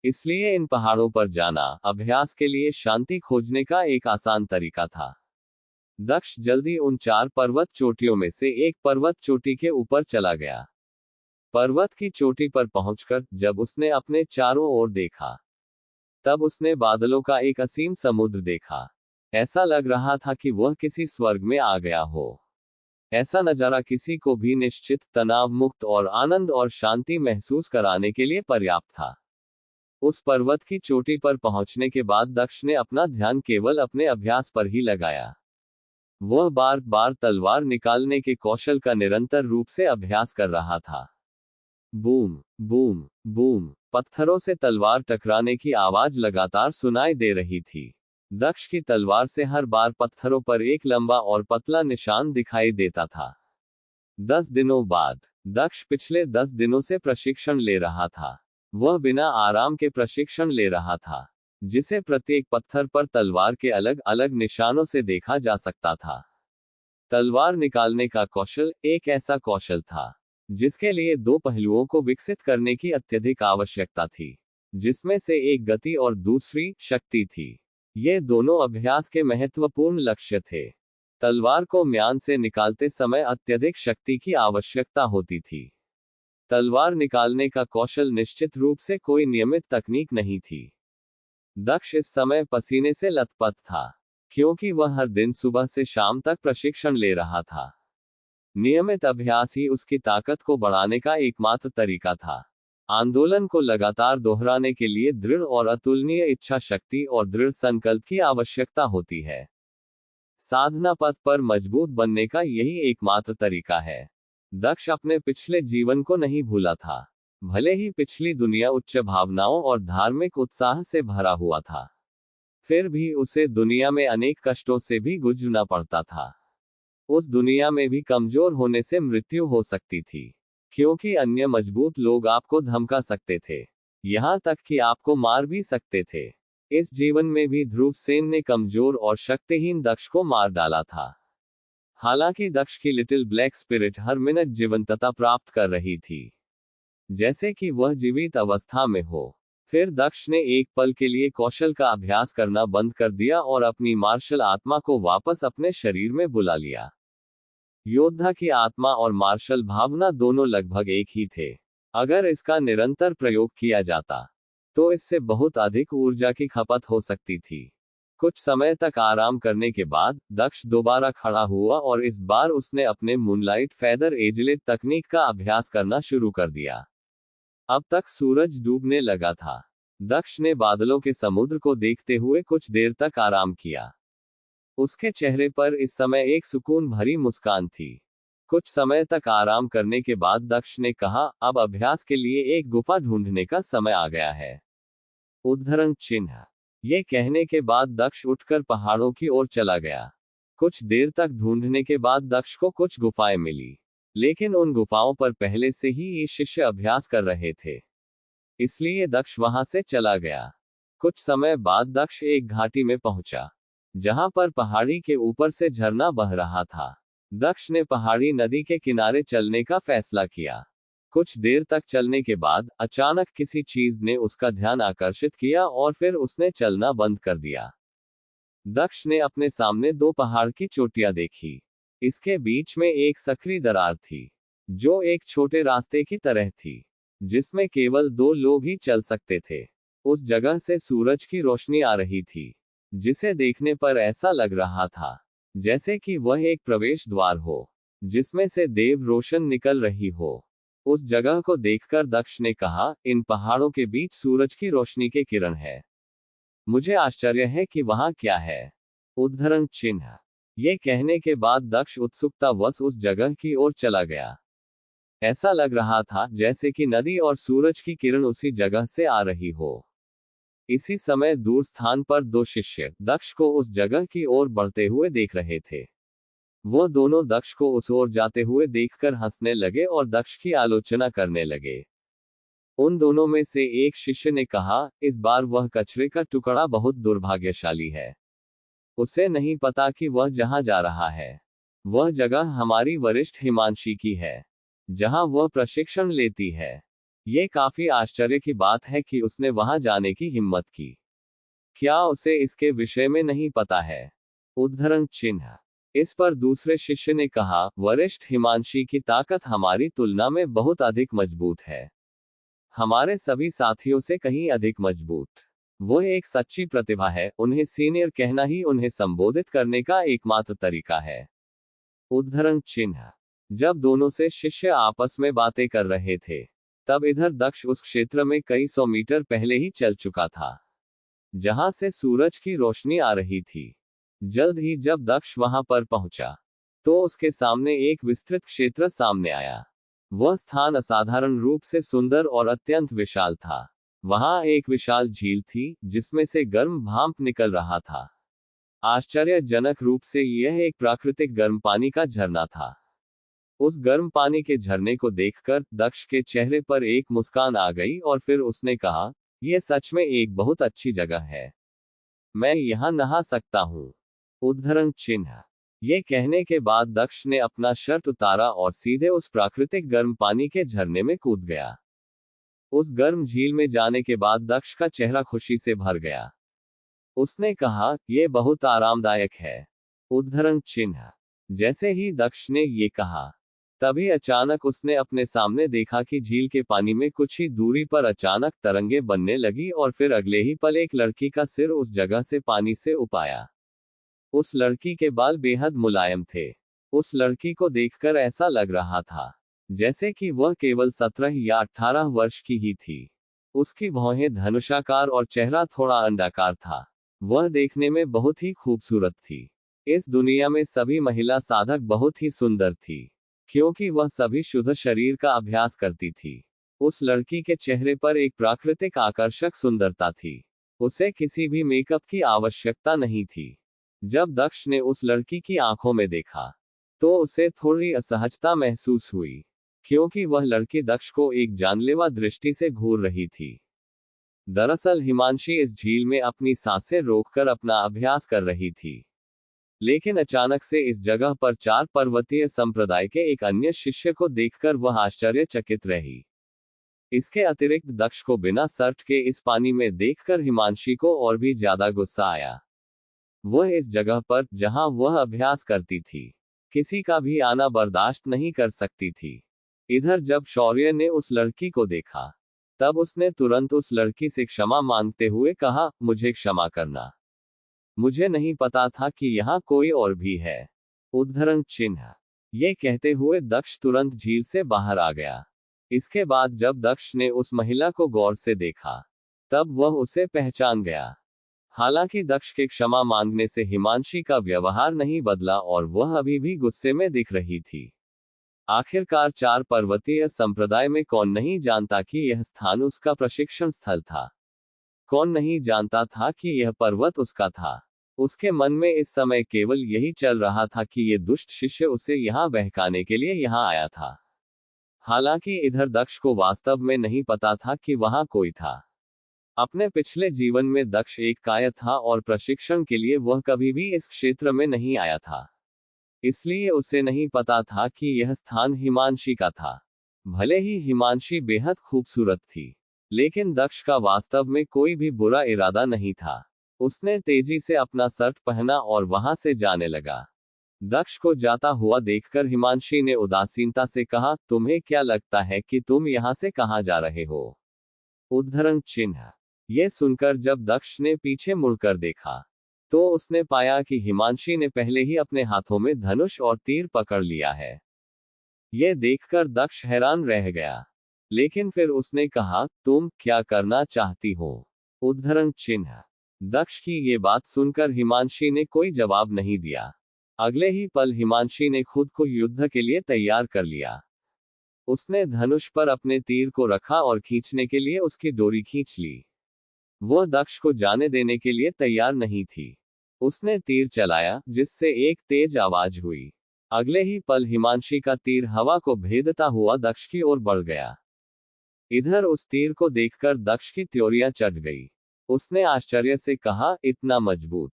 इसलिए इन पहाड़ों पर जाना अभ्यास के लिए शांति खोजने का एक आसान तरीका था। दक्ष जल्दी उन 4 पर्वत चोटियों में से एक पर्वत चोटी के ऊपर चला गया। पर्वत की चोटी पर पहुंचकर जब उसने अपने चारों ओर देखा, तब उसने बादलों का एक असीम समुद्र देखा। ऐसा लग रहा था कि वह किसी स्वर्ग में आ गया हो। ऐसा नजारा किसी को भी निश्चित, तनाव मुक्त और आनंद और शांति महसूस कराने के लिए पर्याप्त था। उस पर्वत की चोटी पर पहुंचने के बाद दक्ष ने अपना ध्यान केवल अपने अभ्यास पर ही लगाया। वह बार बार तलवार निकालने के कौशल का निरंतर रूप से अभ्यास कर रहा था। बूम बूम बूम, पत्थरों से तलवार टकराने की आवाज लगातार सुनाई दे रही थी। दक्ष की तलवार से हर बार पत्थरों पर एक लंबा और पतला निशान दिखाई देता था। 10 दिनों बाद दक्ष पिछले 10 दिनों से प्रशिक्षण ले रहा था। वह बिना आराम के प्रशिक्षण ले रहा था, जिसे प्रत्येक पत्थर पर तलवार के अलग अलग निशानों से देखा जा सकता था। तलवार निकालने का कौशल एक ऐसा कौशल था जिसके लिए 2 पहलुओं को विकसित करने की अत्यधिक आवश्यकता थी, जिसमें से एक गति और दूसरी शक्ति थी। ये दोनों अभ्यास के महत्वपूर्ण लक्ष्य थे। तलवार को म्यान से निकालते समय अत्यधिक शक्ति की आवश्यकता होती थी। तलवार निकालने का कौशल निश्चित रूप से कोई नियमित तकनीक नहीं थी। दक्ष इस समय पसीने से लथपथ था, क्योंकि वह हर दिन सुबह से शाम तक प्रशिक्षण ले रहा था। नियमित अभ्यास ही उसकी ताकत को बढ़ाने का एकमात्र तरीका था। आंदोलन को लगातार दोहराने के लिए दृढ़ और अतुलनीय इच्छा शक्ति और दृढ़ संकल्प की आवश्यकता होती है। साधना पथ पर मजबूत बनने का यही एकमात्र तरीका है। दक्ष अपने पिछले जीवन को नहीं भूला था। भले ही पिछली दुनिया उच्च भावनाओं और धार्मिक उत्साह से भरा हुआ था, फिर भी उसे दुनिया में अनेक कष्टों से भी गुजरना पड़ता था। उस दुनिया में भी कमजोर होने से मृत्यु हो सकती थी, क्योंकि अन्य मजबूत लोग आपको धमका सकते थे, यहां तक कि आपको मार भी सकते थे। इस जीवन में भी ध्रुवसेन ने कमजोर और शक्तिहीन दक्ष को मार डाला था। हालांकि दक्ष की लिटिल ब्लैक स्पिरिट हर मिनट जीवंतता प्राप्त कर रही थी, जैसे कि वह जीवित अवस्था में हो। फिर दक्ष ने एक पल के लिए कौशल का अभ्यास करना बंद कर दिया और अपनी मार्शल आत्मा को वापस अपने शरीर में बुला लिया। योद्धा की आत्मा और मार्शल भावना दोनों लगभग एक ही थे। अगर इसका निरंतर प्रयोग किया जाता तो इससे बहुत अधिक ऊर्जा की खपत हो सकती थी। कुछ समय तक आराम करने के बाद दक्ष दोबारा खड़ा हुआ और इस बार उसने अपने मूनलाइट फेदर एजलेट तकनीक का अभ्यास करना शुरू कर दिया। अब तक सूरज डूबने लगा था। दक्ष ने बादलों के समुद्र को देखते हुए कुछ देर तक आराम किया। उसके चेहरे पर इस समय एक सुकून भरी मुस्कान थी। कुछ समय तक आराम करने के बाद दक्ष ने कहा, अब अभ्यास के लिए एक गुफा ढूंढने का समय आ गया है। उद्धरण चिन्ह। ये कहने के बाद दक्ष उठकर पहाड़ों की ओर चला गया। कुछ देर तक ढूंढने के बाद दक्ष को कुछ गुफाएं मिली, लेकिन उन गुफाओं पर पहले से ही ये शिष्य अभ्यास कर रहे थे, इसलिए दक्ष वहां से चला गया। कुछ समय बाद दक्ष एक घाटी में पहुंचा, जहां पर पहाड़ी के ऊपर से झरना बह रहा था। दक्ष ने पहाड़ी नदी के किनारे चलने का फैसला किया। कुछ देर तक चलने के बाद अचानक किसी चीज ने उसका ध्यान आकर्षित किया और फिर उसने चलना बंद कर दिया। दक्ष ने अपने सामने 2 पहाड़ की चोटियां देखी। इसके बीच में एक सकरी दरार थी, जो एक छोटे रास्ते की तरह थी, जिसमें केवल 2 लोग ही चल सकते थे। उस जगह से सूरज की रोशनी आ रही थी, जिसे देखने पर ऐसा लग रहा था जैसे कि वह एक प्रवेश द्वार हो, जिसमें से देव रोशन निकल रही हो। उस जगह को देखकर दक्ष ने कहा, इन पहाड़ों के बीच सूरज की रोशनी के किरण है। मुझे आश्चर्य है कि वहां क्या है। उद्धरण चिन्ह। ये कहने के बाद दक्ष उत्सुकतावश उस जगह की ओर चला गया। ऐसा लग रहा था जैसे कि नदी और सूरज की किरण उसी जगह से आ रही हो। इसी समय दूर स्थान पर 2 शिष्य दक्ष को उस जगह की ओर बढ़ते हुए देख रहे थे। वो दोनों दक्ष को उस ओर जाते हुए देखकर हंसने लगे और दक्ष की आलोचना करने लगे। उन दोनों में से एक शिष्य ने कहा, इस बार वह कचरे का टुकड़ा बहुत दुर्भाग्यशाली है। उसे नहीं पता कि वह जहां जा रहा है। वह जगह हमारी वरिष्ठ हिमांशी की है, जहां वह प्रशिक्षण लेती है। ये काफी आश्चर्य की बात है कि उसने वहां जाने की हिम्मत की। क्या उसे इसके विषय में नहीं पता है? उद्धरण चिन्ह। इस पर दूसरे शिष्य ने कहा, वरिष्ठ हिमांशी की ताकत हमारी तुलना में बहुत अधिक मजबूत है, हमारे सभी साथियों से कहीं अधिक मजबूत। वो एक सच्ची प्रतिभा है, उन्हें सीनियर कहना ही उन्हें संबोधित करने का एकमात्र तरीका है। उद्धरण चिन्ह। जब दोनों से शिष्य आपस में बातें कर रहे थे, तब इधर दक्ष उस क्षेत्र में कई 100 मीटर पहले ही चल चुका था, जहां से सूरज की रोशनी आ रही थी। जल्द ही जब दक्ष वहां पर पहुंचा, तो उसके सामने एक विस्तृत क्षेत्र सामने आया। वह स्थान असाधारण रूप से सुंदर और अत्यंत विशाल था। वहां एक विशाल झील थी, जिसमें से गर्म भाप निकल रहा था। आश्चर्यजनक रूप से यह एक प्राकृतिक गर्म पानी का झरना था। उस गर्म पानी के झरने को देखकर दक्ष के चेहरे पर एक मुस्कान आ गई और फिर उसने कहा, यह सच में एक बहुत अच्छी जगह है, मैं यहां नहा सकता हूं। उद्धरण चिन्ह। ये कहने के बाद दक्ष ने अपना शर्ट उतारा और सीधे उस प्राकृतिक गर्म पानी के झरने में कूद गया। उस गर्म झील में जाने के बाद दक्ष का चेहरा खुशी से भर गया। उसने कहा, यह बहुत आरामदायक है। उद्धरण चिन्ह। जैसे ही दक्ष ने ये कहा, तभी अचानक उसने अपने सामने देखा कि झील के पानी में कुछ ही दूरी पर अचानक तरंगे बनने लगी और फिर अगले ही पल एक लड़की का सिर उस जगह से पानी से उप आया। उस लड़की के बाल बेहद मुलायम थे। उस लड़की को देखकर ऐसा लग रहा था जैसे कि वह केवल 17 या 18 वर्ष की ही थी। उसकी भौहें धनुषाकार और चेहरा थोड़ा अंडाकार था। वह देखने में बहुत ही खूबसूरत थी। इस दुनिया में सभी महिला साधक बहुत ही सुंदर थी, क्योंकि वह सभी शुद्ध शरीर का अभ्यास करती थी। उस लड़की के चेहरे पर एक प्राकृतिक आकर्षक सुंदरता थी। उसे किसी भी मेकअप की आवश्यकता नहीं थी। जब दक्ष ने उस लड़की की आंखों में देखा, तो उसे थोड़ी असहजता महसूस हुई, क्योंकि वह लड़की दक्ष को एक जानलेवा दृष्टि से घूर रही थी। दरअसल हिमांशी इस झील में अपनी सांसें रोककर अपना अभ्यास कर रही थी। लेकिन अचानक से इस जगह पर 4 पर्वतीय संप्रदाय के एक अन्य शिष्य को देखकर वह आश्चर्यचकित रही। इसके अतिरिक्त दक्ष को बिना शर्ट के इस पानी में देखकर हिमांशी को और भी ज्यादा गुस्सा आया। वह इस जगह पर, जहां वह अभ्यास करती थी, किसी का भी आना बर्दाश्त नहीं कर सकती थी। इधर जब शौर्य ने उस लड़की को देखा, तब उसने तुरंत उस लड़की से क्षमा मांगते हुए कहा, मुझे क्षमा करना, मुझे नहीं पता था कि यहाँ कोई और भी है। उद्धरण चिन्ह। ये कहते हुए दक्ष तुरंत झील से बाहर आ गया। इसके बाद जब दक्ष ने उस महिला को गौर से देखा, तब वह उसे पहचान गया। हालांकि दक्ष के क्षमा मांगने से हिमांशी का व्यवहार नहीं बदला और वह अभी भी गुस्से में दिख रही थी। आखिरकार 4 पर्वतीय संप्रदाय में कौन नहीं जानता कि यह स्थान उसका प्रशिक्षण स्थल था। कौन नहीं जानता था कि यह पर्वत उसका था। उसके मन में इस समय केवल यही चल रहा था कि ये दुष्ट शिष्य उसे यहाँ बहकाने के लिए यहाँ आया था। हालांकि इधर दक्ष को वास्तव में नहीं पता था कि वहां कोई था। अपने पिछले जीवन में दक्ष एक कायर था और प्रशिक्षण के लिए वह कभी भी इस क्षेत्र में नहीं आया था। इसलिए उसे नहीं पता था कि यह स्थान हिमांशी का था। भले ही हिमांशी बेहद खूबसूरत थी, लेकिन दक्ष का वास्तव में कोई भी बुरा इरादा नहीं था। उसने तेजी से अपना शर्ट पहना और वहां से जाने लगा। दक्ष को जाता हुआ देखकर हिमांशी ने उदासीनता से कहा, तुम्हें क्या लगता है कि तुम यहाँ से कहाँ जा रहे हो? उद्धरण चिन्ह। यह सुनकर जब दक्ष ने पीछे मुड़कर देखा, तो उसने पाया कि हिमांशी ने पहले ही अपने हाथों में धनुष और तीर पकड़ लिया है। यह देखकर दक्ष हैरान रह गया, लेकिन फिर उसने कहा, तुम क्या करना चाहती हो? उद्धरण चिन्ह। दक्ष की ये बात सुनकर हिमांशी ने कोई जवाब नहीं दिया। अगले ही पल हिमांशी ने खुद को युद्ध के लिए तैयार कर लिया। उसने धनुष पर अपने तीर को रखा और खींचने के लिए उसकी डोरी खींच ली। वह दक्ष को जाने देने के लिए तैयार नहीं थी। उसने तीर चलाया, जिससे एक तेज आवाज हुई। अगले ही पल हिमांशी का तीर हवा को भेदता हुआ दक्ष की ओर बढ़ गया। इधर उस तीर को देखकर दक्ष की त्योरियां चढ़ गई। उसने आश्चर्य से कहा, इतना मजबूत?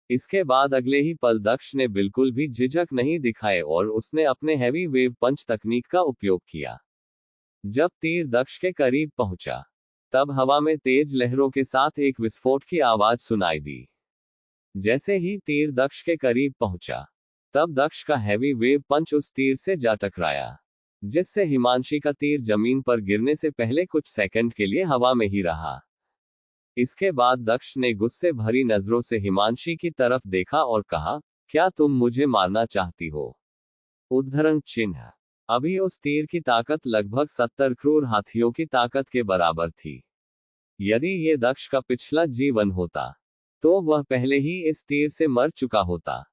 इसके बाद अगले ही पल दक्ष ने बिल्कुल भी झिझक नहीं दिखाए और उसने अपने हैवी वेव पंच तकनीक का उपयोग किया। जब तीर दक्ष के करीब पहुंचा, तब हवा में तेज लहरों के साथ एक विस्फोट की आवाज सुनाई दी। जैसे ही तीर दक्ष के करीब पहुंचा, तब दक्ष का हैवी वेव पंच उस तीर से जा टकराया, जिससे हिमांशी का तीर जमीन पर गिरने से पहले कुछ सेकंड के लिए हवा में ही रहा। इसके बाद दक्ष ने गुस्से भरी नजरों से हिमांशी की तरफ देखा और कहा, क्या तुम मुझे मारना चाहती हो? उद्धरण चिन्ह। अभी उस तीर की ताकत लगभग 70 क्रूर हाथियों की ताकत के बराबर थी। यदि ये दक्ष का पिछला जीवन होता, तो वह पहले ही इस तीर से मर चुका होता।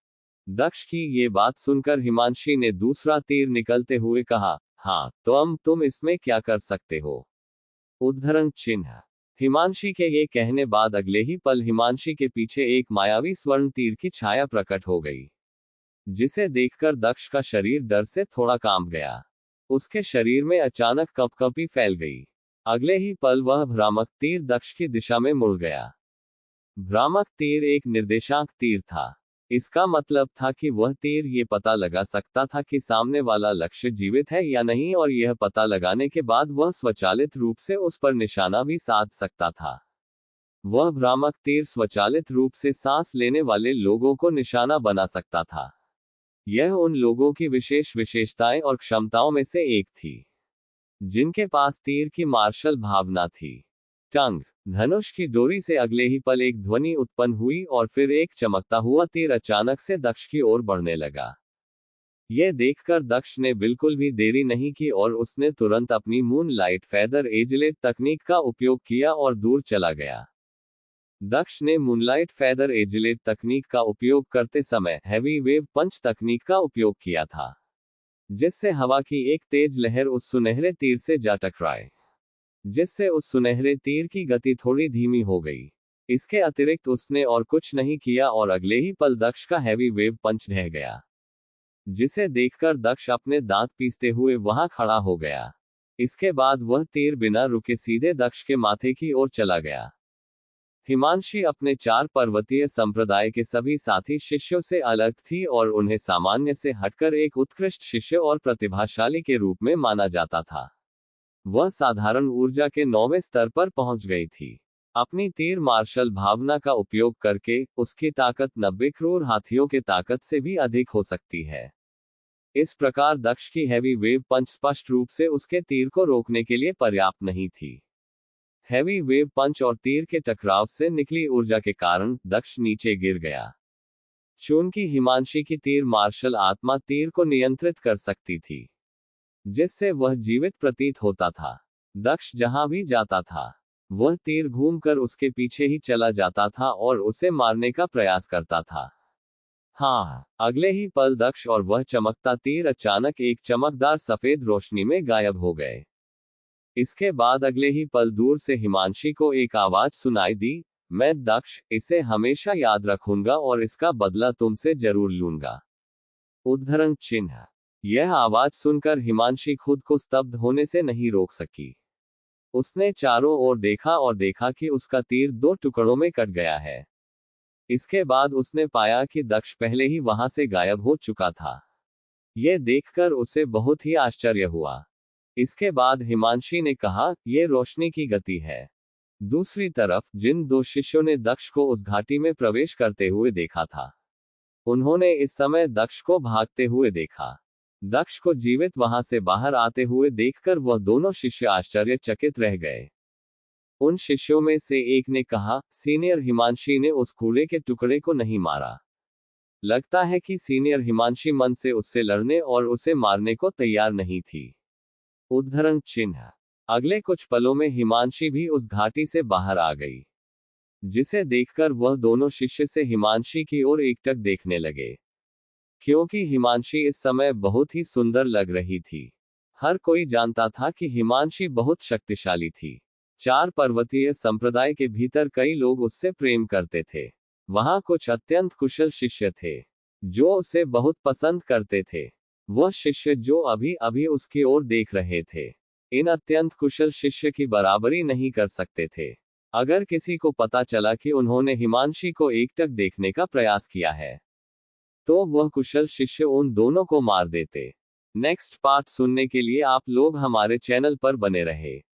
दक्ष की ये बात सुनकर हिमांशी ने दूसरा तीर निकलते हुए कहा, हाँ, तो तुम इसमें क्या कर सकते हो? उद्धरण चिन्ह। हिमांशी के ये कहने बाद अगले ही पल हिमांशी के पीछे एक मायावी स्वर्ण तीर की छाया प्रकट हो गई, जिसे देखकर दक्ष का शरीर डर से थोड़ा कांप गया। उसके शरीर में अचानक कंपकंपी फैल गई। अगले ही पल वह भ्रामक तीर दक्ष की दिशा में मुड़ गया। भ्रामक तीर एक निर्देशांक तीर था। इसका मतलब था कि वह तीर ये पता लगा सकता था कि सामने वाला लक्ष्य जीवित है या नहीं, और यह पता लगाने के बाद वह स्वचालित रूप से उस पर निशाना भी साध सकता था। वह भ्रामक तीर स्वचालित रूप से सांस लेने वाले लोगों को निशाना बना सकता था। यह उन लोगों की विशेष विशेषताएं और क्षमताओं में से एक थी, जिनके पास तीर की मार्शल भावना थी। टंग। धनुष की डोरी से अगले ही पल एक ध्वनि उत्पन्न हुई और फिर एक चमकता हुआ तीर अचानक से दक्ष की ओर बढ़ने लगा। यह देखकर दक्ष ने बिल्कुल भी देरी नहीं की और उसने तुरंत अपनी मून लाइट फेदर एजलेट तकनीक का उपयोग किया और दूर चला गया। दक्ष ने मूनलाइट फेदर एजलेट तकनीक का उपयोग करते समय हैवी वेव पंच तकनीक का उपयोग किया था, जिससे हवा की एक तेज लहर उस सुनहरे तीर से जा टकराए, जिससे उस सुनहरे तीर की गति थोड़ी धीमी हो गई। इसके अतिरिक्त उसने और कुछ नहीं किया और अगले ही पल दक्ष का हैवी वेव पंच ढह गया, जिसे देखकर दक्ष अपने दांत पीसते हुए वहां खड़ा हो गया। इसके बाद वह तीर बिना रुके सीधे दक्ष के माथे की ओर चला गया। हिमांशी अपने 4 पर्वतीय संप्रदाय के सभी साथी शिष्यों से अलग थी और उन्हें सामान्य से हटकर एक उत्कृष्ट शिष्य और प्रतिभाशाली के रूप में माना जाता था। वह साधारण ऊर्जा के 9वें स्तर पर पहुंच गई थी। अपनी तीर मार्शल भावना का उपयोग करके उसकी ताकत 90 क्रूर हाथियों के ताकत से भी अधिक हो सकती है। इस प्रकार दक्ष की हैवी वेव पंच स्पष्ट रूप से उसके तीर को रोकने के लिए पर्याप्त नहीं थी। हैवी वेव पंच और तीर के टकराव से निकली ऊर्जा के कारण दक्ष नीचे गिर गया। चूंकि हिमांशी की तीर मार्शल आत्मा तीर को नियंत्रित कर सकती थी, जिससे वह जीवित प्रतीत होता था। दक्ष जहां भी जाता था, वह तीर घूमकर उसके पीछे ही चला जाता था और उसे मारने का प्रयास करता था। हाँ, अगले ही पल दक्ष और वह चमकता तीर अचानक एक चमकदार सफेद रोशनी में गायब हो गए। इसके बाद अगले ही पल दूर से हिमांशी को एक आवाज सुनाई दी, मैं दक्ष, इसे हमेशा याद रखूंगा और इसका बदला तुमसे जरूर लूंगा। उद्धरण चिन्ह। यह आवाज सुनकर हिमांशी खुद को स्तब्ध होने से नहीं रोक सकी। उसने चारों ओर देखा और देखा कि उसका तीर 2 टुकड़ों में कट गया है। इसके बाद उसने पाया कि दक्ष पहले ही वहां से गायब हो चुका था। यह देखकर उसे बहुत ही आश्चर्य हुआ। इसके बाद हिमांशी ने कहा, यह रोशनी की गति है। दूसरी तरफ जिन 2 शिष्यों ने दक्ष को उस घाटी में प्रवेश करते हुए देखा था, उन्होंने इस समय दक्ष को भागते हुए देखा। दक्ष को जीवित वहां से बाहर आते हुए देखकर वह दोनों शिष्य आश्चर्यचकित रह गए। उन शिष्यों में से एक ने कहा, सीनियर हिमांशी ने उस कूड़े के टुकड़े को नहीं मारा। लगता है कि सीनियर हिमांशी मन से उससे लड़ने और उसे मारने को तैयार नहीं थी। उद्धरण चिन्ह। अगले कुछ पलों में हिमांशी भी उस घाटी से बाहर आ गई, जिसे देखकर वह दोनों शिष्य से हिमांशी की ओर एकटक देखने लगे, क्योंकि हिमांशी इस समय बहुत ही सुंदर लग रही थी। हर कोई जानता था कि हिमांशी बहुत शक्तिशाली थी। 4 पर्वतीय संप्रदाय के भीतर कई लोग उससे प्रेम करते थे। वहां कुछ अत्यंत कुशल शिष्य थे, जो उसे बहुत पसंद करते थे। वह शिष्य जो अभी अभी उसकी ओर देख रहे थे, इन अत्यंत कुशल शिष्य की बराबरी नहीं कर सकते थे। अगर किसी को पता चला कि उन्होंने हिमांशी को एकटक देखने का प्रयास किया है, तो वह कुशल शिष्य उन दोनों को मार देते। नेक्स्ट पार्ट सुनने के लिए आप लोग हमारे चैनल पर बने रहे।